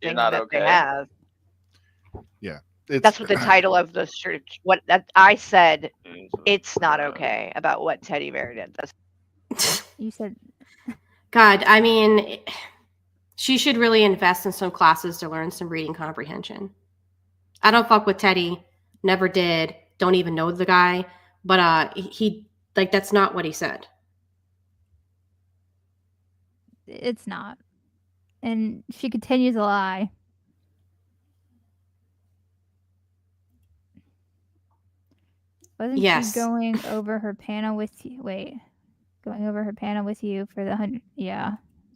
You're not okay. They have. Yeah, that's what the title of the search. What that I said. It's not okay about what Teddy Bear did. You said. God, I mean, she should really invest in some classes to learn some reading comprehension. I don't fuck with Teddy. Never did. Don't even know the guy. But he that's not what he said. It's not. And she continues to lie. Wasn't she going over her panel with you? Wait. Going over her panel with you for the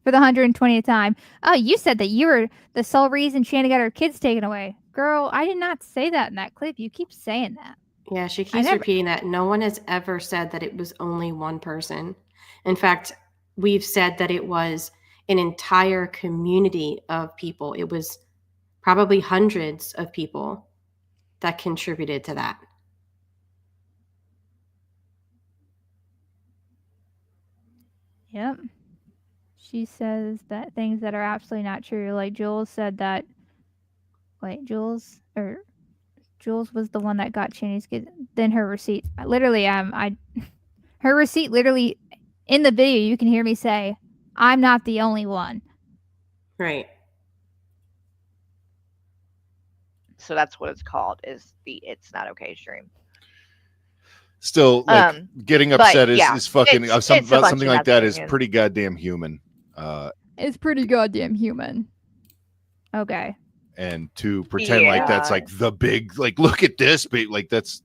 120th time. Oh, you said that you were the sole reason Shanna got her kids taken away. Girl, I did not say that in that clip. You keep saying that. Yeah, she keeps repeating that. No one has ever said that it was only one person. In fact, we've said that it was an entire community of people. It was probably hundreds of people that contributed to that. Yep. She says that things that are absolutely not true. Like Jules said that. Wait, Jules was the one that got Chinny's kids. Then her receipt. Literally, her receipt literally in the video. You can hear me say, "I'm not the only one." Right. So that's what it's called, is the It's Not Okay stream. Still, like getting upset is fucking it's about something like that is pretty goddamn human. It's pretty goddamn human. Okay. And to pretend like that's like the big, like, look at this, like it's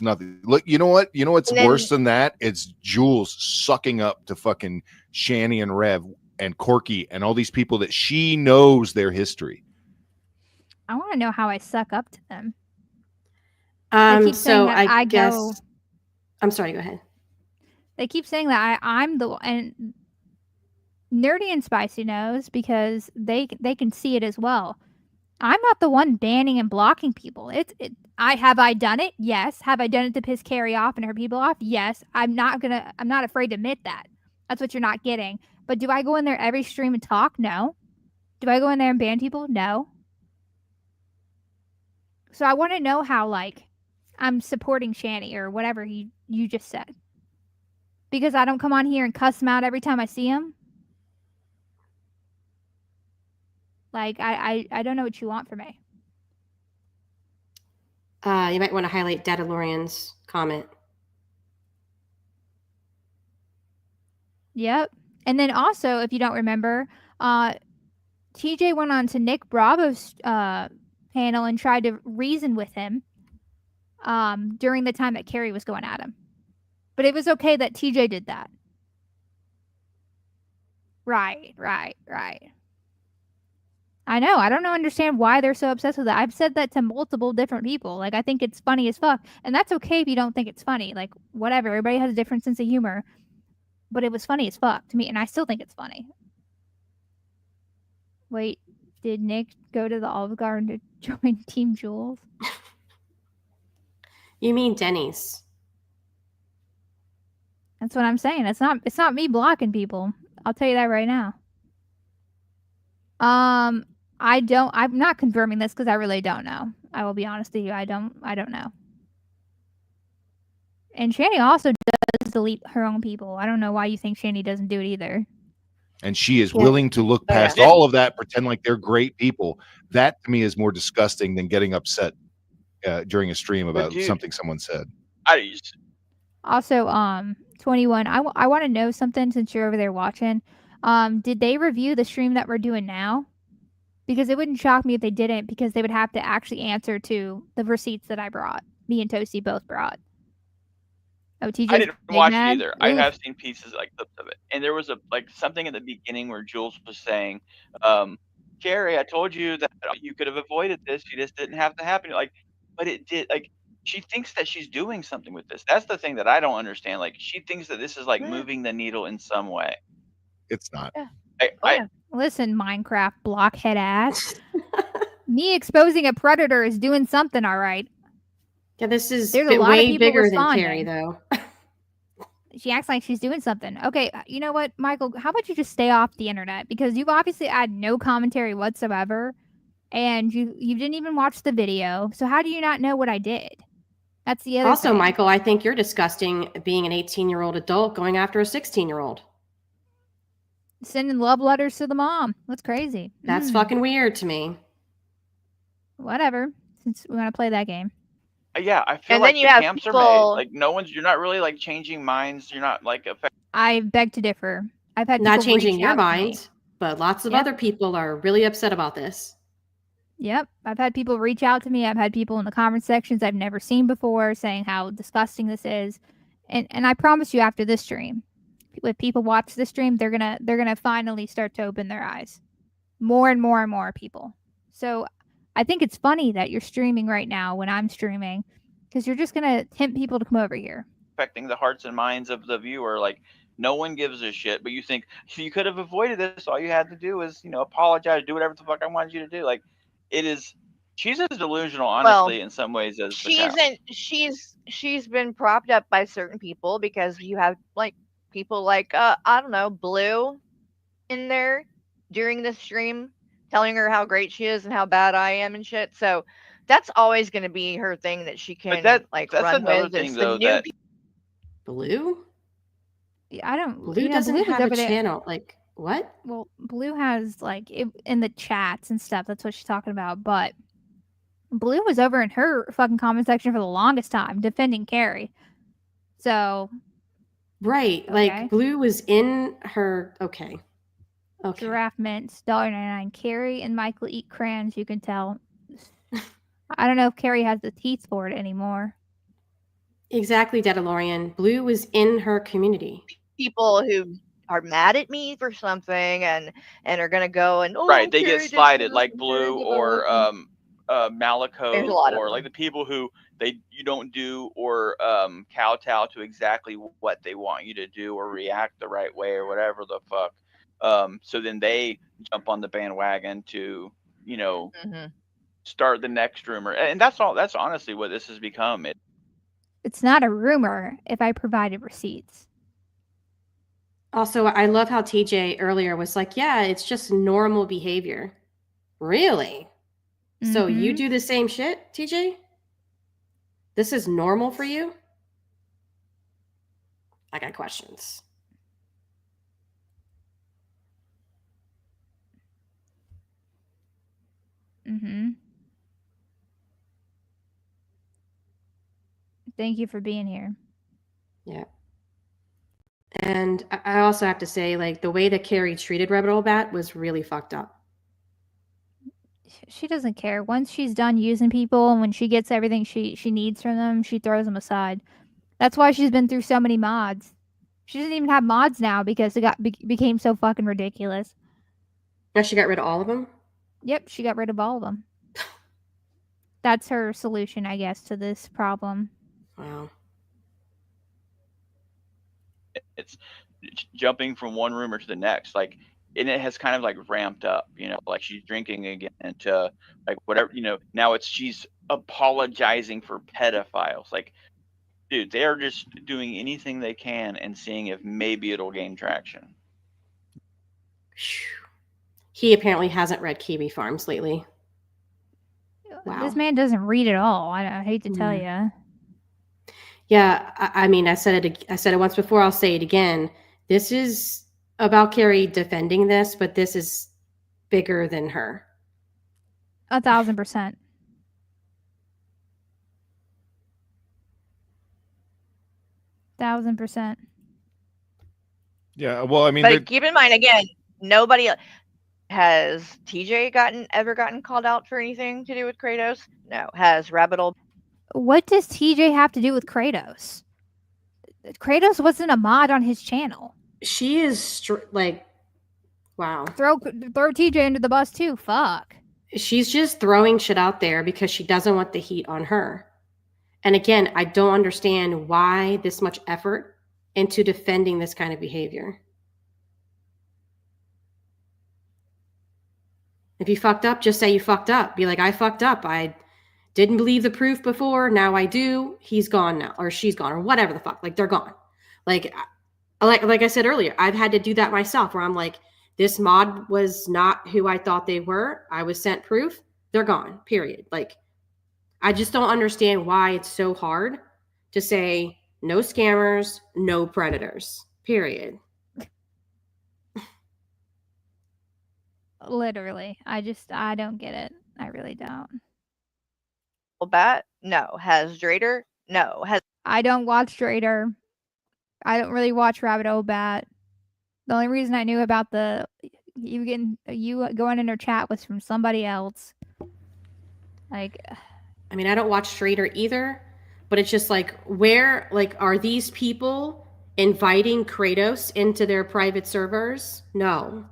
nothing. Look, you know what? You know what's worse than that? It's Jules sucking up to fucking Shani and Rev and Corky and all these people that she knows their history. I want to know how I suck up to them. They keep saying that I guess. I'm sorry. Go ahead. They keep saying that I'm the, and Nerdy and Spicy knows because they can see it as well. I'm not the one banning and blocking people. Have I done it? Yes. Have I done it to piss Carrie off and her people off? Yes. I'm not afraid to admit that. That's what you're not getting. But do I go in there every stream and talk? No. Do I go in there and ban people? No. So I want to know how, like, I'm supporting Shani or whatever you just said. Because I don't come on here and cuss him out every time I see him. Like, I don't know what you want from me. You might want to highlight Datalorian's comment. Yep. And then also, if you don't remember, TJ went on to Nick Bravo's panel and tried to reason with him during the time that Carrie was going at him. But it was okay that TJ did that. Right. I know. I don't understand why they're so obsessed with that. I've said that to multiple different people. Like, I think it's funny as fuck. And that's okay if you don't think it's funny. Like, whatever. Everybody has a different sense of humor. But it was funny as fuck to me, and I still think it's funny. Wait, did Nick go to the Olive Garden to join Team Jules? You mean Denny's? That's what I'm saying. It's not me blocking people. I'll tell you that right now. I'm not confirming this because I really don't know. I will be honest with you. I don't know. And Shani also does delete her own people. I don't know why you think Shani doesn't do it either. And she is willing to look past all of that, pretend like they're great people. That to me is more disgusting than getting upset during a stream about something someone said. Also, 21. I want to know something since you're over there watching. Did they review the stream that we're doing now? Because it wouldn't shock me if they didn't, because they would have to actually answer to the receipts that I brought. Me and Toasty both brought. Oh, TJ. I didn't watch it either. I have seen pieces, like, clips of it, and there was something in the beginning where Jules was saying, "Carrie, I told you that you could have avoided this. You just didn't have to happen." Like, but it did. Like, she thinks that she's doing something with this. That's the thing that I don't understand. Like, she thinks that this is like moving the needle in some way. It's not. Yeah. Listen, Minecraft blockhead ass. Me exposing a predator is doing something, all right. Yeah, this is way bigger than Carrie, though. She acts like she's doing something. Okay, you know what, Michael? How about you just stay off the internet? Because you've obviously had no commentary whatsoever, and you didn't even watch the video. So how do you not know what I did? That's the other Also, thing. Michael, I think you're disgusting being an 18-year-old adult going after a 16-year-old. Sending love letters to the mom. That's crazy. That's fucking weird to me. Whatever. Since we want to play that game. Yeah, I feel like the camps are made. Like, you're not really, like, changing minds. You're not, like, I beg to differ. I've had not people changing your mind, but lots of other people are really upset about this. Yep. I've had people reach out to me. I've had people in the comment sections I've never seen before saying how disgusting this is. And I promise you, after this stream, if people watch this stream, they're gonna finally start to open their eyes. More and more and more people. So I think it's funny that you're streaming right now when I'm streaming, because you're just gonna tempt people to come over here. Affecting the hearts and minds of the viewer. Like, no one gives a shit, but you think you could have avoided this. All you had to do is, apologize, do whatever the fuck I wanted you to do. Like, she's as delusional, honestly, in some ways as she's been propped up by certain people, because you have, like, people like I don't know, Blue in there during the stream telling her how great she is and how bad I am and shit. So that's always going to be her thing that she can that's run another with. thing It's though the new that Blue? I don't. Blue doesn't Blue was have a over there. channel. Like what? Well, Blue has like in the chats and stuff. That's what she's talking about. But Blue was over in her fucking comment section for the longest time defending Carrie. So. Right, Okay. like Blue was in her. Okay. Giraffe mints, $1.99. Carrie and Michael eat crayons. You can tell. I don't know if Carrie has the teeth for it anymore. Exactly, Dedalorian. Blue was in her community. People who are mad at me for something and are gonna go and right, they Carrie get did slighted this like and Blue Carrie did or that. There's Malico, a lot of or like the people who you don't do or kowtow to exactly what they want you to do or react the right way or whatever the fuck. So then they jump on the bandwagon to start the next rumor, and that's all. That's honestly what this has become. It's not a rumor if I provided receipts. Also, I love how TJ earlier was like, yeah, it's just normal behavior. Really? Mm-hmm. So you do the same shit, TJ? This is normal for you? I got questions. Thank you for being here. Yeah. And I also have to say, like, the way that Carrie treated Rebel Old Bat was really fucked up. She doesn't care. Once she's done using people and when she gets everything she needs from them, she throws them aside. That's why she's been through so many mods. She doesn't even have mods now because it became so fucking ridiculous. Now she got rid of all of them? Yep, she got rid of all of them. That's her solution, I guess, to this problem. Wow. It's jumping from one rumor to the next, like, and it has kind of like ramped up, like she's drinking again into like whatever, now she's apologizing for pedophiles. Like, dude, they are just doing anything they can and seeing if maybe it'll gain traction. He apparently hasn't read Kiwi Farms lately. Wow. This man doesn't read at all. I hate to tell you. Yeah, I mean, I said it once before. I'll say it again. This is about Carrie defending this, but this is bigger than her. 1,000%. Yeah, well, I mean, but keep in mind again, nobody has TJ ever gotten called out for anything to do with Kratos. No. Has Rabbit Old? What does TJ have to do with Kratos? Kratos wasn't a mod on his channel. She is like, wow. Throw TJ under the bus too. Fuck. She's just throwing shit out there because she doesn't want the heat on her. And again, I don't understand why this much effort into defending this kind of behavior. If you fucked up, just say you fucked up. Be like, I fucked up. I didn't believe the proof before. Now I do. He's gone now, or she's gone, or whatever the fuck. Like, they're gone. Like I said earlier, I've had to do that myself where I'm like, this mod was not who I thought they were. I was sent proof. They're gone, period. Like, I just don't understand why it's so hard to say no scammers, no predators, period. Literally. I don't get it. I really don't. Bat? No. Has Drader? No. I don't watch Drader. I don't really watch Rabbit Old Bat. The only reason I knew about you going in her chat was from somebody else. Like, I mean, I don't watch Drader either, but it's just like, where, like, are these people inviting Kratos into their private servers? No.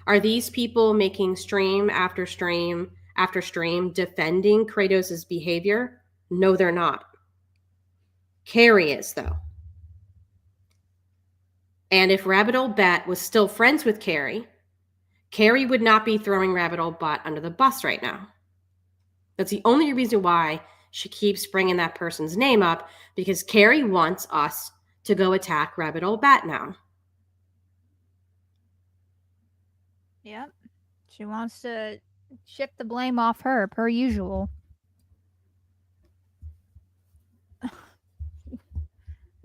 Are these people making stream after stream after stream defending Kratos' behavior? No, they're not. Carrie is, though. And if Rabbit Old Bat was still friends with Carrie, Carrie would not be throwing Rabbit Old Bat under the bus right now. That's the only reason why she keeps bringing that person's name up, because Carrie wants us to go attack Rabbit Old Bat now. Yep. She wants to shift the blame off her, per usual.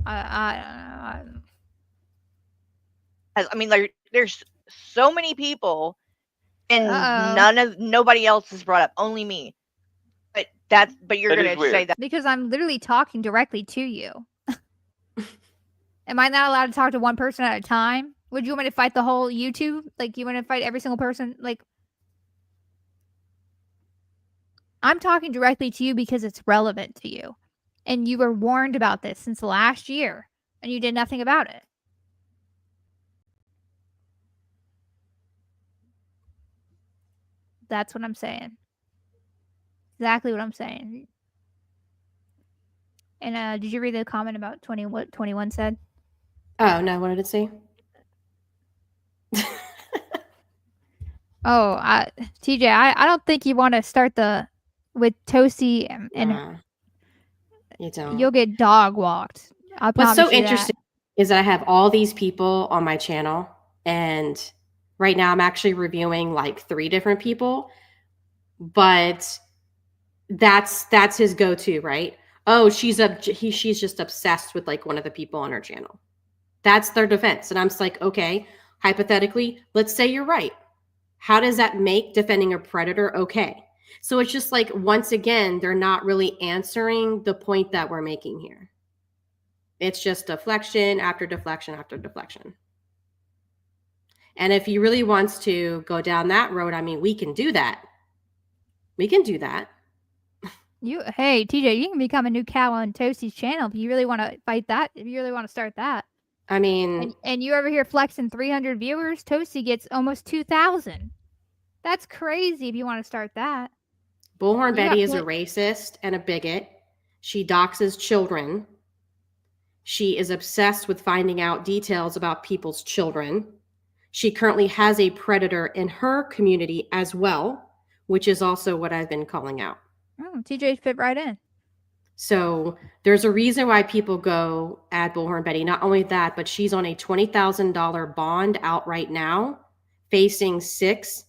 I I mean, there's so many people, and Uh-oh. nobody else is brought up. Only me. But you're That is gonna say weird. that Because I'm literally talking directly to you. Am I not allowed to talk to one person at a time? Would you want me to fight the whole YouTube? Like, you want to fight every single person? Like, I'm talking directly to you because it's relevant to you. And you were warned about this since last year, and you did nothing about it. That's what I'm saying. Exactly what I'm saying. And did you read the comment about what 21 said? Oh, no, what did it say? Oh, TJ, I don't think you want to start with Toasty and you don't. You'll get dog walked. What's so interesting is that I have all these people on my channel, and right now I'm actually reviewing like 3 different people, but that's his go-to, right? Oh, she's just obsessed with like one of the people on her channel. That's their defense. And I'm just like, okay, hypothetically, let's say you're right. How does that make defending a predator okay? So it's just like, once again, they're not really answering the point that we're making here. It's just deflection after deflection after deflection. And if he really wants to go down that road, I mean, we can do that. We can do that. Hey, TJ, you can become a new cow on Toasty's channel if you really want to fight that. If you really want to start that. I mean, and you over here flexing 300 viewers, Toasty gets almost 2,000. That's crazy if you want to start that. Bullhorn Betty is a racist and a bigot. She doxes children. She is obsessed with finding out details about people's children. She currently has a predator in her community as well, which is also what I've been calling out. Oh, TJ fit right in. So there's a reason why people go at Bullhorn Betty. Not only that, but she's on a $20,000 bond out right now, facing 6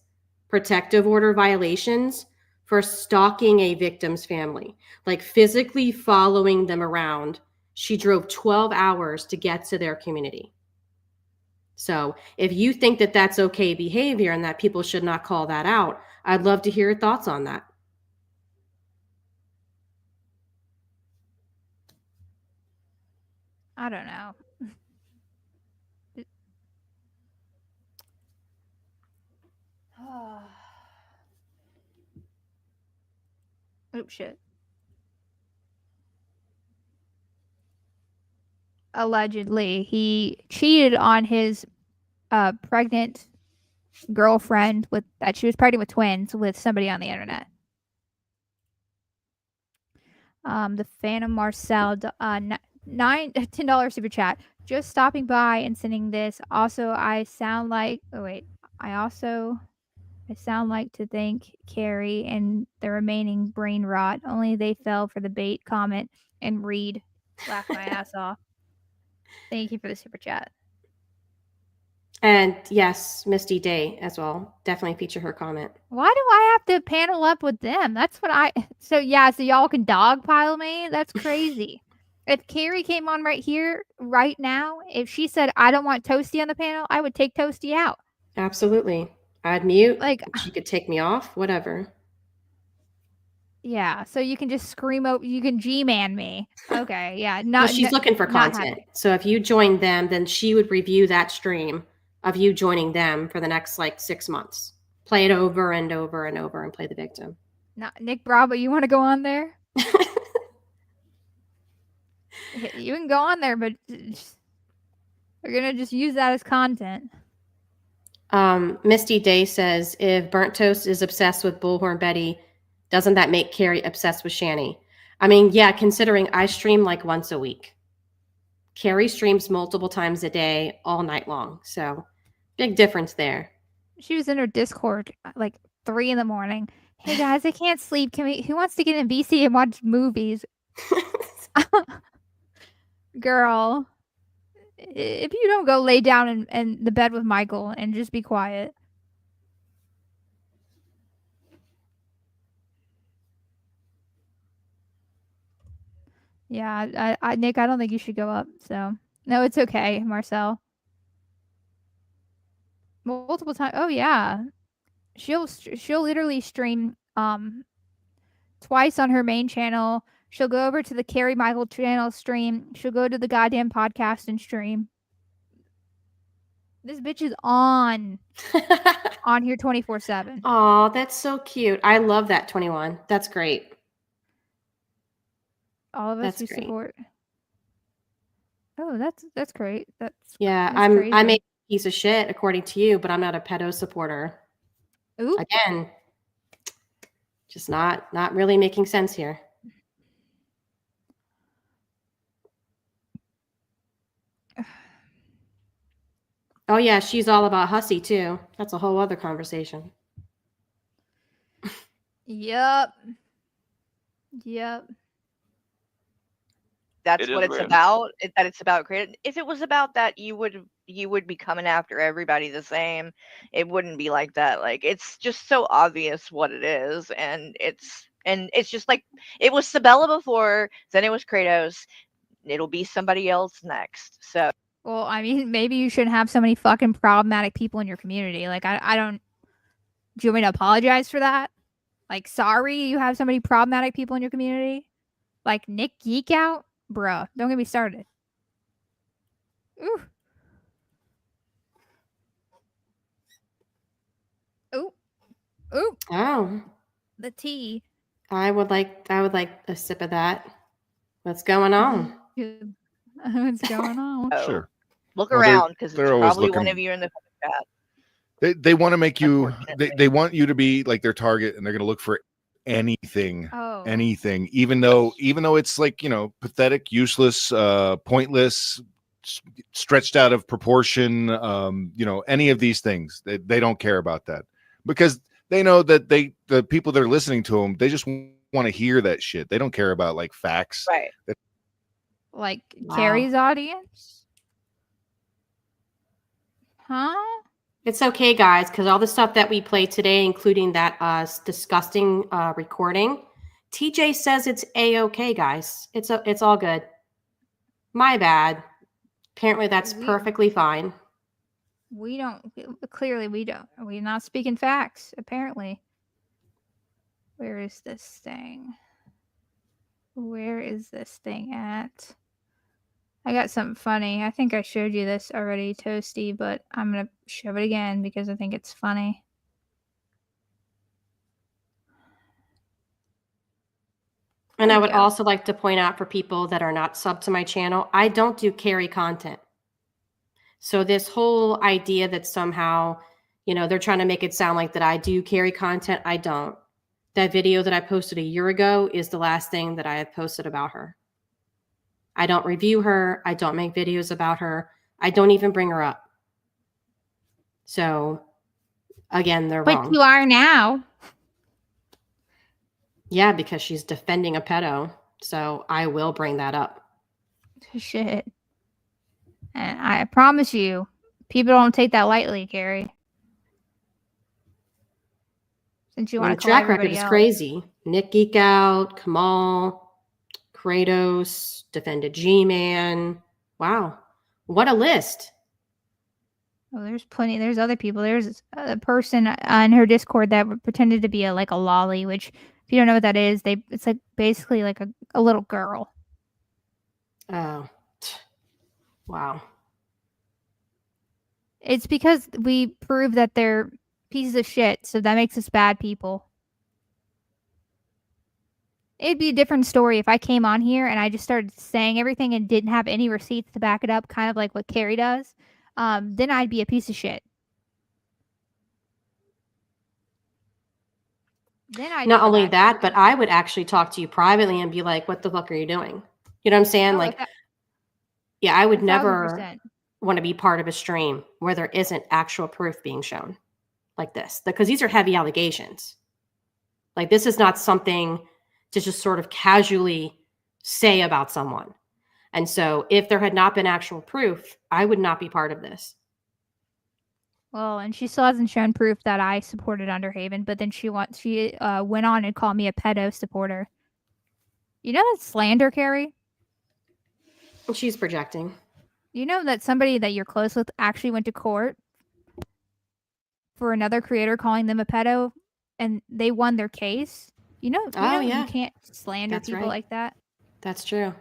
protective order violations for stalking a victim's family, like physically following them around. She drove 12 hours to get to their community. So if you think that that's okay behavior and that people should not call that out, I'd love to hear your thoughts on that. I don't know. Oh, shit. Allegedly, he cheated on his pregnant girlfriend that she was pregnant with twins with somebody on the internet. The Phantom Marcel, $10 super chat. Just stopping by and sending this. Also, I sound like to thank Carrie and the remaining brain rot. Only they fell for the bait comment and read. Laugh my ass off. Thank you for the super chat. And yes, Misty Day as well. Definitely feature her comment. Why do I have to panel up with them? That's what so y'all can dogpile me? That's crazy. If Carrie came on right here, right now, if she said, I don't want Toasty on the panel, I would take Toasty out. Absolutely. I'd mute. Like, she could take me off, whatever. Yeah, so you can just scream out, you can G-man me. Okay, yeah. Well, she's looking for content. So if you join them, then she would review that stream of you joining them for the next like 6 months. Play it over and over and over and play the victim. Nick Bravo, you want to go on there? You can go on there, but we're going to just use that as content. Misty Day says, if Burnt Toast is obsessed with Bullhorn Betty, doesn't that make Carrie obsessed with Shani? I mean, yeah, considering I stream like once a week. Carrie streams multiple times a day, all night long. So big difference there. She was in her Discord like 3 a.m. Hey guys, I can't sleep. Who wants to get in BC and watch movies? Girl, if you don't go lay down in the bed with Michael and just be quiet. Yeah, Nick, I don't think you should go up. So no, it's okay, Marcel. Multiple times. Oh yeah, she'll literally stream twice on her main channel. She'll go over to the Carrie Michael channel stream. She'll go to the goddamn podcast and stream. This bitch is on here 24/7. Oh, that's so cute. I love that, 21. That's great. All of us That's who great. support. Oh, that's great. That's I'm a crazy. piece of shit according to you, but I'm not a pedo supporter. Ooh. Again, just not really making sense here. Oh yeah, she's all about hussy too. That's a whole other conversation. Yep. That's what it's about. That it's about creative. If it was about that, you would be coming after everybody the same. It wouldn't be like that. Like, it's just so obvious what it is, and it's just like it was Sabella before, then it was Kratos. It'll be somebody else next. So, well, I mean, maybe you shouldn't have so many fucking problematic people in your community. Like, I don't. Do you want me to apologize for that? Like, sorry, you have so many problematic people in your community. Like Nick Geek Out, bruh. Don't get me started. Ooh. Ooh. Ooh. Oh. The tea. I would like a sip of that. What's going on? What's going on? Sure. Look around, because it's probably one of you in the chat. They want to make you. They want you to be like their target, and they're going to look for anything, anything. Even though it's like, you know, pathetic, useless, pointless, stretched out of proportion. You know, any of these things. They don't care about that because they know that the people that are listening to them, they just want to hear that shit. They don't care about like facts. Right. Like Carrie's audience? Huh? It's okay, guys, because all the stuff that we played today, including that disgusting recording, TJ says it's a-okay, guys. It's all good. My bad. Apparently, that's perfectly fine. We don't. Clearly, we don't. We're not speaking facts. Apparently. Where is this thing? Where is this thing at? I got something funny. I think I showed you this already, Toasty, but I'm going to show it again because I think it's funny. And I would also like to point out for people that are not subbed to my channel, I don't do Carrie content. So this whole idea that somehow, you know, they're trying to make it sound like that I do Carrie content, I don't. That video that I posted a year ago is the last thing that I have posted about her. I don't review her. I don't make videos about her. I don't even bring her up. So, again, they're wrong. But you are now. Yeah, because she's defending a pedo. So I will bring that up. Shit. And I promise you, people don't take that lightly, Carrie. Since you want to track record is crazy. Nick Geek Out, Kamal, Kratos, defended G-Man. Wow. What a list. Oh, there's plenty. There's other people. There's a person on her Discord that pretended to be a lolly, which, if you don't know what that is, it's like basically like a little girl. Oh. Wow. It's because we prove that they're pieces of shit, so that makes us bad people. It'd be a different story if I came on here and I just started saying everything and didn't have any receipts to back it up, kind of like what Carrie does. Then I'd be a piece of shit. Then not only that, but I would actually talk to you privately and be like, what the fuck are you doing? You know what I'm saying? Yeah, I would never want to be part of a stream where there isn't actual proof being shown like this, because these are heavy allegations. Like, this is not something to just sort of casually say about someone. And so if there had not been actual proof, I would not be part of this. Well, and she still hasn't shown proof that I supported Underhaven, but then she went on and called me a pedo supporter. You know that's slander, Carrie? She's projecting. You know that somebody that you're close with actually went to court for another creator calling them a pedo, and they won their case. You know, Yeah. you can't slander That's people right. like that. That's true.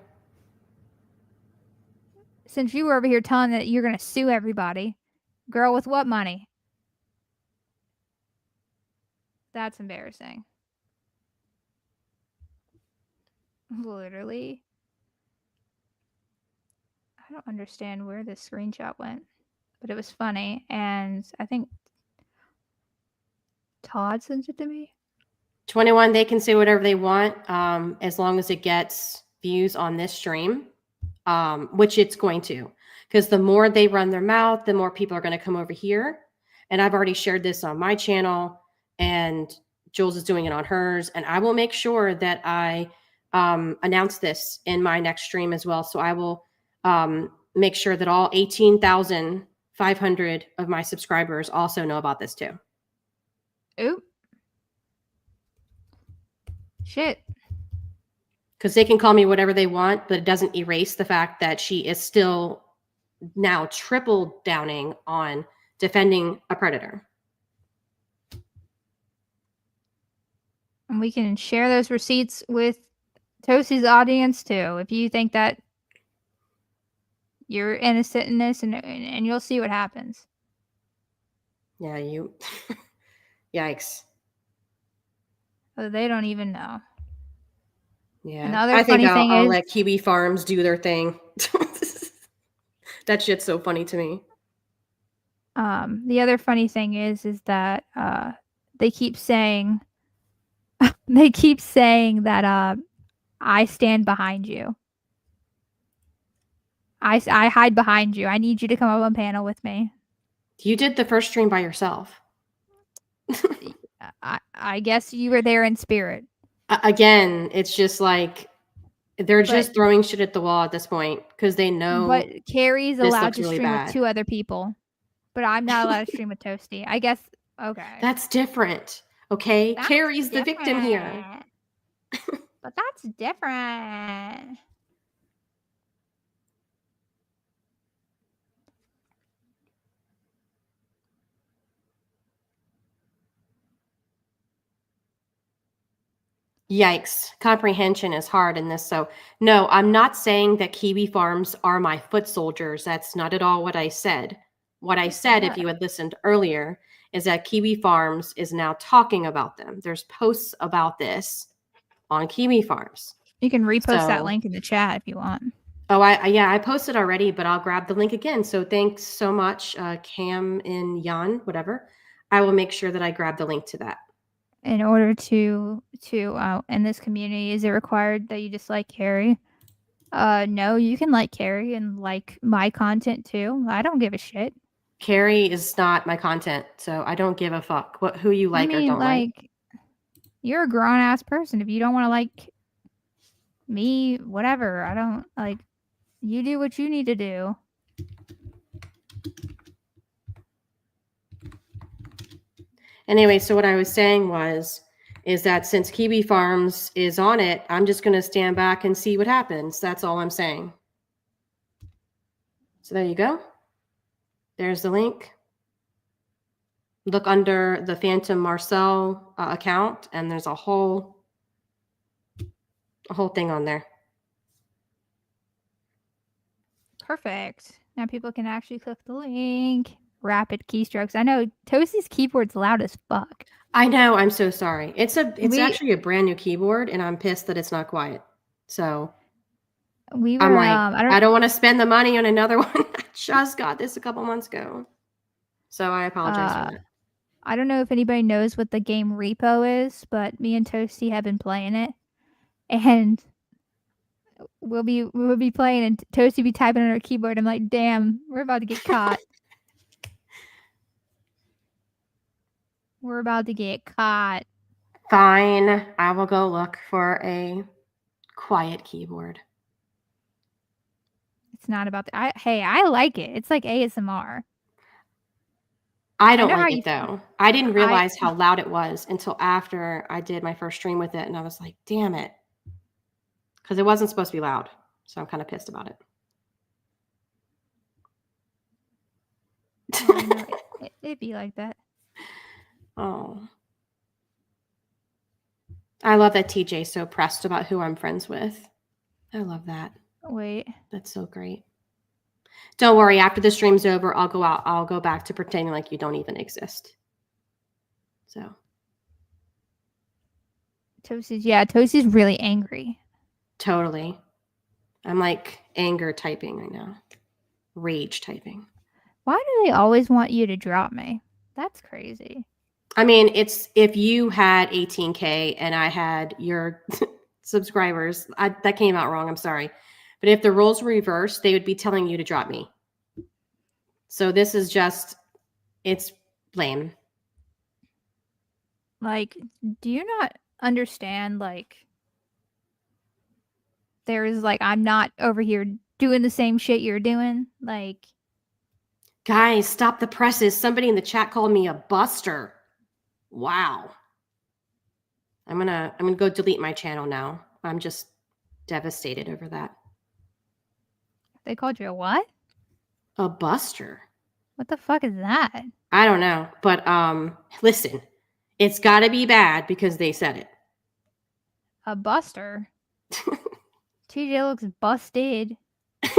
Since you were over here telling that you're gonna sue everybody, girl, with what money? That's embarrassing. Literally. I don't understand where this screenshot went, but it was funny, and I think Todd sent it to me. 21, they can say whatever they want, as long as it gets views on this stream, which it's going to. Because the more they run their mouth, the more people are going to come over here. And I've already shared this on my channel, and Jules is doing it on hers. And I will make sure that I announce this in my next stream as well. So I will make sure that all 18,500 of my subscribers also know about this too. Oop. Shit. Because they can call me whatever they want, but it doesn't erase the fact that she is still now triple downing on defending a predator. And we can share those receipts with Toasie's audience too. If you think that you're innocent in this, and you'll see what happens. Yeah, you. Yikes. Oh, they don't even know. Yeah. Another I think funny thing I'll is let Kiwi Farms do their thing. That shit's so funny to me. The other funny thing is that they keep saying that I stand behind you. I hide behind you. I need you to come up on panel with me. You did the first stream by yourself. I guess you were there in spirit. Again, it's just like they're just throwing shit at the wall at this point because they know. But Carrie's allowed to really stream bad. with 2 other people, but I'm not allowed to stream with Toasty. I guess. Okay. That's different. Okay, That's Carrie's the victim here. But that's different. Yikes. Comprehension is hard in this. So, no, I'm not saying that Kiwi Farms are my foot soldiers. That's not at all what I said. What I said, if you had listened earlier, is that Kiwi Farms is now talking about them. There's posts about this on Kiwi Farms. You can repost that link in the chat if you want. Oh, I posted already, but I'll grab the link again. So thanks so much, Cam and Jan, whatever. I will make sure that I grab the link to that. In order to in this community, is it required that you just like Carrie? No, you can like Carrie and like my content too. I don't give a shit. Carrie is not my content, so I don't give a fuck who you like or don't like. You're a grown ass person. If you don't want to like me, whatever. I don't like. You do what you need to do. Anyway, so what I was saying is that since Kiwi Farms is on it, I'm just going to stand back and see what happens. That's all I'm saying. So there you go. There's the link. Look under the Phantom Marcel account, and there's a whole thing on there. Perfect. Now people can actually click the link. Rapid keystrokes. I know Toasie's keyboard's loud as fuck. I know. I'm so sorry. It's actually a brand new keyboard, and I'm pissed that it's not quiet. So I'm like, I don't want to spend the money on another one. I just got this a couple months ago, so I apologize for that. I don't know if anybody knows what the game Repo is, but me and Toasty have been playing it, and we'll be playing, and Toasty be typing on her keyboard. I'm like, damn, we're about to get caught. We're about to get caught. Fine. I will go look for a quiet keyboard. It's not about hey, I like it. It's like ASMR. I don't like it though. I didn't realize how loud it was until after I did my first stream with it, and I was like, damn it. Because it wasn't supposed to be loud. So I'm kind of pissed about it. I know it'd be like that. Oh. I love that TJ's so pressed about who I'm friends with. I love that. Wait. That's so great. Don't worry, after the stream's over, I'll go back to pretending like you don't even exist. So. Toasie's really angry. Totally. I'm like anger typing right now. Rage typing. Why do they always want you to drop me? That's crazy. I mean, it's if you had 18K and I had your subscribers, that came out wrong. I'm sorry. But if the roles were reversed, they would be telling you to drop me. So this is just, it's lame. Like, do you not understand? Like, there's like, I'm not over here doing the same shit you're doing. Like, guys, stop the presses. Somebody in the chat called me a buster. Wow. I'm gonna go delete my channel now. I'm just devastated over that. They called you a what? A buster. What the fuck is that? I don't know, but listen, it's got to be bad because they said it. A buster. TJ looks busted.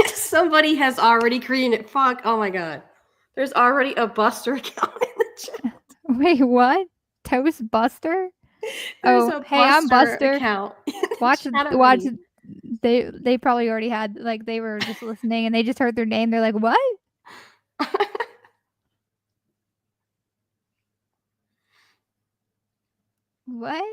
Somebody has already created it. Fuck. Oh my god. There's already a buster account in the chat. Wait, what? Toast Buster? There's a hey, I'm Buster. Account. Watch. They probably already had, like, they were just listening and they just heard their name. They're like, what? What?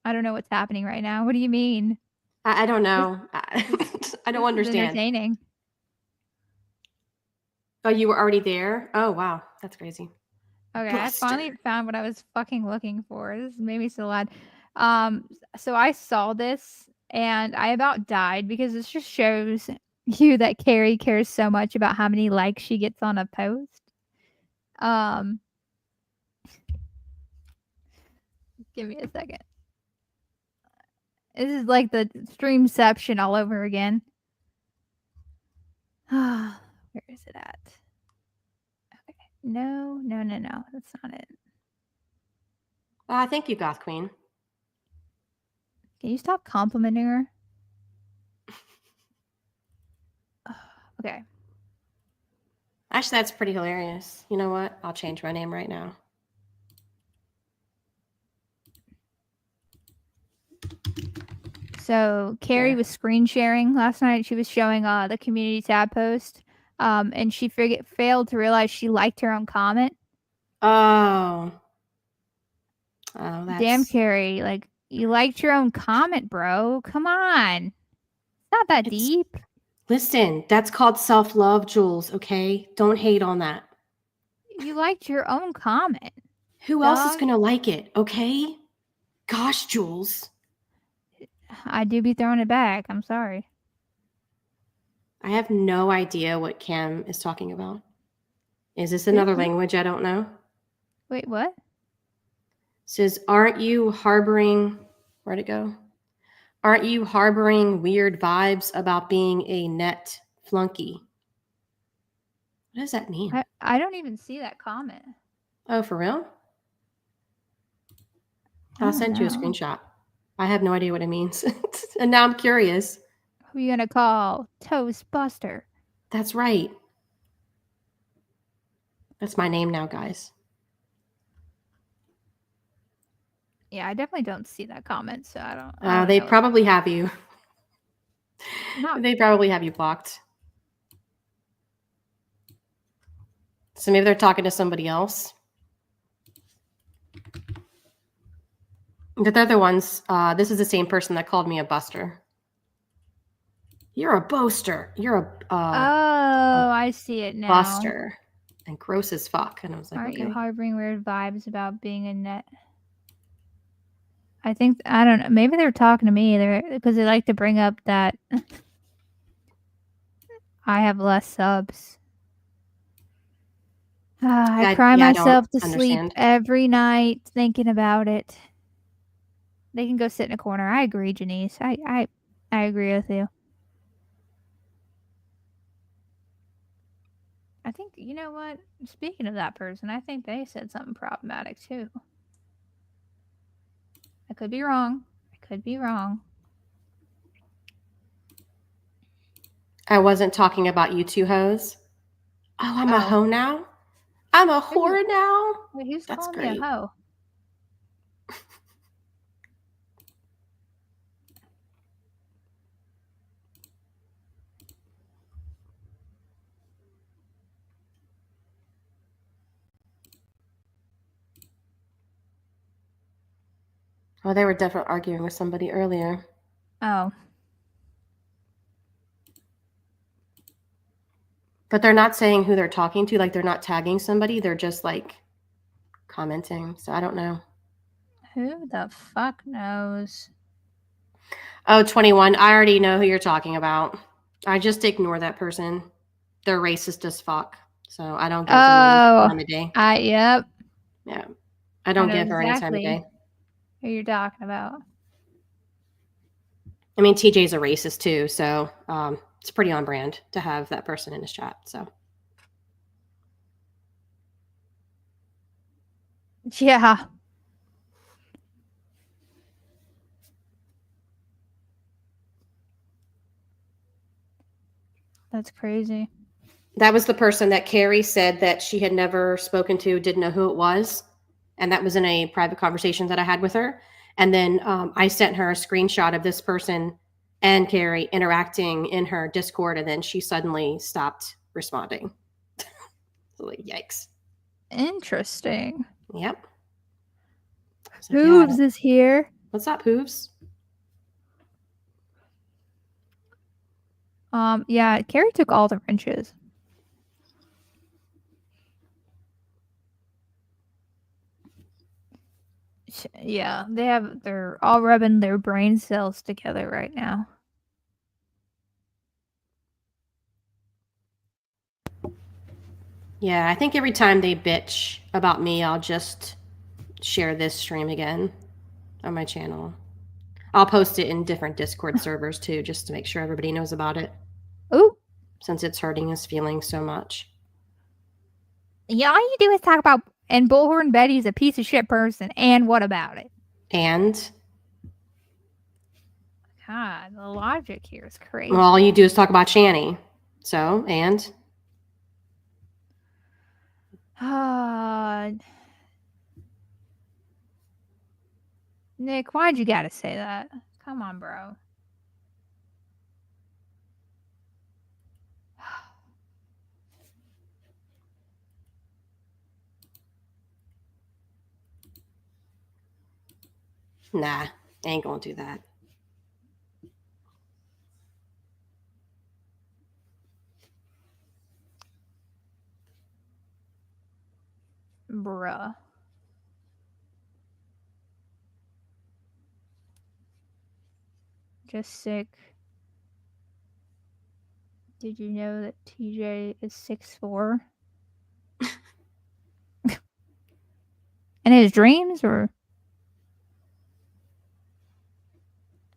I don't know what's happening right now. What do you mean? I don't know. I don't understand. Entertaining. Oh, you were already there? Oh, wow. That's crazy. Okay, Buster. I finally found what I was fucking looking for. This made me so loud. So I saw this and I about died because this just shows you that Carrie cares so much about how many likes she gets on a post. Give me a second. This is like the streamception all over again. Where is it at? Okay. No. That's not it. Thank you, Goth Queen. Can you stop complimenting her? Okay. Actually, that's pretty hilarious. You know what? I'll change my name right now. So Carrie was screen sharing last night. She was showing the community tab post, and she failed to realize she liked her own comment. Oh, damn, Carrie! Like, you liked your own comment, bro. Come on, it's not that deep. Listen, that's called self-love, Jules. Okay, don't hate on that. You liked your own comment. Who else is gonna like it? Okay, gosh, Jules. I do be throwing it back. I'm sorry. I have no idea what Cam is talking about. Is this another language I don't know? Wait, what? It says, aren't you harboring... Where'd it go? Aren't you harboring weird vibes about being a net flunky? What does that mean? I don't even see that comment. Oh, for real? I'll send you a screenshot. I have no idea what it means. And now I'm curious. Who are you going to call? Toast Buster. That's right. That's my name now, guys. Yeah, I definitely don't see that comment, so I don't they probably have you. They probably have you blocked. So maybe they're talking to somebody else. They're the ones. This is the same person that called me a buster. You're a boaster. You're a I see it now. Buster. And gross as fuck. And I was like, aren't okay. you harboring weird vibes about being a net? I think, I don't know. Maybe they're talking to me because they like to bring up that I have less subs. I cry myself to sleep every night thinking about it. They can go sit in a corner. I agree, Janice. I agree with you. I think, you know what? Speaking of that person, I think they said something problematic too. I could be wrong. I wasn't talking about you two hoes. Oh, I'm a hoe now? I'm a whore now? Wait, who's That's calling great. me a hoe? Oh, they were definitely arguing with somebody earlier. Oh. But they're not saying who they're talking to. Like, they're not tagging somebody. They're just, like, commenting. So I don't know. Who the fuck knows? Oh, 21. I already know who you're talking about. I just ignore that person. They're racist as fuck. So I don't give them any time of day. Yep. Yeah. I don't give her any time of day. Who you're talking about. I mean, TJ's a racist too, so it's pretty on brand to have that person in his chat. So yeah. That's crazy. That was the person that Carrie said that she had never spoken to, didn't know who it was. And that was in a private conversation that I had with her. And then I sent her a screenshot of this person and Carrie interacting in her Discord. And then she suddenly stopped responding. So, like, yikes. Interesting. Yep. Hooves is here. What's up, Hooves? Yeah, Carrie took all the wrenches. Yeah, they're all rubbing their brain cells together right now. Yeah, I think every time they bitch about me, I'll just share this stream again on my channel. I'll post it in different Discord servers too, just to make sure everybody knows about it. Ooh. Since it's hurting his feelings so much. Yeah, all you do is talk about, and Bullhorn Betty's a piece of shit person, and what about it? And? God, the logic here is crazy. Well, all you do is talk about Shani. So, and? Nick, why'd you gotta say that? Come on, bro. Nah, ain't gonna do that. Bruh. Just sick. Did you know that TJ is 6'4"? In his dreams, or?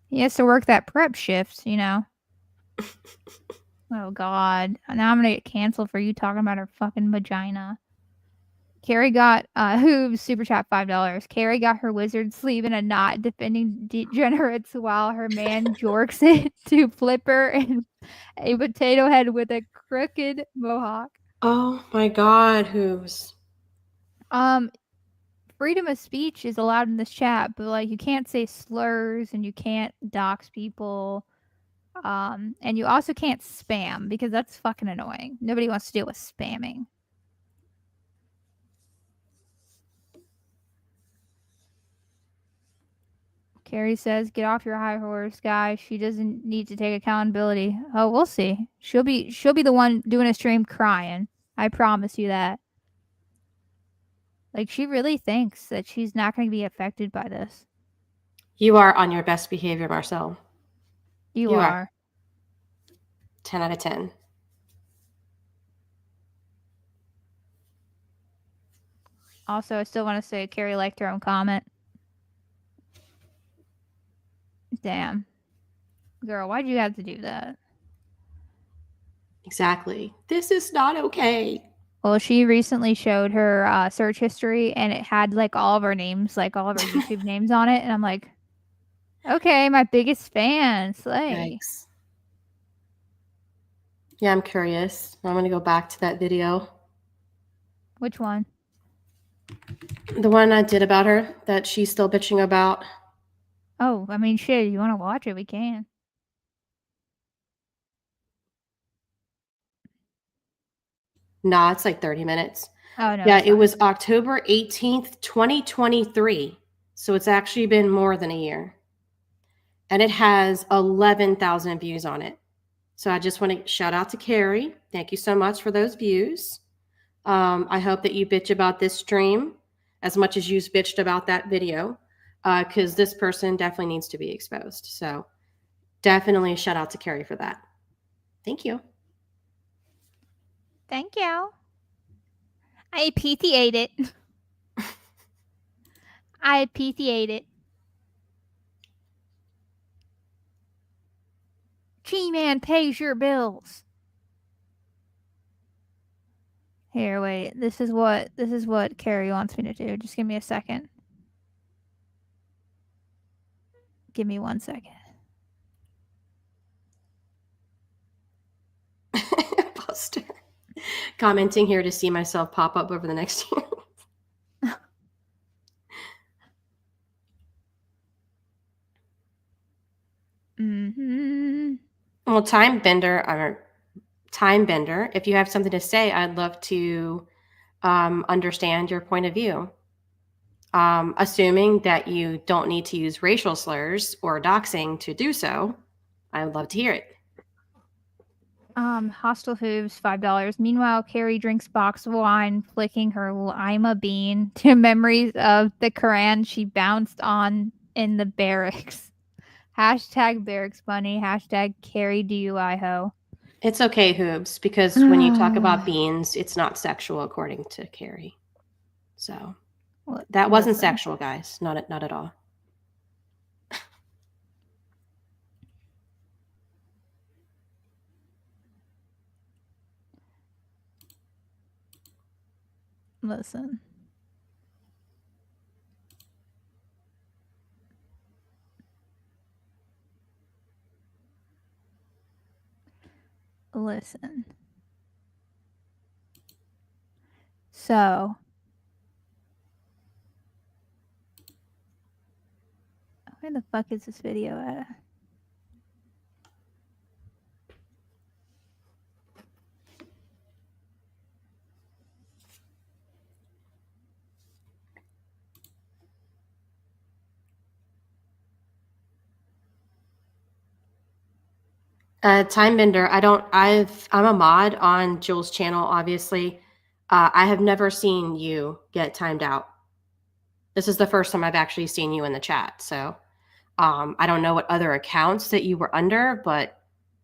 He has to work that prep shift, you know? Oh, God. Now I'm gonna get canceled for you talking about her fucking vagina. Carrie got, Hooves super chat $5. Carrie got her wizard sleeve in a knot, defending degenerates while her man jorks it to Flipper and a potato head with a crooked mohawk. Oh my God, Hooves. Freedom of speech is allowed in this chat, but like you can't say slurs and you can't dox people. And you also can't spam because that's fucking annoying. Nobody wants to deal with spamming. Carrie says, "Get off your high horse, guy. She doesn't need to take accountability." Oh, we'll see. She'll be the one doing a stream crying. I promise you that. Like, she really thinks that she's not going to be affected by this. You are on your best behavior, Marcel. You are. 10 out of 10. Also, I still want to say Carrie liked her own comment. Damn. Girl, why'd you have to do that? Exactly. This is not okay. Well, she recently showed her search history, and it had like all of our names, like all of our YouTube names on it, and I'm like, okay, my biggest fan, slay. Yikes. Yeah, I'm curious. I'm gonna go back to that video. Which one? The one I did about her that she's still bitching about. Oh, I mean, shit, you want to watch it? We can. Nah, it's like 30 minutes. Oh, no. Yeah, it was October 18th, 2023. So it's actually been more than a year. And it has 11,000 views on it. So I just want to shout out to Carrie. Thank you so much for those views. I hope that you bitch about this stream as much as you bitched about that video, because this person definitely needs to be exposed. So definitely shout out to Carrie for that. Thank you. Thank you. I appreciate it. I appreciate it. G-Man pays your bills. Here, wait. This is what Carrie wants me to do. Just give me a second. Give me 1 second. Buster. Commenting here to see myself pop up over the next year. Well, Time Bender, if you have something to say, I'd love to understand your point of view. Assuming that you don't need to use racial slurs or doxing to do so, I would love to hear it. Hostile Hooves, $5. Meanwhile, Carrie drinks box of wine, flicking her lima bean to memories of the Quran she bounced on in the barracks. Hashtag barracks bunny. Hashtag Carrie DUI ho. It's okay, Hoobs, because when you talk about beans, it's not sexual according to Carrie. So that wasn't sexual, guys. Not at all. Listen. So, where the fuck is this video at? Time Bender, I'm a mod on Jules' channel, obviously. I have never seen you get timed out. This is the first time I've actually seen you in the chat. So I don't know what other accounts that you were under, but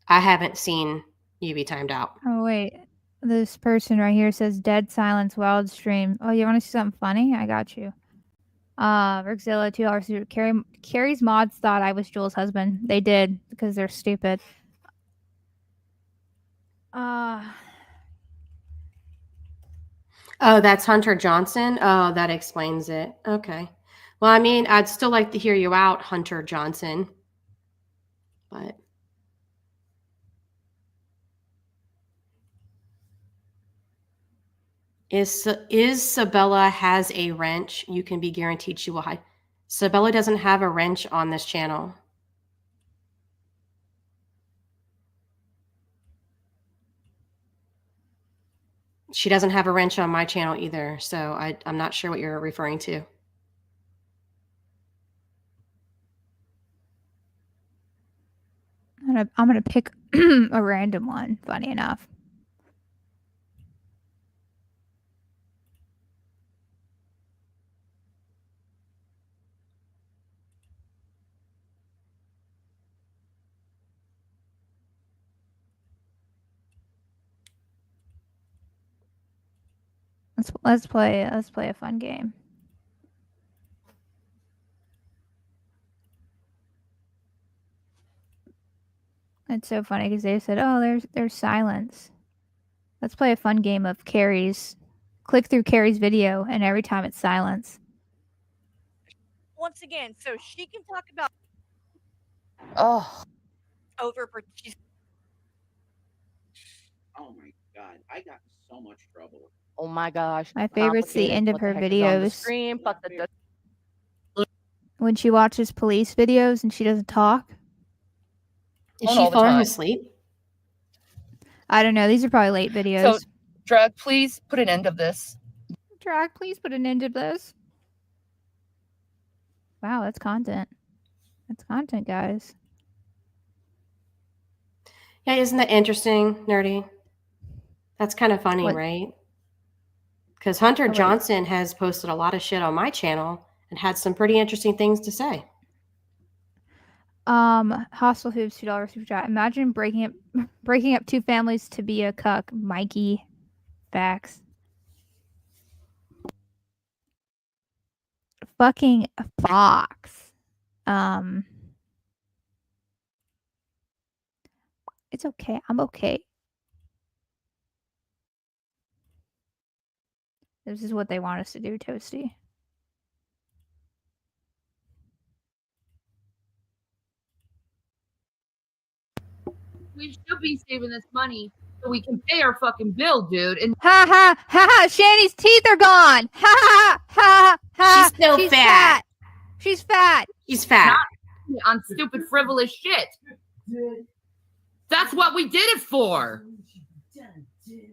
I haven't seen you be timed out. Oh, wait. This person right here says dead silence wild stream. Oh, you want to see something funny? I got you. Rickzilla, $2. Carrie's mods thought I was Jules' husband. They did because they're stupid. Oh, that's Hunter Johnson. Oh, that explains it. Okay. Well, I mean, I'd still like to hear you out, Hunter Johnson. But is Sabella has a wrench? You can be guaranteed she will hide. Sabella doesn't have a wrench on this channel. She doesn't have a wrench on my channel either, so I'm not sure what you're referring to. I'm gonna pick a random one, funny enough. Let's play a fun game. It's so funny because they said, "Oh, there's silence." Let's play a fun game of Carrie's. Click through Carrie's video, and every time it's silence. Once again, so she can talk about she's Oh my god, I got in so much trouble. oh my gosh. My favorite's the end of What her the heck is on the videos screen? Fuck the when she watches police videos and she doesn't talk. Is she falling asleep? I don't know. These are probably late videos. So, Drag, please put an end of this. Drag, please put an end to this. Wow, that's content. That's content, guys. Yeah, isn't that interesting, Nerdy? That's kind of funny, What? right? Because Hunter wait. Johnson has posted a lot of shit on my channel and had some pretty interesting things to say. Hostile Hoops, $2 super chat. Imagine breaking up two families to be a cuck. Mikey. Facts. Fucking Fox. It's okay. I'm okay. This is what they want us to do, Toasty. We should be saving this money so we can pay our fucking bill, dude. And Ha ha ha ha! Shanny's teeth are gone. Ha ha ha ha! She's so fat. She's fat. She's fat. not on stupid frivolous shit. That's what we did it for.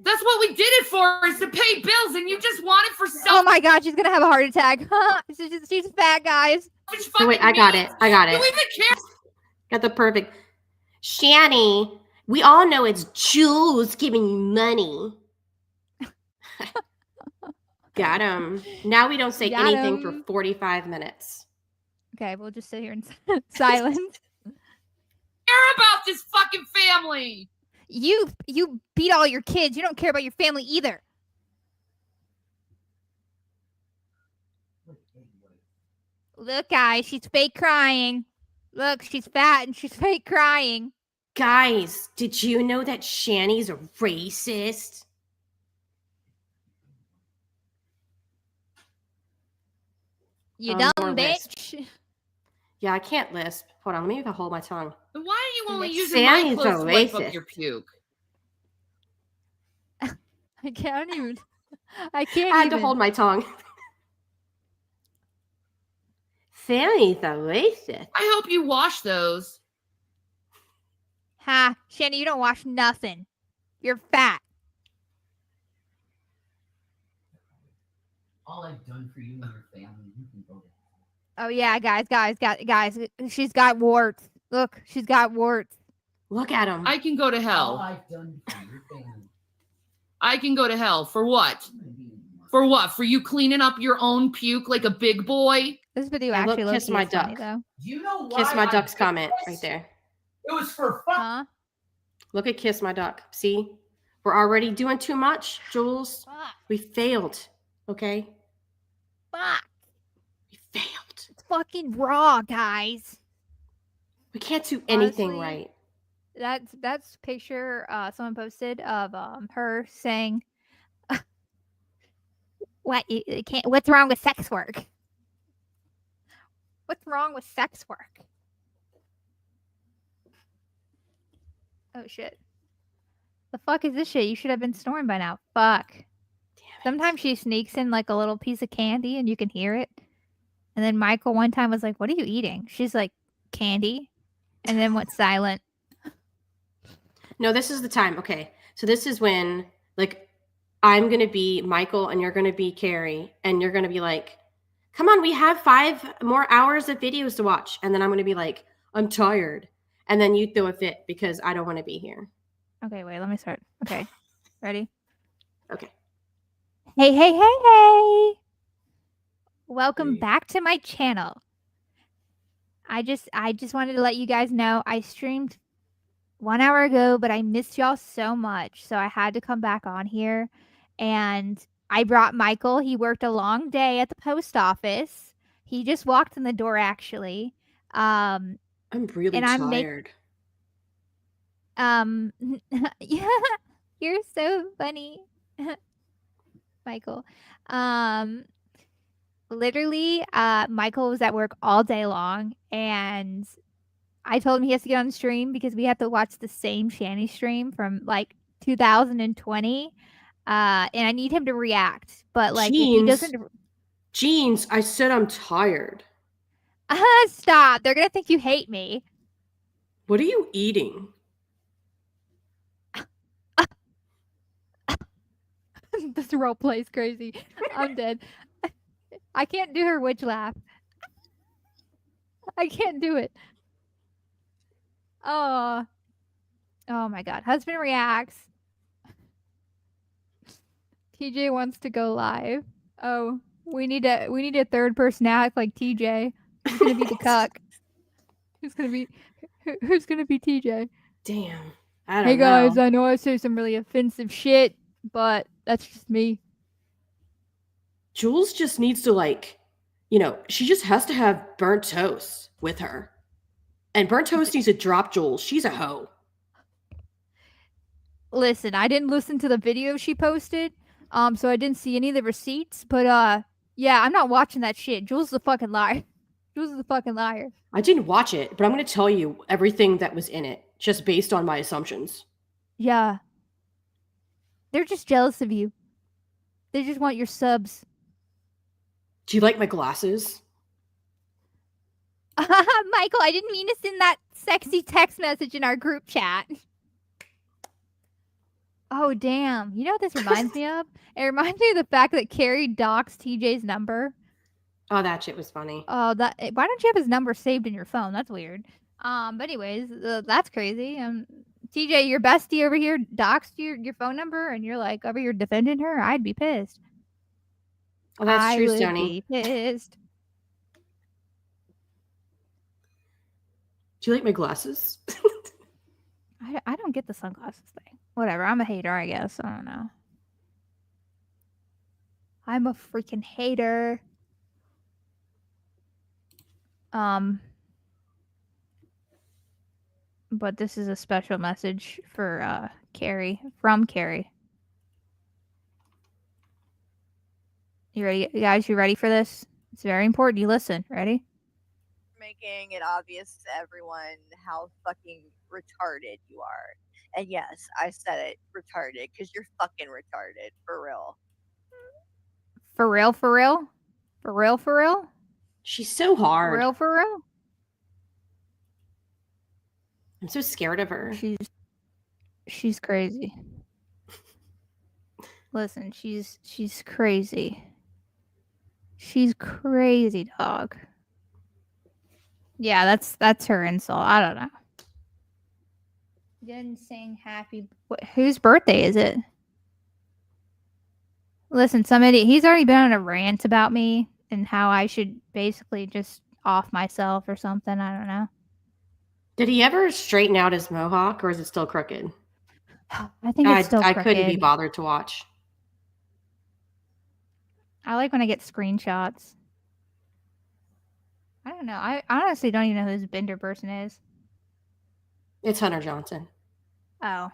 That's what we did it for, is to pay bills, and you just want it for self. Oh my god, she's gonna have a heart attack. She's fat, guys. Oh, wait, I got it. I got Do it. we even care? Got the perfect. Shanny, we all know it's Jules giving you money. Got him. Now we don't say Got anything him. for 45 minutes. Okay, we'll just sit here in silence. Care about this fucking family. You beat all your kids. You don't care about your family either. Look, guys, she's fake crying. Look, she's fat and she's fake crying. Guys, did you know that Shanny's a racist? You More dumb lisp. bitch. Yeah, I can't lisp. Hold on, let me hold my tongue. Then why are you only using Sandy's my a clothes to wipe racist. up your puke? I can't even. I I can't had even. to hold my tongue. Sandy's a racist. I hope you wash those. Ha, Shanny, you don't wash nothing. You're fat. All I've done for you and your family, you can go to Oh yeah, guys. She's got warts. Look, she's got warts. Look at him. I can go to All hell. I've done for your family. I can go to hell. For what? For what? For you cleaning up your own puke like a big boy? This video Hey, look, actually kiss looks my funny, duck. though. Do you know why Kiss my I duck's did comment this? right there. It was for fun. Huh? Look at Kiss My Duck. See? We're already doing too much, Jules. Fuck. We failed. Okay? Fuck. We failed. It's fucking raw, guys. We can't do anything Honestly, right. That's a picture someone posted of her saying, "What you can't? What's wrong with sex work? What's wrong with sex work?" Oh shit! The fuck is this shit? You should have been snoring by now. Fuck. Damn it. Sometimes she sneaks in like a little piece of candy and you can hear it. And then Michael one time was like, "What are you eating?" She's like, "Candy," and then went silent. No, this is the time. Okay. So this is when, like, I'm going to be Michael and you're going to be Carrie. And you're going to be like, come on, we have 5 more hours of videos to watch. And then I'm going to be like, I'm tired. And then you throw a fit because I don't want to be here. Okay, wait, let me start. Okay. Ready? Okay. Hey. Welcome Hey. back to my channel. I just wanted to let you guys know I streamed 1 hour ago, but I missed y'all so much. So I had to come back on here. And I brought Michael. He worked a long day at the post office. He just walked in the door actually. I'm really And I'm tired. Yeah, you're so funny, Michael. Literally, Michael was at work all day long, and I told him he has to get on the stream because we have to watch the same Shanny stream from like 2020. And I need him to react. But like if he doesn't Jeans, I said I'm tired. stop. They're gonna think you hate me. What are you eating? This role play is crazy. I'm dead. I can't do her witch laugh. I can't do it. Oh my god. Husband reacts. TJ wants to go live. Oh, we need a third person to act like TJ. Who's gonna be the cuck? Who's gonna be TJ? Damn. I don't Hey know. guys, I know I say some really offensive shit, but that's just me. Jules just needs to she just has to have burnt toast with her. And burnt toast needs to drop Jules. She's a hoe. Listen, I didn't listen to the video she posted, so I didn't see any of the receipts, but yeah, I'm not watching that shit. Jules is a fucking liar. Jules is a fucking liar. I didn't watch it, but I'm going to tell you everything that was in it, just based on my assumptions. Yeah. They're just jealous of you. They just want your subs. Do you like my glasses? Michael, I didn't mean to send that sexy text message in our group chat. Oh, damn. You know what this reminds me of? It reminds me of the fact that Carrie doxed TJ's number. Oh, that shit was funny. Oh, why don't you have his number saved in your phone? That's weird. But anyways, that's crazy. TJ, your bestie over here doxed your phone number, and you're like over here defending her. I'd be pissed. Oh, that's true, I would Stoney. be pissed. Do you like my glasses? I don't get the sunglasses thing. Whatever. I'm a hater, I guess. I don't know. I'm a freaking hater. But this is a special message for Carrie, from Carrie. You ready, guys? You ready for this? It's very important. You listen. Ready? Making it obvious to everyone how fucking retarded you are. And yes, I said it, retarded, because you're fucking retarded, for real. For real, for real? For real, for real? She's so hard. For real, for real? I'm so scared of her. She's crazy. Listen, she's crazy. She's crazy, dog. Yeah, that's her insult. I don't know. Didn't sing happy. Whose birthday is it? Listen, somebody. He's already been on a rant about me and how I should basically just off myself or something. I don't know. Did he ever straighten out his mohawk, or is it still crooked? I think it's still crooked. I couldn't be bothered to watch. I like when I get screenshots. I don't know. I honestly don't even know who this Bender person is. It's Hunter Johnson. Oh.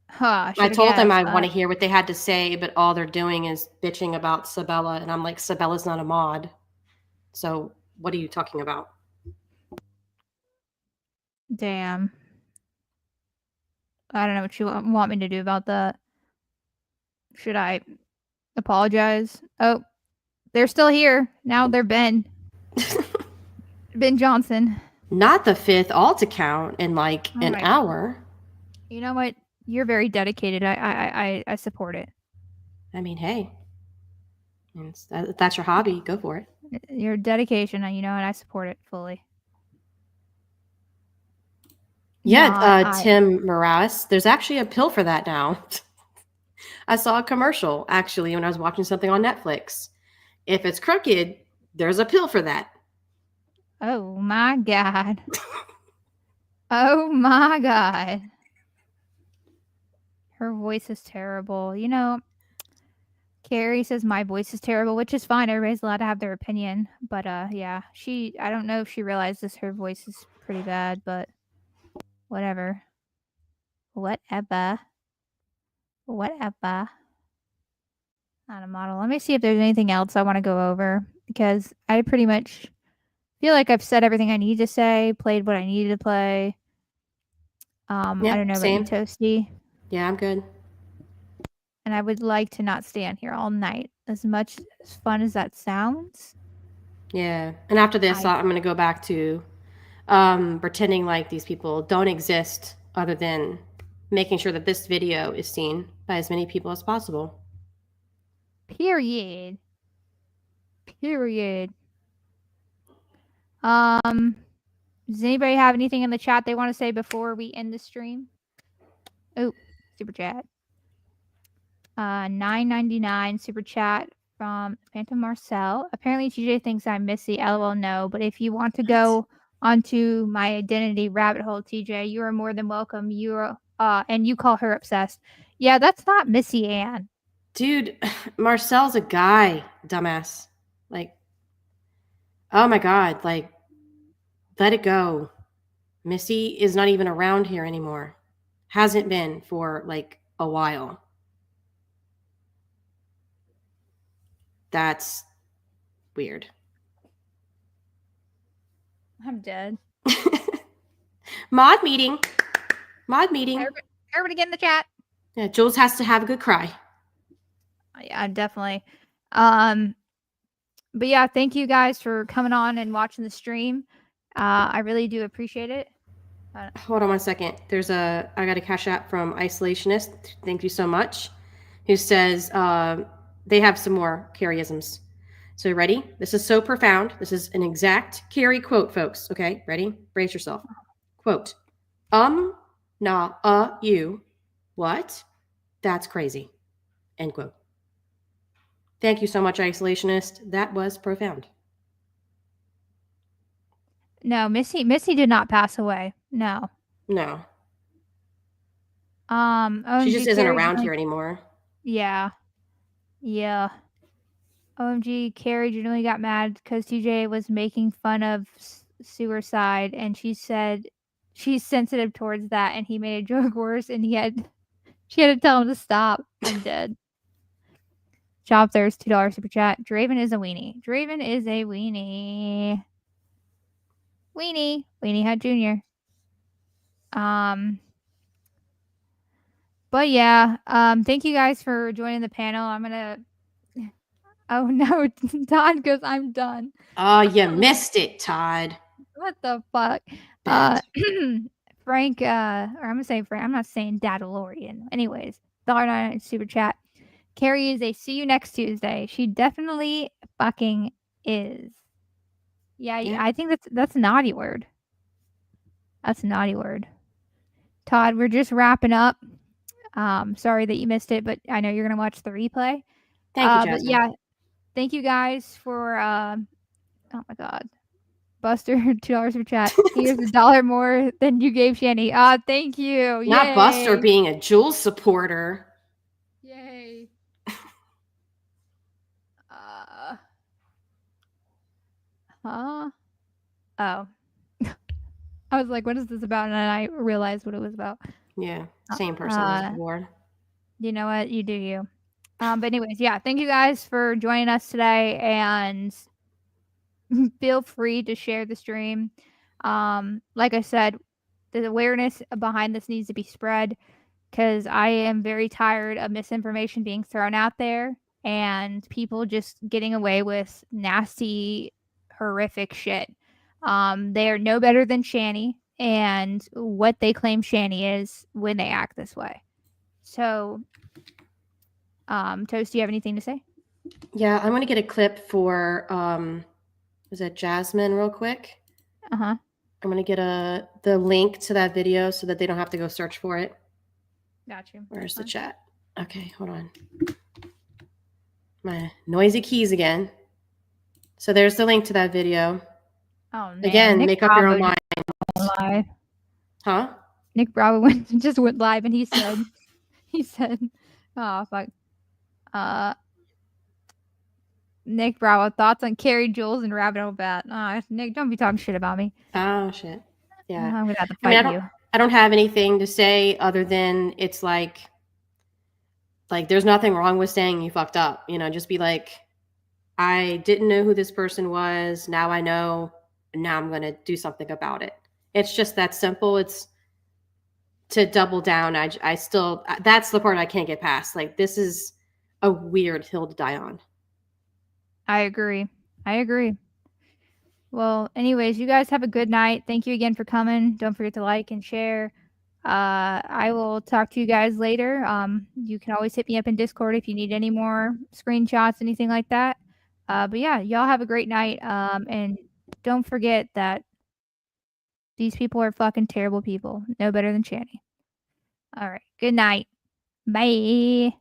Huh, I told them I want to hear what they had to say, but all they're doing is bitching about Sabella, and I'm like, Sabella's not a mod. So what are you talking about? Damn. I don't know what you want me to do about that. Should I apologize? Oh, they're still here. Now they're Ben. Ben Johnson. Not the 5th alt account in like an hour. You know what? You're very dedicated. I support it. I mean, hey. That's your hobby. Go for it. Your dedication, you know, and I support it fully. Yeah, Tim Morales. There's actually a pill for that now. I saw a commercial, actually, when I was watching something on Netflix. If it's crooked, there's a pill for that. Oh, my God. Oh, my God. Her voice is terrible. You know, Carrie says my voice is terrible, which is fine. Everybody's allowed to have their opinion. But, yeah, I don't know if she realizes her voice is pretty bad, but whatever. Whatever. Not a model. Let me see if there's anything else I want to go over because I pretty much feel like I've said everything I need to say, played what I needed to play. I don't know same. about you, Toasty. Yeah, I'm good. And I would like to not stay on here all night. As much as fun as that sounds. Yeah. And after this, I'm going to go back to pretending like these people don't exist other than making sure that this video is seen by as many people as possible. Period. Does anybody have anything in the chat they want to say before we end the stream? Oh, super chat. $9.99 super chat from Phantom Marcel. Apparently TJ thinks I'm Missy. LOL no, but if you want to go onto my identity rabbit hole, TJ, you are more than welcome. You're and you call her obsessed. Yeah, that's not Missy Ann. Dude, Marcel's a guy, dumbass. Like, oh my god, like, let it go. Missy is not even around here anymore. Hasn't been for like a while. That's weird. I'm dead. Mod meeting. Everybody get in the chat. Yeah, Jules has to have a good cry. Yeah, definitely. But yeah, thank you guys for coming on and watching the stream. I really do appreciate it. Hold on 1 second. I got a cash app from Isolationist. Thank you so much. Who says they have some more Carrieisms. So ready? This is so profound. This is an exact Carrie quote, folks. Okay, ready? Brace yourself. Quote, nah, you. What? That's crazy. End quote. Thank you so much, Isolationist. That was profound. No, Missy did not pass away. No. OMG, She just isn't around here anymore. Yeah. OMG, Carrie generally got mad because TJ was making fun of suicide, and she said she's sensitive towards that, and he made a joke worse, and she had to tell him to stop. I'm dead. Chop there's $2 super chat. Draven is a weenie. Weenie Hut Jr. But yeah, thank you guys for joining the panel. I'm gonna. Oh no, Todd goes. I'm done. Oh, you missed it, Todd. What the fuck? Frank, or I'm gonna say Frank. I'm not saying Dadalorian. Anyways, $1.99 super chat. Carrie is a see you next Tuesday. She definitely fucking is. Yeah. I think that's a naughty word. That's a naughty word. Todd, we're just wrapping up. Sorry that you missed it, but I know you're gonna watch the replay. Thank you, Jasmine. But yeah, thank you guys for oh my god. Buster, $2 for chat. Here's $1 more than you gave Shanny. Thank you. Not Yay. Buster being a Jules supporter. Yay. Oh. I was like, what is this about? And then I realized what it was about. Yeah, same person as before. You know what? You do you. But anyways, yeah, thank you guys for joining us today, and feel free to share the stream. Like I said, the awareness behind this needs to be spread because I am very tired of misinformation being thrown out there and people just getting away with nasty, horrific shit. They are no better than Shanny and what they claim Shanny is when they act this way. So, Toast, do you have anything to say? Yeah, I'm gonna get a clip for is that Jasmine real quick? Uh-huh. I'm gonna get the link to that video so that they don't have to go search for it. Got you. Where's the chat? Okay, hold on. My noisy keys again. So there's the link to that video. Oh man. Again, Nick make up your own mind. Live. Huh? Nick Bravo just went live and he said, oh fuck. Nick Bravo, thoughts on Carrie, Jules, and Rabbit Hole Bat. Nick, don't be talking shit about me. Oh shit. Yeah. I'm gonna have to fight you. I don't have anything to say other than it's like there's nothing wrong with saying you fucked up. You know, just be like, I didn't know who this person was. Now I know. And now I'm going to do something about it. It's just that simple. It's to double down. I still, that's the part I can't get past. Like, this is a weird hill to die on. I agree. Well, anyways, you guys have a good night. Thank you again for coming. Don't forget to like and share. I will talk to you guys later. You can always hit me up in Discord if you need any more screenshots, anything like that. But yeah, y'all have a great night. And don't forget that these people are fucking terrible people. No better than Channy. All right. Good night. Bye.